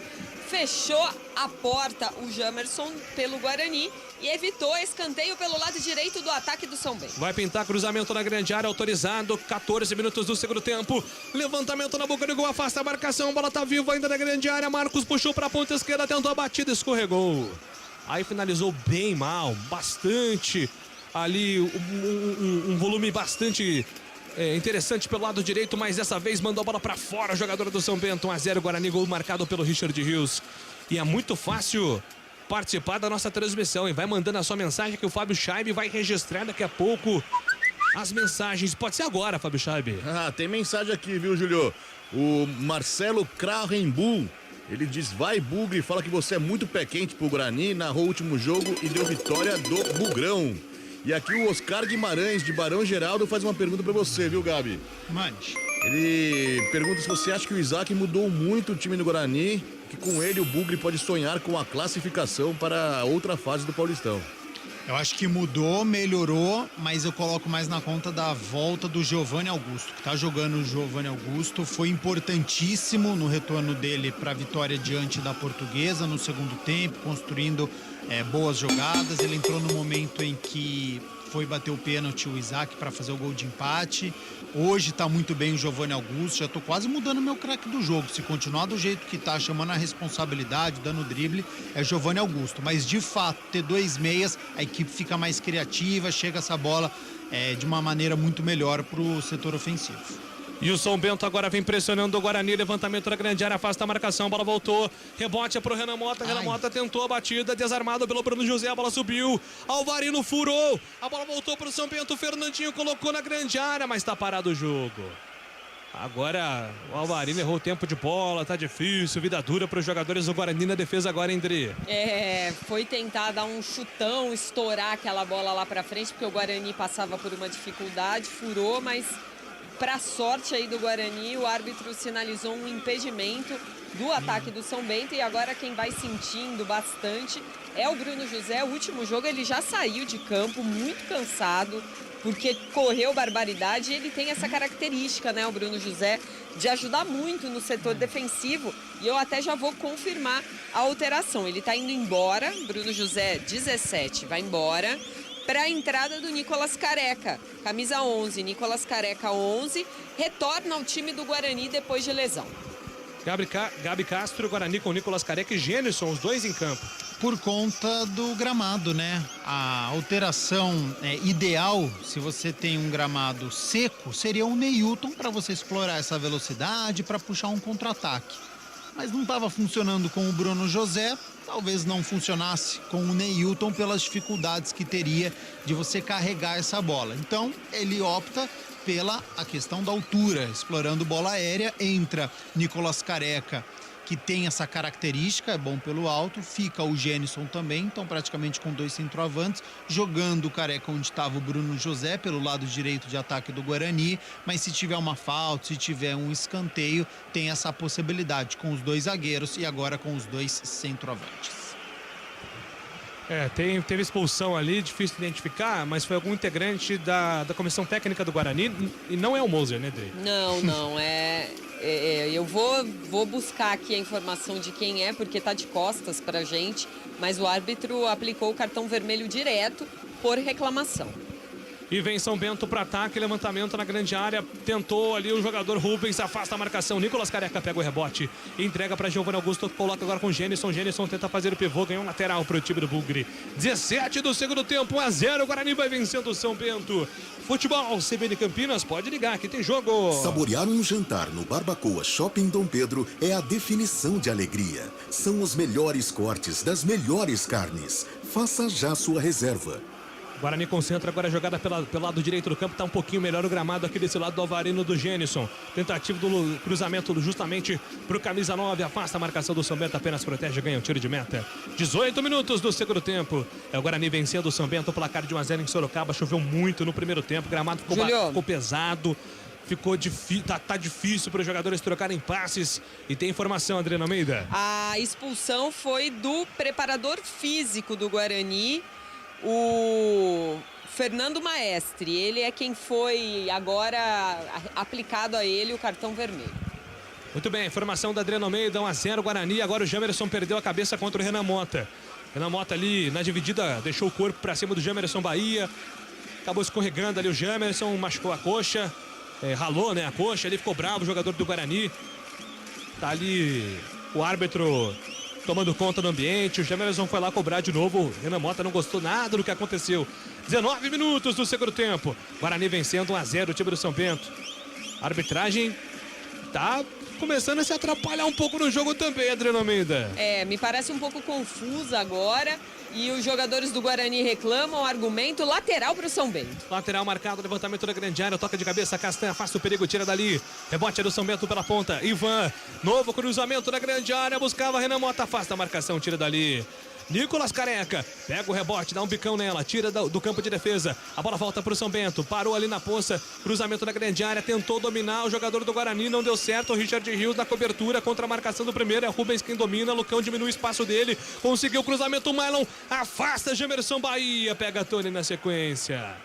Speaker 3: Fechou a porta o Jamerson pelo Guarani e evitou escanteio pelo lado direito do ataque do São Bento.
Speaker 1: Vai pintar cruzamento na grande área, autorizado. 14 minutos do segundo tempo. Levantamento na boca do gol, afasta a marcação. A bola tá viva ainda na grande área. Marcos puxou para a ponta esquerda, tentou a batida, escorregou. Aí finalizou bem mal, bastante ali, um volume bastante interessante pelo lado direito, mas dessa vez mandou a bola para fora. Jogador do São Bento, 1-0 Guarani, gol marcado pelo Richard Rios. E é muito fácil participar da nossa transmissão, e vai mandando a sua mensagem que o Fábio Scheibe vai registrar daqui a pouco as mensagens. Pode ser agora, Fábio Scheibe.
Speaker 2: Tem mensagem aqui, viu, Julio? O Marcelo Krahenbull, ele diz: vai, Bugre, fala que você é muito pé quente pro Guarani, narrou o último jogo e deu vitória do Bugrão. E aqui o Oscar Guimarães, de Barão Geraldo, faz uma pergunta pra você, viu, Gabi?
Speaker 4: Mande.
Speaker 2: Ele pergunta se você acha que o Isaac mudou muito o time do Guarani, que com ele o Bugre pode sonhar com a classificação para outra fase do Paulistão.
Speaker 4: Eu acho que mudou, melhorou, mas eu coloco mais na conta da volta do Giovanni Augusto, que tá jogando o Giovanni Augusto. Foi importantíssimo no retorno dele para a vitória diante da Portuguesa no segundo tempo, construindo boas jogadas. Ele entrou no momento em que foi bater o pênalti o Isaac para fazer o gol de empate. Hoje tá muito bem o Giovanni Augusto, já tô quase mudando meu craque do jogo. Se continuar do jeito que tá, chamando a responsabilidade, dando drible, é Giovanni Augusto. Mas de fato, ter 2 meias, a equipe fica mais criativa, chega essa bola de uma maneira muito melhor pro setor ofensivo.
Speaker 1: E o São Bento agora vem pressionando o Guarani, levantamento da grande área, afasta a marcação, bola voltou, rebote é pro Renan Mota, Renan Mota tentou a batida, desarmado pelo Bruno José, a bola subiu, Alvarino furou, a bola voltou pro São Bento, Fernandinho colocou na grande área, mas tá parado o jogo. Agora o Alvarino errou o tempo de bola, tá difícil, vida dura para os jogadores do Guarani na defesa agora, André.
Speaker 3: Foi tentar dar um chutão, estourar aquela bola lá pra frente, porque o Guarani passava por uma dificuldade, furou, mas... Para sorte aí do Guarani, o árbitro sinalizou um impedimento do ataque do São Bento, e agora quem vai sentindo bastante é o Bruno José. O último jogo ele já saiu de campo muito cansado, porque correu barbaridade, e ele tem essa característica, né, o Bruno José, de ajudar muito no setor defensivo, e eu até já vou confirmar a alteração. Ele está indo embora, Bruno José 17 vai embora, para a entrada do Nicolas Careca, camisa 11, Nicolas Careca 11, retorna ao time do Guarani depois de lesão.
Speaker 1: Gabi Castro, Guarani com Nicolas Careca e Gênison, os dois em campo.
Speaker 4: Por conta do gramado, né? A alteração ideal, se você tem um gramado seco, seria o Neilton para você explorar essa velocidade, para puxar um contra-ataque. Mas não estava funcionando com o Bruno José, talvez não funcionasse com o Neilton pelas dificuldades que teria de você carregar essa bola. Então, ele opta pela a questão da altura, explorando bola aérea, entra Nicolas Careca, que tem essa característica, é bom pelo alto, fica o Gênison também, então praticamente com 2 centroavantes, jogando o Careca onde estava o Bruno José, pelo lado direito de ataque do Guarani, mas se tiver uma falta, se tiver um escanteio, tem essa possibilidade com os 2 zagueiros e agora com os 2 centroavantes.
Speaker 1: Teve expulsão ali, difícil de identificar, mas foi algum integrante da comissão técnica do Guarani, e não é o Moser, né, Dre?
Speaker 3: Não, eu vou buscar aqui a informação de quem é, porque tá de costas pra gente, mas o árbitro aplicou o cartão vermelho direto por reclamação.
Speaker 1: E vem São Bento para ataque, levantamento na grande área, tentou ali o jogador Rubens, afasta a marcação, Nicolas Careca pega o rebote, entrega para Giovanni Augusto, coloca agora com Gênison tenta fazer o pivô, ganhou um lateral para o time do Bugre. 17 do segundo tempo, 1-0, o Guarani vai vencendo o São Bento. Futebol, CBN Campinas, pode ligar, que tem jogo.
Speaker 6: Saborear um jantar no Barbacoa Shopping Dom Pedro é a definição de alegria. São os melhores cortes das melhores carnes. Faça já sua reserva.
Speaker 1: Guarani concentra agora a jogada pelo lado direito do campo, está um pouquinho melhor o gramado aqui desse lado do Alvarino do Gênison. Tentativa do cruzamento justamente para o camisa 9, afasta a marcação do São Bento, apenas protege, ganha um tiro de meta. 18 minutos do segundo tempo. É o Guarani vencendo o São Bento, placar de 1-0 em Sorocaba, choveu muito no primeiro tempo, o gramado ficou pesado. Ficou difícil, tá difícil para os jogadores trocarem passes. E tem informação, Adriana Almeida.
Speaker 3: A expulsão foi do preparador físico do Guarani, o Fernando Maestre. Ele é quem foi agora aplicado a ele o cartão vermelho.
Speaker 1: Muito bem, informação da Adriana Almeida, 1-0 Guarani. Agora o Jamerson perdeu a cabeça contra o Renan Mota. Renan Mota ali na dividida deixou o corpo para cima do Jamerson Bahia. Acabou escorregando ali o Jamerson, machucou a coxa. Ralou, né, a coxa, ele ficou bravo, o jogador do Guarani. Tá ali o árbitro tomando conta do ambiente. O Gemerson foi lá cobrar de novo. O Renan Mota não gostou nada do que aconteceu. 19 minutos do segundo tempo. Guarani vencendo 1-0 o time do São Bento. A arbitragem tá começando a se atrapalhar um pouco no jogo também, Adriano Almeida.
Speaker 3: Me parece um pouco confusa agora. E os jogadores do Guarani reclamam, argumento lateral para o São Bento.
Speaker 1: Lateral marcado, levantamento da grande área, toca de cabeça, Castanha afasta o perigo, tira dali. Rebote do São Bento pela ponta, Ivan, novo cruzamento da grande área, buscava Renan Mota, afasta a marcação, tira dali. Nicolas Careca, pega o rebote, dá um bicão nela, tira do campo de defesa. A bola volta para o São Bento, parou ali na poça, cruzamento da grande área, tentou dominar o jogador do Guarani, não deu certo. O Richard Rios na cobertura, contra a marcação do primeiro, é Rubens quem domina, Lucão diminui o espaço dele, conseguiu o cruzamento, o Marlon afasta Gemerson Bahia, pega a Tony na sequência.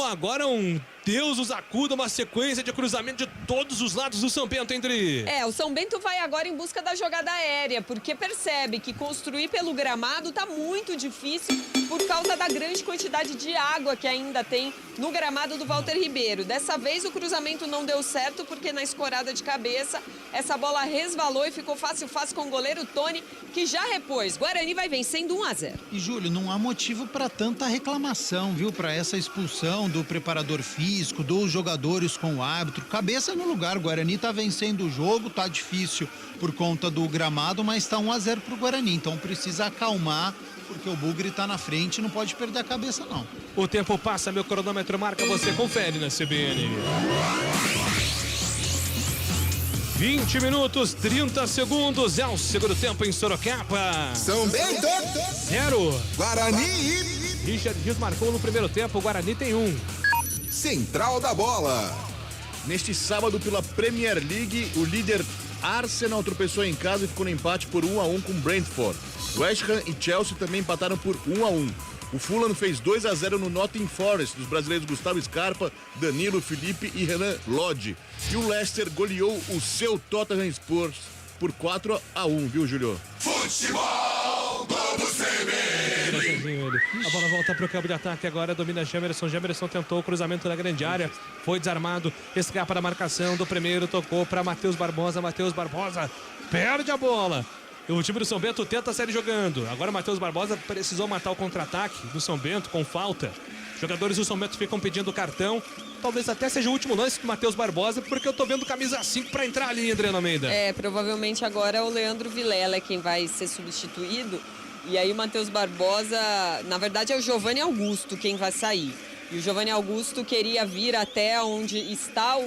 Speaker 1: Agora um Deus os acuda, uma sequência de cruzamento de todos os lados do São Bento, Endri.
Speaker 3: O São Bento vai agora em busca da jogada aérea, porque percebe que construir pelo gramado tá muito difícil por causa da grande quantidade de água que ainda tem no gramado do Walter Ribeiro. Dessa vez o cruzamento não deu certo, porque na escorada de cabeça essa bola resvalou e ficou fácil com o goleiro Tony, que já repôs. Guarani vai vencendo 1-0.
Speaker 4: E, Júlio, não há motivo para tanta reclamação, viu? Para essa expulsão do preparador físico, dos jogadores com o árbitro. Cabeça no lugar, o Guarani tá vencendo o jogo, tá difícil por conta do gramado, mas tá 1-0 pro Guarani, então precisa acalmar, porque o Bugre tá na frente e não pode perder a cabeça, não.
Speaker 1: O tempo passa, meu cronômetro marca, você confere na CBN. 20 minutos, 30 segundos, é o segundo tempo em Sorocaba.
Speaker 5: São Bento
Speaker 1: 0.
Speaker 5: Guarani.
Speaker 1: Richard Rios marcou no primeiro tempo, o Guarani tem 1.
Speaker 5: Central da Bola.
Speaker 2: Neste sábado, pela Premier League, o líder Arsenal tropeçou em casa e ficou no empate por 1-1 com Brentford. West Ham e Chelsea também empataram por 1-1. O Fulham fez 2-0 no Nottingham Forest, dos brasileiros Gustavo Scarpa, Danilo, Felipe e Renan Lodge. E o Leicester goleou o seu Tottenham Spurs por 4-1, viu, Júlio?
Speaker 5: Futebol Globo CBN.
Speaker 1: A bola volta para o campo de ataque agora, domina Gemerson. Gemerson tentou o cruzamento na grande área, foi desarmado, escapa da marcação do primeiro, tocou para Matheus Barbosa. Matheus Barbosa perde a bola. O time do São Bento tenta sair jogando. Agora o Matheus Barbosa precisou matar o contra-ataque do São Bento com falta. Jogadores do São Bento ficam pedindo cartão. Talvez até seja o último lance do Matheus Barbosa, porque eu tô vendo camisa 5 para entrar ali, Adriano Almeida.
Speaker 3: Provavelmente agora o Leandro Vilela é quem vai ser substituído. E aí o Matheus Barbosa, na verdade é o Giovanni Augusto quem vai sair. E o Giovanni Augusto queria vir até onde estão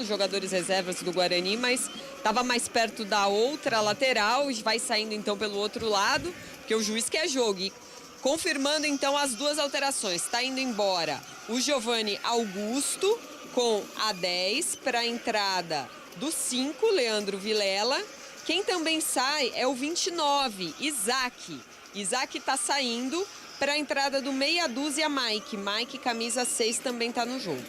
Speaker 3: os jogadores reservas do Guarani, mas estava mais perto da outra lateral, vai saindo então pelo outro lado, porque o juiz quer jogo. E confirmando então as duas alterações, está indo embora o Giovanni Augusto com a 10 para a entrada do 5, Leandro Vilela. Quem também sai é o 29, Isaac. Isaac está saindo para a entrada do meia dúzia Mike. Mike, camisa 6, também está no jogo.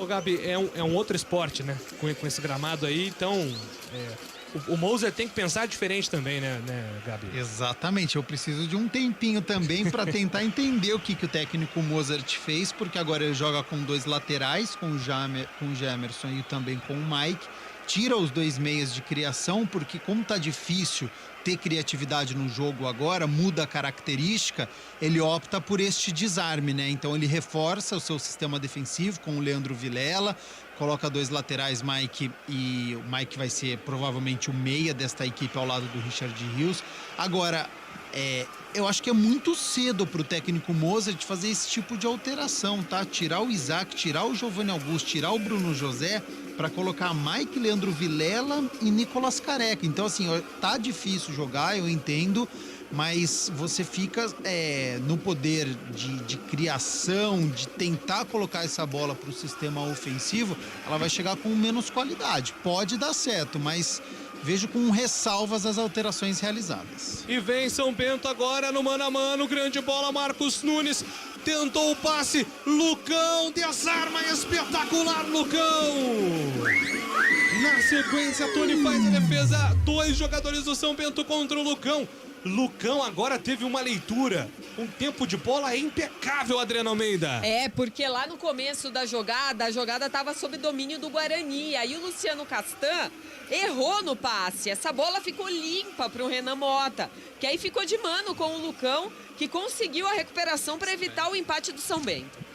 Speaker 1: Ô, Gabi, é um outro esporte, né? Com esse gramado aí, então... O Moser tem que pensar diferente também, né, Gabi?
Speaker 4: Exatamente, eu preciso de um tempinho também para tentar entender o que o técnico Mozart fez, porque agora ele joga com 2 laterais, com o Gemerson e também com o Mike. Tira os 2 meias de criação, porque como tá difícil ter criatividade no jogo agora, muda a característica, ele opta por este desarme, né? Então ele reforça o seu sistema defensivo com o Leandro Vilela, coloca 2 laterais, Mike, e o Mike vai ser provavelmente o meia desta equipe ao lado do Richard Rios. Agora, eu acho que é muito cedo para o técnico Mozart fazer esse tipo de alteração, tá? Tirar o Isaac, tirar o Giovanni Augusto, tirar o Bruno José, para colocar Mike, Leandro Vilela e Nicolas Careca. Então, assim, tá difícil jogar, eu entendo, mas você fica no poder de criação, de tentar colocar essa bola para o sistema ofensivo, ela vai chegar com menos qualidade. Pode dar certo, mas vejo com ressalvas as alterações realizadas.
Speaker 1: E vem São Bento agora no mano a mano, grande bola, Marcos Nunes tentou o passe, Lucão desarma, espetacular Lucão. Na sequência, Tony faz a defesa, 2 jogadores do São Bento contra o Lucão. Lucão agora teve uma leitura. Um tempo de bola impecável, Adriano Almeida.
Speaker 3: É, porque lá no começo da jogada, a jogada estava sob domínio do Guarani. Aí o Luciano Castan errou no passe. Essa bola ficou limpa para o Renan Mota, que aí ficou de mano com o Lucão, que conseguiu a recuperação para evitar o empate do São Bento.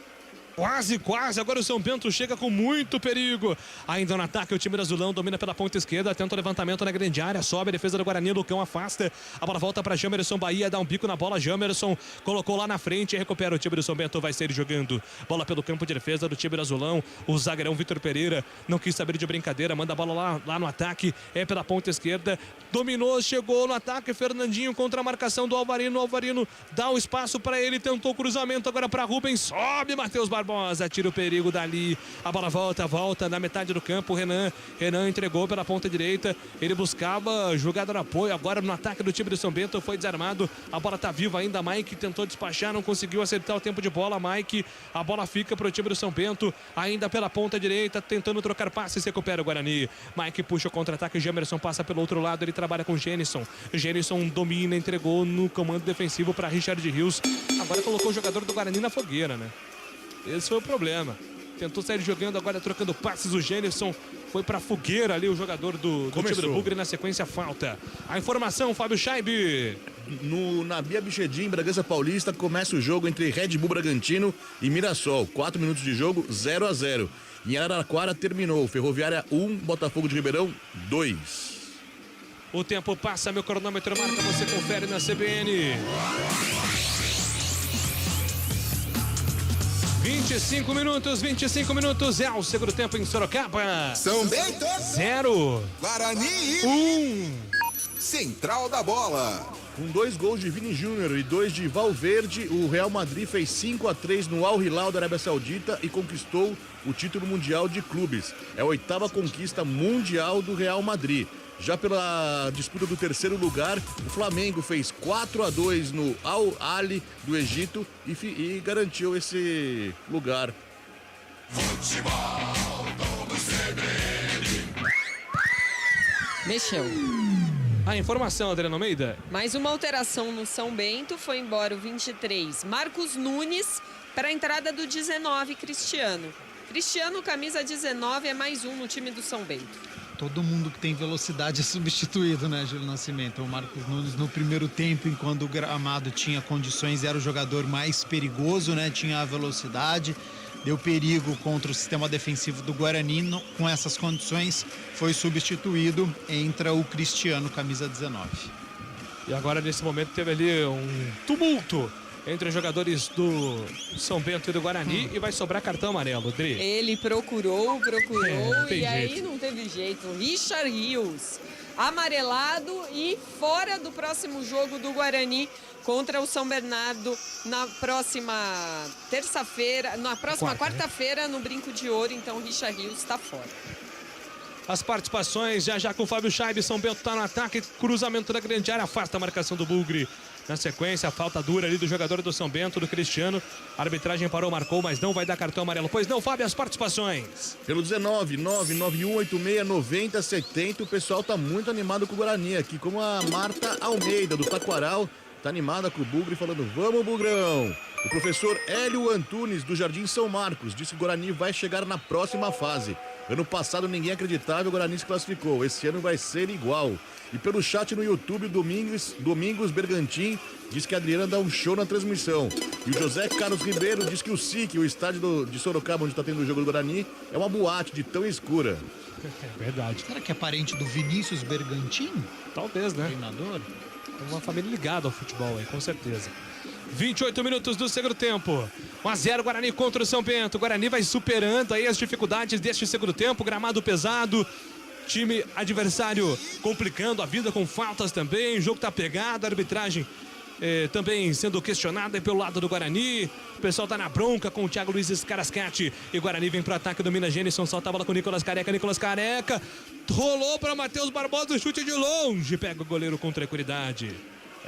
Speaker 1: Quase, quase. Agora o São Bento chega com muito perigo. Ainda no ataque, o time do Azulão domina pela ponta esquerda. Tenta o levantamento na grande área. Sobe a defesa do Guarani. Lucão afasta. A bola volta para Jamerson Bahia. Dá um bico na bola. Jamerson colocou lá na frente e recupera. O time do São Bento vai sair jogando. Bola pelo campo de defesa do time do Azulão. O zagueirão Vitor Pereira não quis saber de brincadeira. Manda a bola lá no ataque. É pela ponta esquerda. Dominou, chegou no ataque. Fernandinho contra a marcação do Alvarino. O Alvarino dá um espaço para ele. Tentou o cruzamento agora para Rubens. Sobe Matheus Barbosa. Tira o perigo dali. A bola volta na metade do campo. Renan entregou pela ponta direita. Ele buscava jogada no apoio. Agora no ataque do time do São Bento foi desarmado. A bola tá viva ainda. Mike tentou despachar, não conseguiu acertar o tempo de bola. Mike, a bola fica pro time do São Bento. Ainda pela ponta direita, tentando trocar passes. Recupera o Guarani. Mike puxa o contra-ataque. Gemerson passa pelo outro lado. Ele trabalha com Genison. Genison domina, entregou no comando defensivo para Richard Rios. Agora colocou o jogador do Guarani na fogueira, né? Esse foi o problema. Tentou sair jogando, agora trocando passes. O Genison foi pra fogueira ali, o jogador do time do Bugre. Na sequência, falta. A informação, Fábio Chaib.
Speaker 2: Na Bia Bichedin, Bragança Paulista, começa o jogo entre Red Bull Bragantino e Mirassol. 4 minutos de jogo, 0-0. Em Araraquara terminou. Ferroviária 1, Botafogo de Ribeirão 2.
Speaker 1: O tempo passa, meu cronômetro marca, você confere na CBN. 25 minutos, é o segundo tempo em Sorocaba.
Speaker 5: São Bento
Speaker 1: 0.
Speaker 5: Guarani
Speaker 1: 1.
Speaker 5: Central da Bola.
Speaker 2: Com 2 gols de Vini Júnior e 2 de Valverde, o Real Madrid fez 5-3 no Al Hilal da Arábia Saudita e conquistou o título mundial de clubes. É a 8ª conquista mundial do Real Madrid. Já pela disputa do terceiro lugar, o Flamengo fez 4-2 no Al Ahly do Egito e garantiu esse lugar.
Speaker 3: Mexeu.
Speaker 1: A informação, Adriano Almeida.
Speaker 3: Mais uma alteração no São Bento. Foi embora o 23, Marcos Nunes, para a entrada do 19, Cristiano. Cristiano, camisa 19, é mais um no time do São Bento.
Speaker 4: Todo mundo que tem velocidade é substituído, né, Júlio Nascimento? O Marcos Nunes, no primeiro tempo, enquanto o gramado tinha condições, era o jogador mais perigoso, né? Tinha a velocidade, deu perigo contra o sistema defensivo do Guarani. Com essas condições, foi substituído. Entra o Cristiano, camisa 19.
Speaker 1: E agora, nesse momento, teve ali um tumulto entre os jogadores do São Bento e do Guarani e vai sobrar cartão amarelo, Dri.
Speaker 3: Ele procurou
Speaker 1: tem
Speaker 3: e aí
Speaker 1: jeito.
Speaker 3: não teve jeito. Richard Rios, amarelado e fora do próximo jogo do Guarani contra o São Bernardo na próxima terça-feira, na próxima quarta-feira no Brinco de Ouro. Então, Richard Rios está fora.
Speaker 1: As participações já com o Fábio Chaib. São Bento está no ataque, cruzamento da grande área, afasta a marcação do Bugre. Na sequência, a falta dura ali do jogador do São Bento, do Cristiano. A arbitragem parou, marcou, mas não vai dar cartão amarelo. Pois não, Fábio, as participações.
Speaker 2: Pelo 19, 991869070, o pessoal tá muito animado com o Guarani aqui, como a Marta Almeida, do Taquaral, tá animada com o Bugre, falando, vamos, Bugrão. O professor Hélio Antunes, do Jardim São Marcos, disse que o Guarani vai chegar na próxima fase. Ano passado ninguém acreditava, o Guarani se classificou. Esse ano vai ser igual. E pelo chat no YouTube, Domingos Bergantin diz que a Adriana dá um show na transmissão. E o José Carlos Ribeiro diz que o SIC, o estádio de Sorocaba, onde está tendo o jogo do Guarani, é uma boate de tão escura.
Speaker 1: É verdade.
Speaker 4: Será que é parente do Vinícius Bergantin?
Speaker 1: Talvez, né?
Speaker 4: Treinador?
Speaker 1: É uma família ligada ao futebol aí, com certeza. 28 minutos do segundo tempo. 1-0 Guarani contra o São Bento. O Guarani vai superando aí as dificuldades deste segundo tempo. Gramado pesado. Time adversário complicando a vida com faltas também. O jogo tá pegado. A arbitragem também sendo questionada pelo lado do Guarani. O pessoal tá na bronca com o Thiago Luiz Scarascati. E o Guarani vem pro ataque do Minas Genison. Solta a bola com o Nicolas Careca. Nicolas Careca rolou para Matheus Barbosa. Chute de longe. Pega o goleiro com tranquilidade.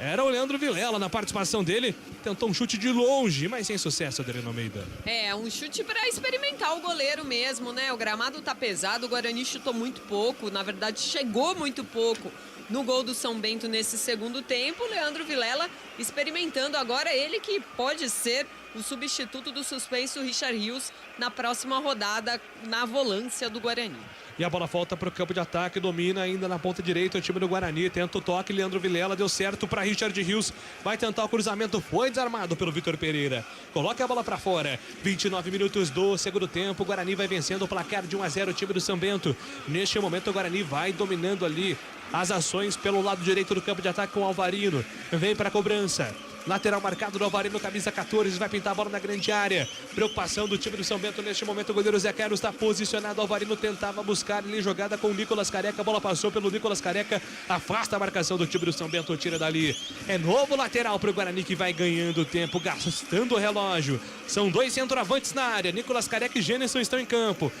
Speaker 1: Era o Leandro Vilela na participação dele. Tentou um chute de longe, mas sem sucesso, Adriano Almeida.
Speaker 3: É, um chute para experimentar o goleiro mesmo, né? O gramado tá pesado, o Guarani chutou muito pouco, na verdade chegou muito pouco no gol do São Bento nesse segundo tempo. Leandro Vilela experimentando agora, ele que pode ser o substituto do suspenso Richard Rios na próxima rodada na volância do Guarani.
Speaker 1: E a bola volta para o campo de ataque, domina ainda na ponta direita o time do Guarani, tenta o toque, Leandro Vilela, deu certo para Richard Rios, vai tentar o cruzamento, foi desarmado pelo Vitor Pereira, coloca a bola para fora, 29 minutos do segundo tempo, o Guarani vai vencendo o placar de 1-0 o time do São Bento. Neste momento o Guarani vai dominando ali as ações pelo lado direito do campo de ataque com o Alvarino, vem para a cobrança. Lateral marcado do Alvarino, camisa 14, vai pintar a bola na grande área. Preocupação do time do São Bento neste momento. O goleiro Zé Carlos está posicionado. O Alvarino tentava buscar ali jogada com o Nicolas Careca. A bola passou pelo Nicolas Careca. Afasta a marcação do time do São Bento. Tira dali. É novo lateral para o Guarani que vai ganhando tempo, gastando o relógio. São dois centroavantes na área. Nicolas Careca e Gênison estão em campo.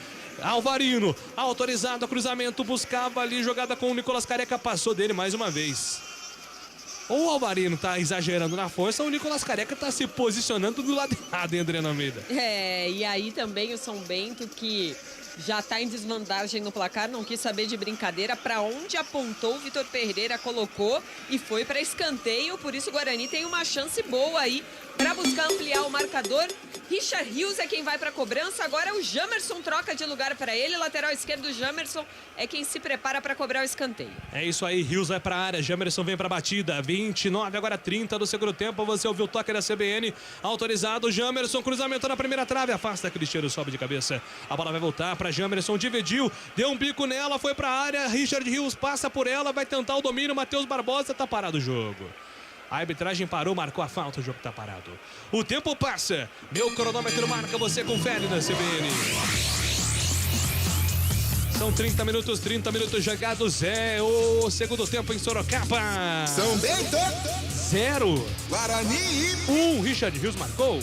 Speaker 1: Alvarino, autorizado a cruzamento. Buscava ali jogada com o Nicolas Careca. Passou dele mais uma vez. Ou o Alvarino tá exagerando na força, ou o Nicolas Careca tá se posicionando do lado errado, hein, Adriana Almeida?
Speaker 3: E aí também o São Bento, que já tá em desvantagem no placar, não quis saber de brincadeira, para onde apontou o Vitor Pereira, colocou e foi para escanteio, por isso o Guarani tem uma chance boa aí para buscar ampliar o marcador. Richard Rios é quem vai para a cobrança, agora o Jamerson troca de lugar para ele, lateral esquerdo Jamerson é quem se prepara para cobrar o escanteio.
Speaker 1: É isso aí, Rios vai para a área, Jamerson vem para a batida, 29, agora 30 do segundo tempo, você ouviu o toque da CBN, autorizado, Jamerson, cruzamento na primeira trave, afasta, Cristiano sobe de cabeça, a bola vai voltar para Jamerson, dividiu, deu um bico nela, foi para a área, Richard Rios passa por ela, vai tentar o domínio, Matheus Barbosa, tá parado o jogo. A arbitragem parou, marcou a falta, o jogo tá parado. O tempo passa, meu cronômetro marca, você confere na CBN. São 30 minutos jogados, é o segundo tempo em Sorocaba.
Speaker 5: São Bento
Speaker 1: 0.
Speaker 5: Guarani
Speaker 1: 1, Richard Rios marcou.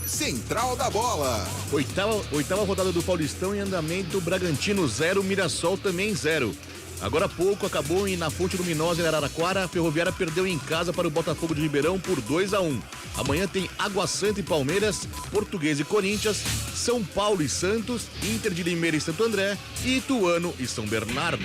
Speaker 5: Central da Bola.
Speaker 2: Oitava rodada do Paulistão em andamento, Bragantino 0, Mirassol também 0. Agora há pouco acabou na Fonte Luminosa em Araraquara, a Ferroviária perdeu em casa para o Botafogo de Ribeirão por 2-1. Amanhã tem Água Santa e Palmeiras, Português e Corinthians, São Paulo e Santos, Inter de Limeira e Santo André e Ituano e São Bernardo.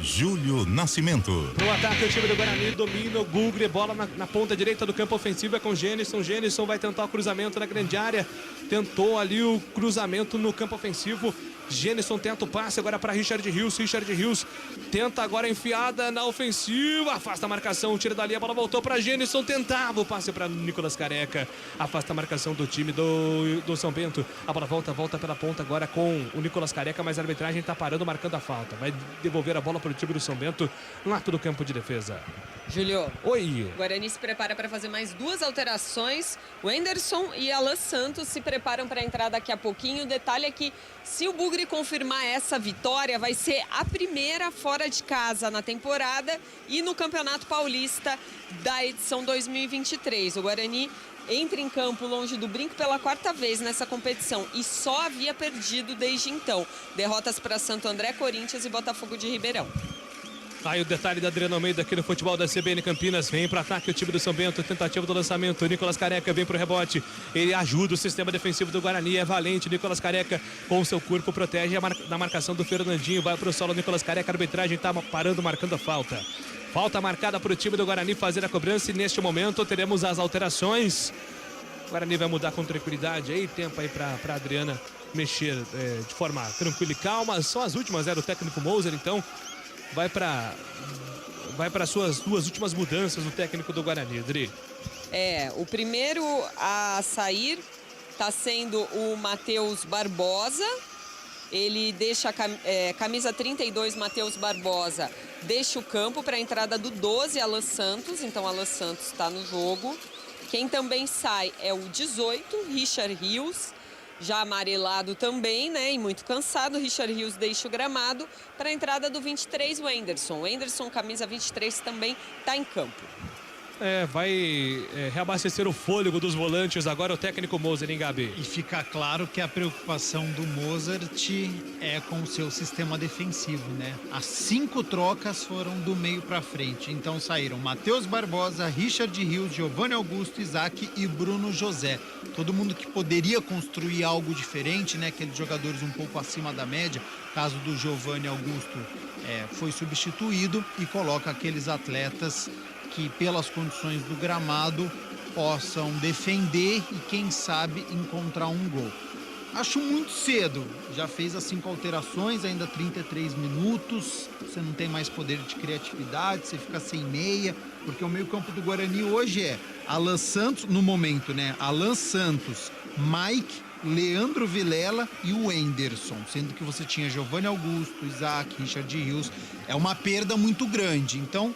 Speaker 7: Júlio Nascimento.
Speaker 1: No ataque, o time do Guarani domina o Gugre, bola na ponta direita do campo ofensivo, é com Gênison. Gênison vai tentar o cruzamento na grande área, tentou ali o cruzamento no campo ofensivo. Gênison tenta o passe agora para Richard Rios. Richard Rios tenta agora a enfiada na ofensiva, afasta a marcação, tira dali, a bola voltou para Gênison, tentava o passe para Nicolas Careca, afasta a marcação do time do São Bento. A bola volta pela ponta agora com o Nicolas Careca, mas a arbitragem está parando, marcando a falta. Vai devolver a bola para o time do São Bento no ato do campo de defesa.
Speaker 3: Júlio.
Speaker 1: Oi.
Speaker 3: O Guarani se prepara para fazer mais duas alterações. O Anderson e Alan Santos se preparam para entrar daqui a pouquinho. O detalhe é que se o Bugre confirmar essa vitória, vai ser a primeira fora de casa na temporada e no Campeonato Paulista da edição 2023. O Guarani entra em campo longe do brinco pela quarta vez nessa competição e só havia perdido desde então. Derrotas para Santo André, Corinthians e Botafogo de Ribeirão.
Speaker 1: Aí o detalhe da Adriana Almeida aqui no futebol da CBN Campinas. Vem para ataque o time do São Bento, tentativa do lançamento. Nicolas Careca vem para o rebote. Ele ajuda o sistema defensivo do Guarani, é valente. Nicolas Careca com o seu corpo protege na marcação do Fernandinho. Vai para o solo Nicolas Careca, a arbitragem está parando, marcando a falta. Falta marcada para o time do Guarani fazer a cobrança e neste momento teremos as alterações. O Guarani vai mudar com tranquilidade aí, tempo aí para Adriana mexer de forma tranquila e calma. São as últimas, do técnico Moser, então vai para suas duas últimas mudanças no técnico do Guarani, Adri.
Speaker 3: O primeiro a sair está sendo o Matheus Barbosa. Ele deixa a camisa 32, Matheus Barbosa, deixa o campo para a entrada do 12, Alan Santos. Então, Alan Santos está no jogo. Quem também sai é o 18, Richard Rios. Já amarelado também, né? E muito cansado. Richard Rios deixa o gramado para a entrada do 23, o Anderson. O Anderson, camisa 23, também está em campo.
Speaker 1: Vai reabastecer o fôlego dos volantes agora o técnico Moser, hein, Gabi?
Speaker 4: E fica claro que a preocupação do Mozart é com o seu sistema defensivo, né? As 5 trocas foram do meio para frente. Então saíram Matheus Barbosa, Richard Rios, Giovanni Augusto, Isaac e Bruno José. Todo mundo que poderia construir algo diferente, né? Aqueles jogadores um pouco acima da média. Caso do Giovanni Augusto foi substituído e coloca aqueles atletas que, pelas condições do gramado, possam defender e, quem sabe, encontrar um gol. Acho muito cedo, já fez as 5 alterações, ainda 33 minutos, você não tem mais poder de criatividade, você fica sem meia, porque o meio-campo do Guarani hoje é Alan Santos, no momento, né? Alan Santos, Mike, Leandro Vilela e o Enderson, sendo que você tinha Giovanni Augusto, Isaac, Richard Rios. É uma perda muito grande, então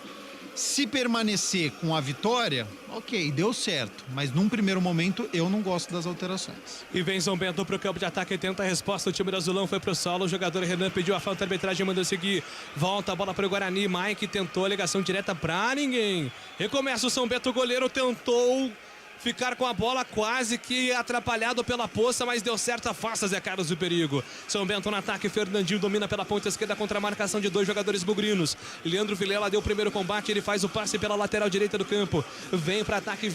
Speaker 4: se permanecer com a vitória, ok, deu certo. Mas num primeiro momento eu não gosto das alterações.
Speaker 1: E vem São Bento pro campo de ataque e tenta a resposta. O time do Azulão foi pro solo. O jogador Renan pediu a falta, a arbitragem mandou seguir. Volta a bola pro Guarani. Mike tentou a ligação direta pra ninguém. Recomeça o São Bento, o goleiro tentou ficar com a bola quase que atrapalhado pela poça, mas deu certo, afasta Zé Carlos do perigo. São Bento no ataque, Fernandinho domina pela ponta esquerda contra a marcação de 2 jogadores bugrinos. Leandro Vilela deu o primeiro combate, ele faz o passe pela lateral direita do campo. Vem para ataque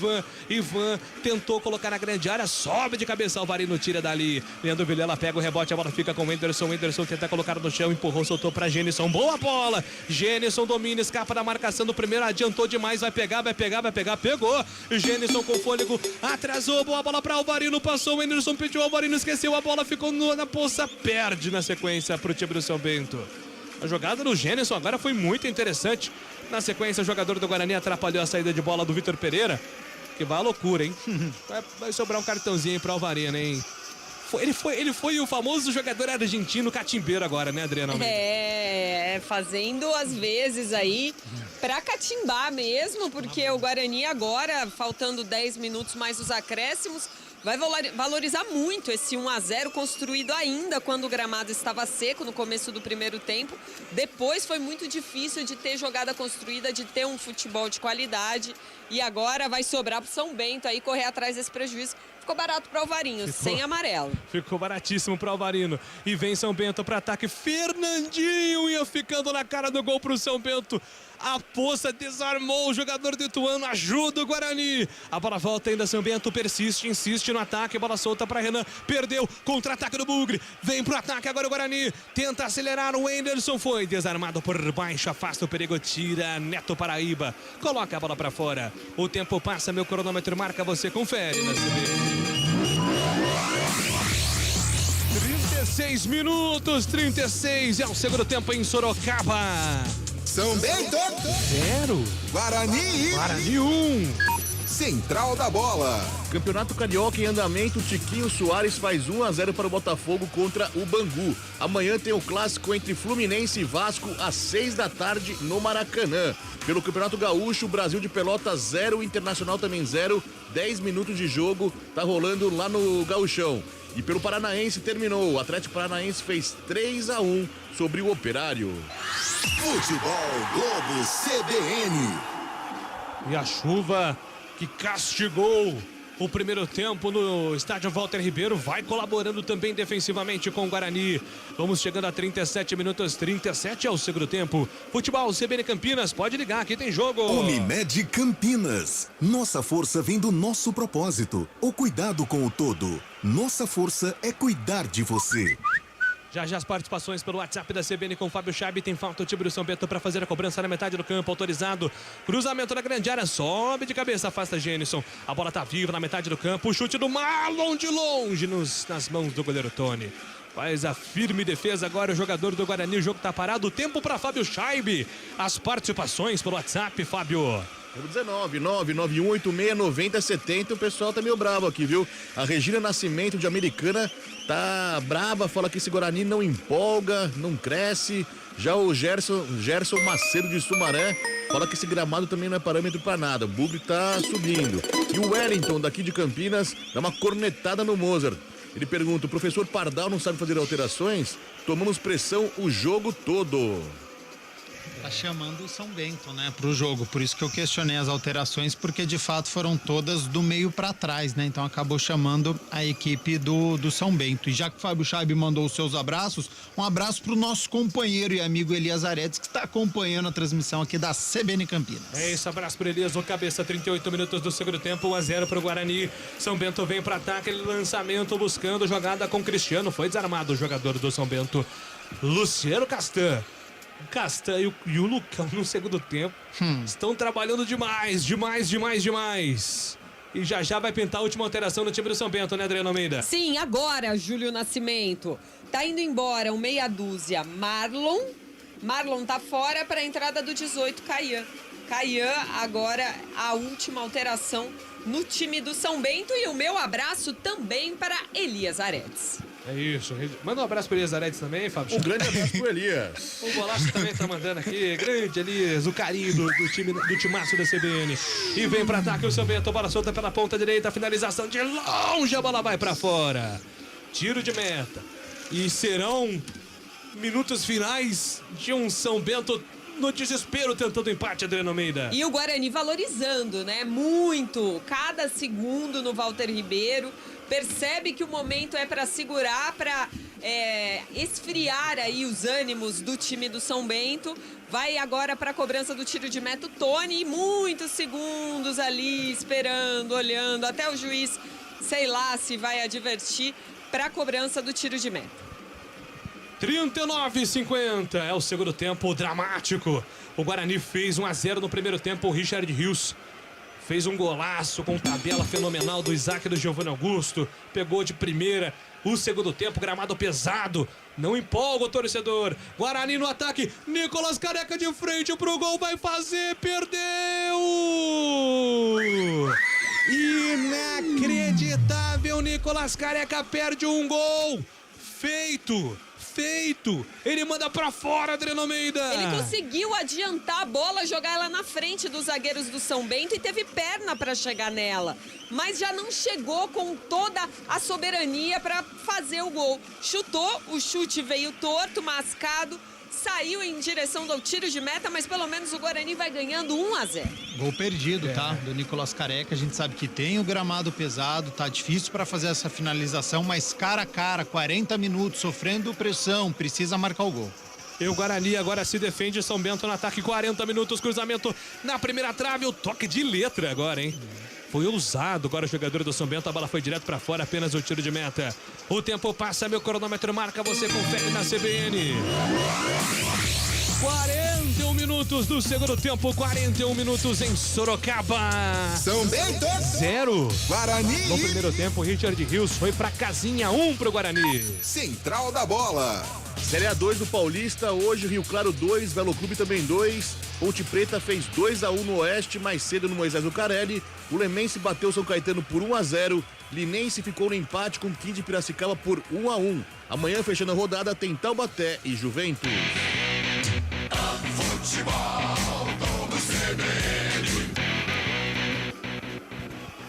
Speaker 1: Ivan tentou colocar na grande área, sobe de cabeça, Alvarino tira dali. Leandro Vilela pega o rebote, a bola fica com o Enderson tenta colocar no chão, empurrou, soltou para Genison, boa bola. Genison domina, escapa da marcação do primeiro, adiantou demais, vai pegar, pegou. Genison com fôlego, atrasou, boa bola para Alvarino, passou, o Enderson pediu, Alvarino esqueceu, a bola ficou na poça, perde na sequência para o time do São Bento. A jogada do Genison agora foi muito interessante. Na sequência, o jogador do Guarani atrapalhou a saída de bola do Vitor Pereira, que vai à loucura, hein? Vai sobrar um cartãozinho para Alvarino, hein? Ele foi o famoso jogador argentino catimbeiro agora, né, Adriana Almeida?
Speaker 3: Fazendo às vezes aí pra catimbar mesmo, porque o Guarani agora, faltando 10 minutos mais os acréscimos, vai valorizar muito esse 1-0 construído ainda quando o gramado estava seco no começo do primeiro tempo. Depois foi muito difícil de ter jogada construída, de ter um futebol de qualidade. E agora vai sobrar pro São Bento aí correr atrás desse prejuízo. Ficou barato para o Alvarino, sem amarelo.
Speaker 1: Ficou baratíssimo para o Alvarino. E vem São Bento para ataque. Fernandinho ia ficando na cara do gol para o São Bento. A poça desarmou o jogador do Ituano, ajuda o Guarani. A bola volta ainda, São Bento persiste, insiste no ataque, bola solta para Renan, perdeu, contra-ataque do Bugre, vem pro ataque agora o Guarani, tenta acelerar, o Enderson foi desarmado por baixo, afasta o perigo, tira Neto Paraíba, coloca a bola para fora. O tempo passa, meu cronômetro marca, você confere na CB. 36 minutos, 36 é o segundo tempo em Sorocaba.
Speaker 5: São Bento
Speaker 7: 0.
Speaker 5: Guarani
Speaker 1: 1.
Speaker 5: Central da Bola.
Speaker 2: Campeonato Carioca em andamento, Tiquinho Soares faz 1-0 para o Botafogo contra o Bangu. Amanhã tem o clássico entre Fluminense e Vasco às 6 da tarde no Maracanã. Pelo Campeonato Gaúcho, Brasil de Pelotas 0, Internacional também 0. 10 minutos de jogo, tá rolando lá no Gauchão. E pelo Paranaense terminou. O Atlético Paranaense fez 3-1 sobre o Operário.
Speaker 5: Futebol Globo CBN.
Speaker 1: E a chuva que castigou o primeiro tempo no estádio Walter Ribeiro vai colaborando também defensivamente com o Guarani. Vamos chegando a 37 minutos, 37 é o segundo tempo. Futebol CBN Campinas, pode ligar, aqui tem jogo.
Speaker 6: Unimed Campinas. Nossa força vem do nosso propósito, o cuidado com o todo. Nossa força é cuidar de você.
Speaker 1: Já as participações pelo WhatsApp da CBN com o Fábio Chabe. Tem falta o time do São Bento para fazer a cobrança na metade do campo, autorizado. Cruzamento na grande área, sobe de cabeça, afasta Genison. A bola tá viva na metade do campo, o chute do Marlon de longe nas mãos do goleiro Tony. Faz a firme defesa agora o jogador do Guarani, o jogo tá parado, tempo para Fábio Chabe. As participações pelo WhatsApp, Fábio.
Speaker 2: 19 991869070. O pessoal tá meio bravo aqui, viu? A Regina Nascimento de Americana tá brava, fala que esse Guarani não empolga, não cresce. Já o Gerson Macedo de Sumaré fala que esse gramado também não é parâmetro para nada. O Bugre tá subindo. E o Wellington daqui de Campinas dá uma cornetada no Mozart. Ele pergunta: o professor Pardal não sabe fazer alterações? Tomamos pressão o jogo todo.
Speaker 4: Tá chamando o São Bento, né, pro jogo. Por isso que eu questionei as alterações, porque de fato foram todas do meio para trás, né? Então acabou chamando a equipe do São Bento. E já que o Fábio Chabe mandou os seus abraços, um abraço pro nosso companheiro e amigo Elias Aredes, que está acompanhando a transmissão aqui da CBN Campinas.
Speaker 1: É isso, abraço pro Elias, o cabeça, 38 minutos do segundo tempo, 1-0 pro Guarani. São Bento vem para ataque, lançamento buscando jogada com Cristiano, foi desarmado o jogador do São Bento, Luciano Castan. O Castanho e o Lucão no segundo tempo estão trabalhando demais. E já vai pintar a última alteração no time do São Bento, né, Adriano Almeida?
Speaker 3: Sim, agora, Júlio Nascimento. Tá indo embora um meia dúzia, Marlon. Marlon tá fora para a entrada do 18, Caian. Caian, agora a última alteração no time do São Bento. E o meu abraço também para Elias Aredes.
Speaker 1: É isso. Manda um abraço pro Elias Aredes também, Fábio.
Speaker 2: Um grande abraço pro Elias.
Speaker 1: O Golaço também tá mandando aqui. Grande Elias, o carinho do timaço da CBN. E vem pra ataque o São Bento. Bola solta pela ponta direita. Finalização de longe. A bola vai pra fora. Tiro de meta. E serão minutos finais de um São Bento no desespero tentando empate, Adriano Almeida.
Speaker 3: E o Guarani valorizando, né? Muito. Cada segundo no Walter Ribeiro. Percebe que o momento é para segurar, para esfriar aí os ânimos do time do São Bento. Vai agora para a cobrança do tiro de meta o Tony. E muitos segundos ali esperando, olhando. Até o juiz, sei lá se vai advertir para a cobrança do tiro de meta.
Speaker 1: 39-50 é o segundo tempo dramático. O Guarani fez 1-0 no primeiro tempo. O Richard Rios fez um golaço com tabela fenomenal do Isaac e do Giovanni Augusto. Pegou de primeira o segundo tempo, gramado pesado. Não empolga o torcedor. Guarani no ataque. Nicolas Careca de frente pro gol. Vai fazer. Perdeu! Inacreditável. Nicolas Careca perde um gol. Feito. Ele manda pra fora, Adriano Almeida.
Speaker 3: Ele conseguiu adiantar a bola, jogar ela na frente dos zagueiros do São Bento e teve perna pra chegar nela. Mas já não chegou com toda a soberania pra fazer o gol. Chutou, o chute veio torto, mascado. Saiu em direção ao tiro de meta, mas pelo menos o Guarani vai ganhando 1-0.
Speaker 4: Gol perdido, tá? Do Nicolas Careca. A gente sabe que tem o gramado pesado, tá difícil para fazer essa finalização, mas cara a cara, 40 minutos, sofrendo pressão, precisa marcar o gol.
Speaker 1: E o Guarani agora se defende, São Bento no ataque, 40 minutos, cruzamento na primeira trave, o toque de letra agora, hein? Foi ousado agora o jogador do São Bento, a bola foi direto pra fora, apenas o tiro de meta. O tempo passa, meu cronômetro marca, você confere na CBN. 41 minutos do segundo tempo, 41 minutos em Sorocaba.
Speaker 5: São Bento
Speaker 1: 0.
Speaker 5: Guarani.
Speaker 1: No primeiro tempo, Richard Rios foi pra casinha, 1 pro Guarani.
Speaker 5: Central da Bola.
Speaker 2: Série A2 do Paulista, hoje Rio Claro 2, Belo Clube também 2. Ponte Preta fez 2-1 no Oeste, mais cedo no Moisés Lucarelli. O Lemense bateu São Caetano por 1-0. Linense ficou no empate com 15 de Piracicaba por 1-1. Amanhã, fechando a rodada, tem Taubaté e Juventus.
Speaker 5: Futebol do CBN.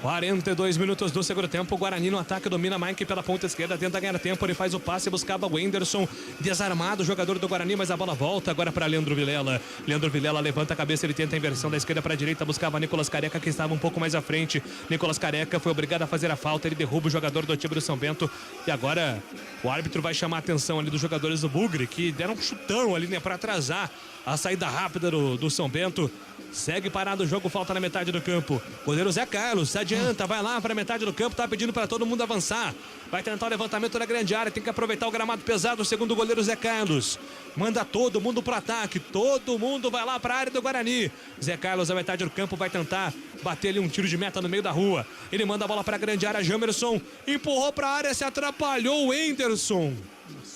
Speaker 1: 42 minutos do segundo tempo, o Guarani no ataque, domina Mike pela ponta esquerda, tenta ganhar tempo, ele faz o passe, buscava o Wenderson, desarmado, jogador do Guarani, mas a bola volta agora para Leandro Vilela. Leandro Vilela levanta a cabeça, ele tenta a inversão da esquerda para a direita, buscava Nicolas Careca, que estava um pouco mais à frente. Nicolas Careca foi obrigado a fazer a falta, ele derruba o jogador do time do São Bento, e agora o árbitro vai chamar a atenção ali dos jogadores do Bugre, que deram um chutão ali, né, para atrasar a saída rápida do São Bento. Segue parado o jogo, falta na metade do campo. Goleiro Zé Carlos se adianta, vai lá para metade do campo, tá pedindo para todo mundo avançar. Vai tentar o levantamento da grande área, tem que aproveitar o gramado pesado, segundo o goleiro Zé Carlos. Manda todo mundo pro ataque, todo mundo vai lá para a área do Guarani. Zé Carlos, na metade do campo, vai tentar bater ali um tiro de meta no meio da rua. Ele manda a bola para a grande área, Jamerson empurrou para a área, se atrapalhou o Wenderson.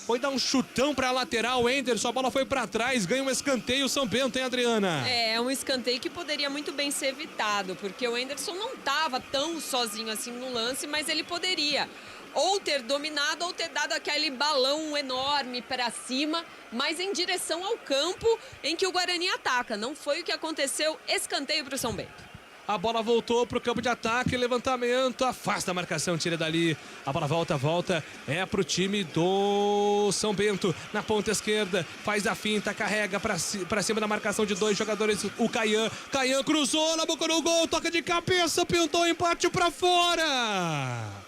Speaker 1: Foi dar um chutão pra lateral, o Enderson, a bola foi pra trás, ganha um escanteio, São Bento, hein, Adriana?
Speaker 3: É um escanteio que poderia muito bem ser evitado, porque o Enderson não estava tão sozinho assim no lance, mas ele poderia ou ter dominado ou ter dado aquele balão enorme para cima, mas em direção ao campo em que o Guarani ataca. Não foi o que aconteceu, escanteio pro São Bento.
Speaker 1: A bola voltou pro campo de ataque, levantamento, afasta a marcação, tira dali. A bola volta, é pro time do São Bento. Na ponta esquerda, faz a finta, carrega pra cima da marcação de dois jogadores, o Caian. Caian cruzou na boca do gol, toca de cabeça, pintou o empate pra fora.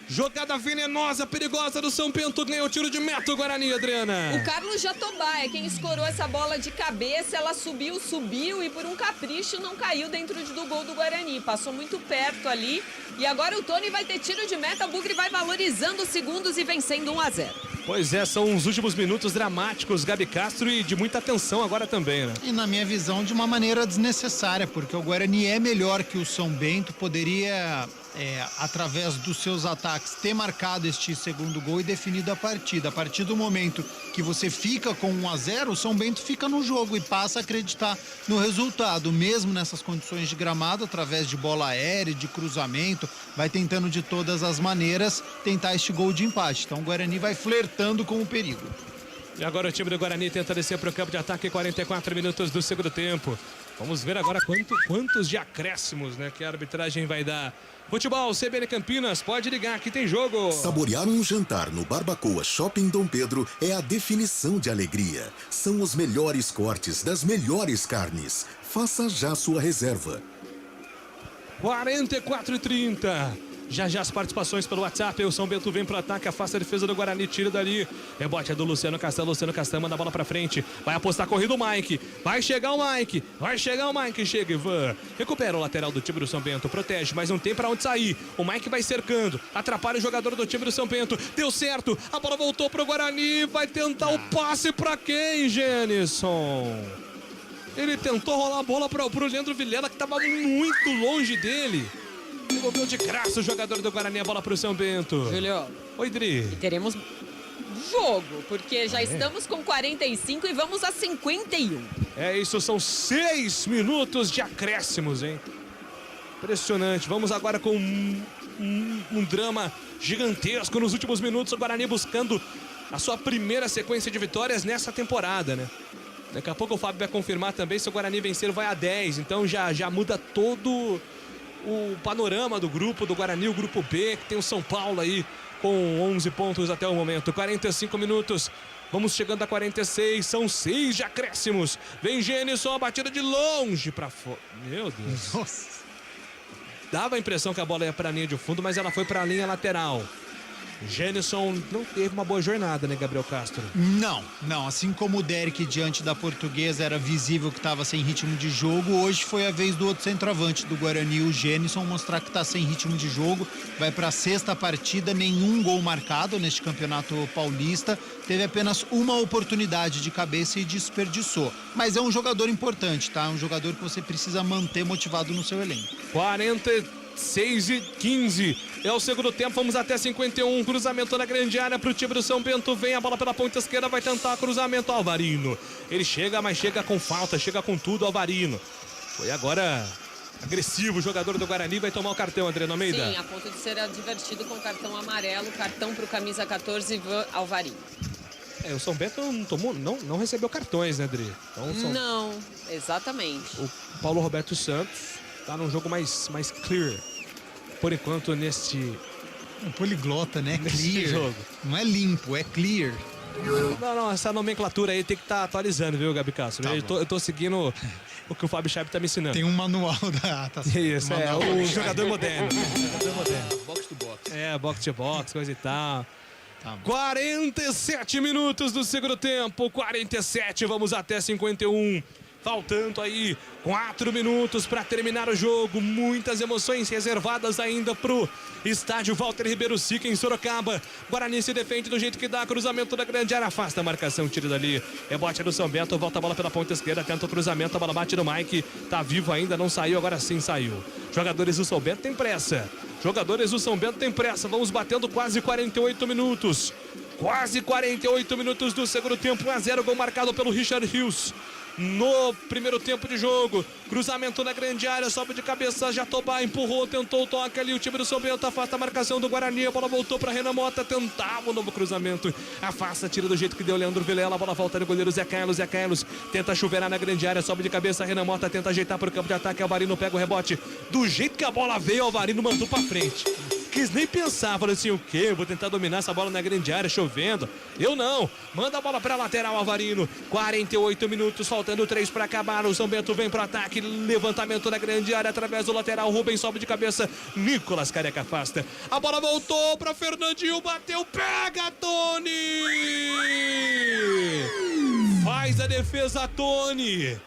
Speaker 1: Jogada venenosa, perigosa do São Bento, ganhou o tiro de meta o Guarani, Adriana.
Speaker 3: O Carlos Jatobá é quem escorou essa bola de cabeça, ela subiu e por um capricho não caiu dentro do gol do Guarani. Passou muito perto ali e agora o Tony vai ter tiro de meta, o Bugre vai valorizando os segundos e vencendo 1-0.
Speaker 1: Pois é, são os últimos minutos dramáticos, Gabi Castro, e de muita atenção agora também, né?
Speaker 4: E na minha visão, de uma maneira desnecessária, porque o Guarani é melhor que o São Bento, poderia, através dos seus ataques, ter marcado este segundo gol e definido a partida. A partir do momento que você fica com 1-0, o São Bento fica no jogo e passa a acreditar no resultado, mesmo nessas condições de gramado, através de bola aérea, de cruzamento, vai tentando de todas as maneiras tentar este gol de empate. Então o Guarani vai flertando com o perigo.
Speaker 1: E agora o time do Guarani tenta descer para o campo de ataque, 44 minutos do segundo tempo. Vamos ver agora quantos de acréscimos, né, que a arbitragem vai dar. Futebol, CBN Campinas, pode ligar, que tem jogo.
Speaker 6: Saborear um jantar no Barbacoa Shopping Dom Pedro é a definição de alegria. São os melhores cortes das melhores carnes. Faça já sua reserva.
Speaker 1: 44:30. Já as participações pelo WhatsApp. O São Bento vem pro ataque, afasta a defesa do Guarani, tira dali. Rebote é do Luciano Castan. Luciano Castan manda a bola pra frente. Vai apostar a corrida o Mike. Vai chegar o Mike. Chega, Ivan. Recupera o lateral do time do São Bento. Protege, mas não tem pra onde sair. O Mike vai cercando. Atrapalha o jogador do time do São Bento. Deu certo. A bola voltou pro Guarani. Vai tentar o passe pra quem, Genison? Ele tentou rolar a bola pro Leandro Vilela, que tava muito longe dele. Devolveu de graça o jogador do Guarani, a bola pro São Bento.
Speaker 3: Julio.
Speaker 1: Oi, Dri.
Speaker 3: E teremos jogo, porque já estamos com 45 e vamos a 51.
Speaker 1: É isso, são 6 minutos de acréscimos, hein? Impressionante. Vamos agora com um drama gigantesco nos últimos minutos. O Guarani buscando a sua primeira sequência de vitórias nessa temporada, né? Daqui a pouco o Fábio vai confirmar também, se o Guarani vencer vai a 10. Então já muda todo o panorama do grupo do Guarani, o grupo B, que tem o São Paulo aí com 11 pontos até o momento. 45 minutos, vamos chegando a 46, são 6 de acréscimos. Vem Genison, a batida de longe pra fora. Meu Deus.
Speaker 4: Nossa.
Speaker 1: Dava a impressão que a bola ia pra linha de fundo, mas ela foi pra linha lateral. Genison não teve uma boa jornada, né, Gabriel Castro?
Speaker 4: Não. Assim como o Derek diante da Portuguesa era visível que estava sem ritmo de jogo, hoje foi a vez do outro centroavante do Guarani, o Genison, mostrar que está sem ritmo de jogo. Vai para a 6ª partida, nenhum gol marcado neste campeonato paulista. Teve apenas uma oportunidade de cabeça e desperdiçou. Mas é um jogador importante, tá? É um jogador que você precisa manter motivado no seu elenco.
Speaker 1: 46:15. É o segundo tempo, vamos até 51. Cruzamento na grande área pro time do São Bento. Vem a bola pela ponta esquerda, vai tentar cruzamento. Alvarino. Ele chega, mas chega com falta, chega com tudo. Alvarino. Foi agora agressivo o jogador do Guarani. Vai tomar o cartão, Adriano Almeida.
Speaker 3: Sim, a ponto de ser advertido com cartão amarelo. Cartão pro camisa 14, Ivan Alvarino.
Speaker 1: O São Bento não recebeu cartões, né, Adri? Então,
Speaker 3: Não, exatamente.
Speaker 1: O Paulo Roberto Santos tá num jogo mais clear. Por enquanto, neste
Speaker 4: Um poliglota, né?
Speaker 1: Nesse
Speaker 4: Clear.
Speaker 1: jogo.
Speaker 4: Não é limpo, é clear.
Speaker 1: Não, essa nomenclatura aí tem que estar atualizando, viu, Gabi Castro?
Speaker 4: Tá
Speaker 1: eu tô seguindo o que o Fábio Chaib tá me ensinando.
Speaker 4: Tem um manual da... Tá,
Speaker 1: Isso,
Speaker 4: manual
Speaker 1: o jogador moderno.
Speaker 2: Box to box.
Speaker 1: Box to box, coisa e tal.
Speaker 4: Tá bom.
Speaker 1: 47 minutos do segundo tempo, 47, vamos até 51. Faltando aí 4 minutos para terminar o jogo. Muitas emoções reservadas ainda pro estádio Walter Ribeiro Sica em Sorocaba. Guarani se defende do jeito que dá. Cruzamento da grande área. Afasta a marcação, tira dali. Rebote do São Bento. Volta a bola pela ponta esquerda. Tenta o cruzamento. A bola bate no Mike. Tá vivo ainda. Não saiu. Agora sim saiu. Jogadores do São Bento tem pressa. Vamos batendo quase 48 minutos. Quase 48 minutos do segundo tempo. 1-0. Gol marcado pelo Richard Rios. No primeiro tempo de jogo, cruzamento na grande área, sobe de cabeça, Jatobá empurrou, tentou o toque ali, o time do São Bento afasta a marcação do Guarani, a bola voltou para Renan Mota, tentava o novo cruzamento, afasta, tira do jeito que deu Leandro Vilela, a bola volta no goleiro Zé Carlos tenta chuveirar na grande área, sobe de cabeça, Renan Mota tenta ajeitar para o campo de ataque, Alvarino pega o rebote, do jeito que a bola veio, Alvarino mandou para frente. Quis nem pensar, falou assim, o quê? Vou tentar dominar essa bola na grande área, chovendo. Eu não. Manda a bola pra lateral, Alvarino. 48 minutos, faltando 3 para acabar. O São Bento vem pro ataque, levantamento na grande área, através do lateral. Rubens sobe de cabeça, Nicolas Careca afasta. A bola voltou pra Fernandinho, bateu, pega, Tony! Faz a defesa, Tony.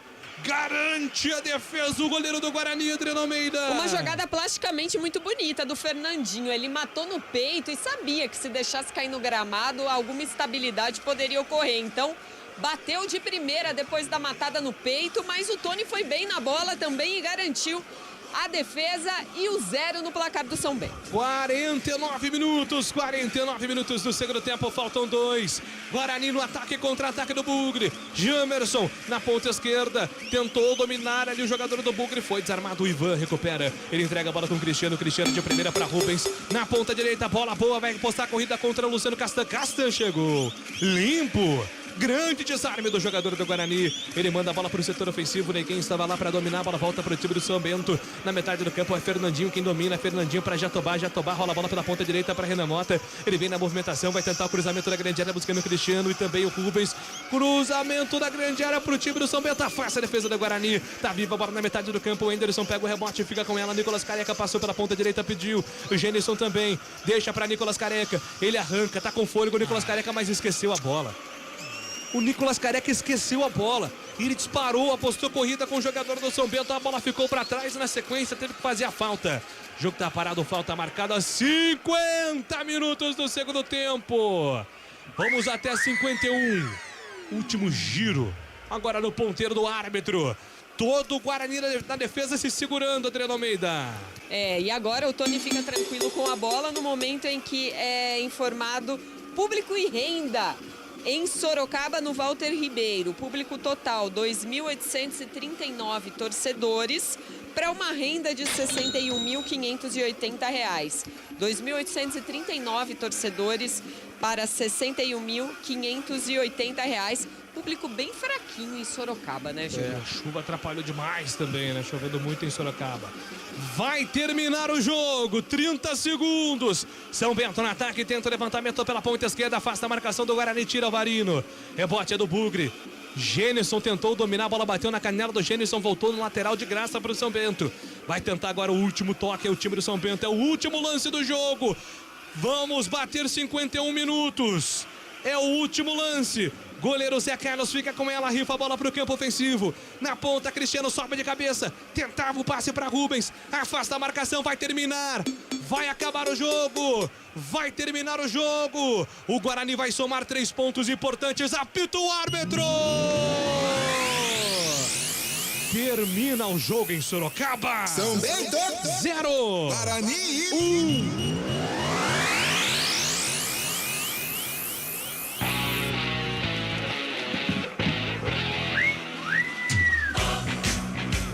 Speaker 1: garante a defesa o goleiro do Guarani, Adriano Almeida.
Speaker 3: Uma jogada plasticamente muito bonita do Fernandinho. Ele matou no peito e sabia que se deixasse cair no gramado, alguma instabilidade poderia ocorrer. Então, bateu de primeira depois da matada no peito, mas o Tony foi bem na bola também e garantiu a defesa e o 0 no placar do São Bento.
Speaker 1: 49 minutos do segundo tempo, faltam 2. Guarani no ataque, contra-ataque do Bugre. Jamerson na ponta esquerda, tentou dominar ali o jogador do Bugre, foi desarmado, o Ivan recupera. Ele entrega a bola com o Cristiano de primeira para Rubens. Na ponta direita, bola boa, vai postar a corrida contra o Luciano Castan. Castan chegou, limpo. Grande desarme do jogador do Guarani. Ele manda a bola para o setor ofensivo. Neguinho estava lá para dominar. A bola volta para o time do São Bento. Na metade do campo é Fernandinho quem domina. Fernandinho para Jatobá. Jatobá rola a bola pela ponta direita para Renan Mota. Ele vem na movimentação. Vai tentar o cruzamento da grande área buscando o Cristiano e também o Rubens. Cruzamento da grande área para o time do São Bento. Afasta a defesa do Guarani. Tá viva a bola na metade do campo. O Anderson pega o rebote. Fica com ela. Nicolas Careca passou pela ponta direita. Pediu. O Genison também. Deixa para Nicolas Careca. Ele arranca. Tá com fôlego o Nicolas Careca, mas esqueceu a bola. O Nicolas Careca esqueceu a bola. Ele disparou, apostou corrida com o jogador do São Bento. A bola ficou para trás e na sequência teve que fazer a falta. O jogo tá parado, falta marcada. 50 minutos do segundo tempo. Vamos até 51. Último giro. Agora no ponteiro do árbitro. Todo o Guarani na defesa se segurando, Adriano Almeida.
Speaker 3: E agora o Tony fica tranquilo com a bola no momento em que é informado público e renda. Em Sorocaba, no Walter Ribeiro, público total 2.839 torcedores para uma renda de R$ 61.580. 2.839 torcedores para R$ 61.580. Público bem fraquinho em Sorocaba, né, Júlio?
Speaker 1: A chuva atrapalhou demais também, né? Chovendo muito em Sorocaba. Vai terminar o jogo, 30 segundos. São Bento no ataque, tenta o levantamento pela ponta esquerda, afasta a marcação do Guarani, tira o Varino. Rebote é do Bugre. Genison tentou dominar, a bola bateu na canela do Genison, voltou no lateral de graça para o São Bento. Vai tentar agora o último toque, é o time do São Bento, é o último lance do jogo. Vamos bater 51 minutos. É o último lance. Goleiro Zé Carlos fica com ela, rifa a bola para o campo ofensivo. Na ponta, Cristiano sobe de cabeça. Tentava o passe para Rubens. Afasta a marcação, vai terminar. Vai acabar o jogo. Vai terminar o jogo. O Guarani vai somar 3 pontos importantes. Apita o árbitro. Termina o jogo em Sorocaba.
Speaker 5: São Bento
Speaker 1: 0.
Speaker 5: Guarani
Speaker 1: 1.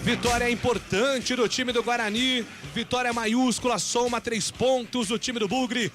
Speaker 1: Vitória importante do time do Guarani, vitória maiúscula, soma 3 pontos. O time do Bugre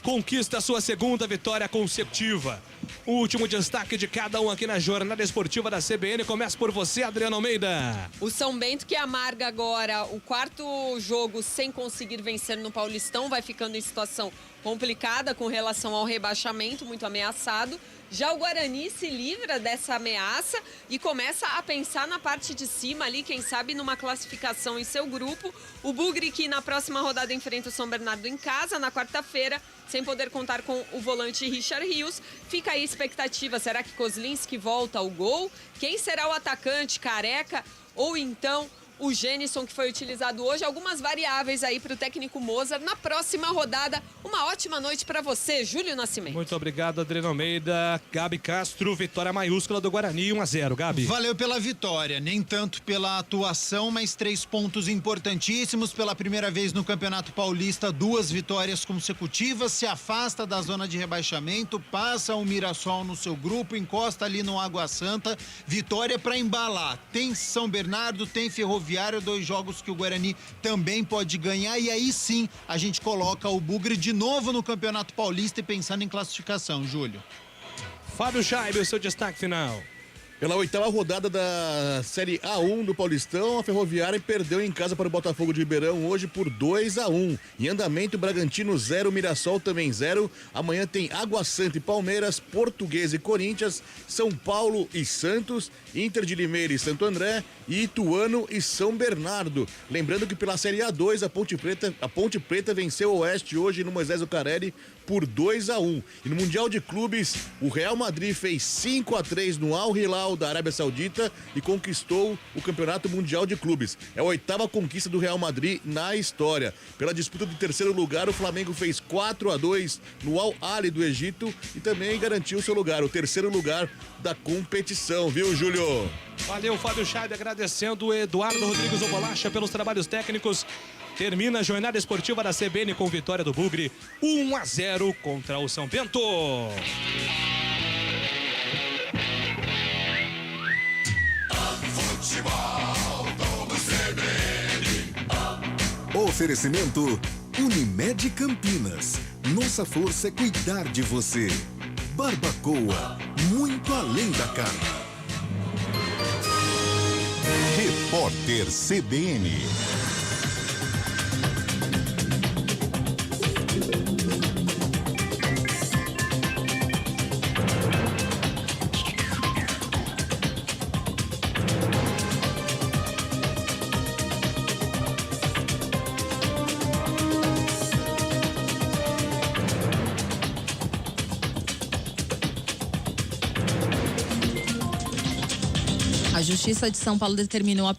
Speaker 1: conquista a sua segunda vitória consecutiva. O último destaque de cada um aqui na jornada esportiva da CBN. Começa por você, Adriano Almeida.
Speaker 3: O São Bento, que amarga agora o 4º jogo sem conseguir vencer no Paulistão, vai ficando em situação complicada com relação ao rebaixamento, muito ameaçado. Já o Guarani se livra dessa ameaça e começa a pensar na parte de cima ali, quem sabe numa classificação em seu grupo. O Bugre, que na próxima rodada enfrenta o São Bernardo em casa, na quarta-feira, sem poder contar com o volante Richard Rios. Fica aí a expectativa, será que Kozlinski volta ao gol? Quem será o atacante, Careca ou então o Genison, que foi utilizado hoje? Algumas variáveis aí para o técnico Mozart na próxima rodada. Uma ótima noite para você, Júlio Nascimento.
Speaker 1: Muito obrigado, Adriano Almeida. Gabi Castro, vitória maiúscula do Guarani, 1-0. Gabi.
Speaker 4: Valeu pela vitória, nem tanto pela atuação, mas 3 pontos importantíssimos. Pela primeira vez no Campeonato Paulista, 2 vitórias consecutivas, se afasta da zona de rebaixamento, passa o Mirassol no seu grupo, encosta ali no Água Santa. Vitória para embalar. Tem São Bernardo, tem Ferroviária, 2 jogos que o Guarani também pode ganhar, e aí sim a gente coloca o Bugre de novo no Campeonato Paulista e pensando em classificação, Júlio.
Speaker 1: Fábio Scheibe, o seu destaque final.
Speaker 2: Pela 8ª rodada da Série A1 do Paulistão, a Ferroviária perdeu em casa para o Botafogo de Ribeirão hoje por 2-1. Em andamento, Bragantino 0, Mirassol também 0. Amanhã tem Água Santa e Palmeiras, Portuguesa e Corinthians, São Paulo e Santos, Inter de Limeira e Santo André, e Ituano e São Bernardo. Lembrando que pela Série A2, a Ponte Preta venceu o Oeste hoje no Moisés Lucarelli por 2-1. E no Mundial de Clubes, o Real Madrid fez 5-3 no Al Hilal Hilal da Arábia Saudita e conquistou o Campeonato Mundial de Clubes. É a 8ª conquista do Real Madrid na história. Pela disputa do terceiro lugar, o Flamengo fez 4-2 no Al Ahly do Egito e também garantiu seu lugar, o terceiro lugar da competição, viu, Júlio?
Speaker 1: Valeu, Fábio Chaib, agradecendo o Eduardo Rodrigues Obolacha pelos trabalhos técnicos. Termina a jornada esportiva da CBN com vitória do Bugre, 1-0 contra o São Bento.
Speaker 6: Oferecimento Unimed Campinas. Nossa força é cuidar de você. Barbacoa, muito além da carne.
Speaker 7: Repórter CBN.
Speaker 10: A Justiça de São Paulo determinou a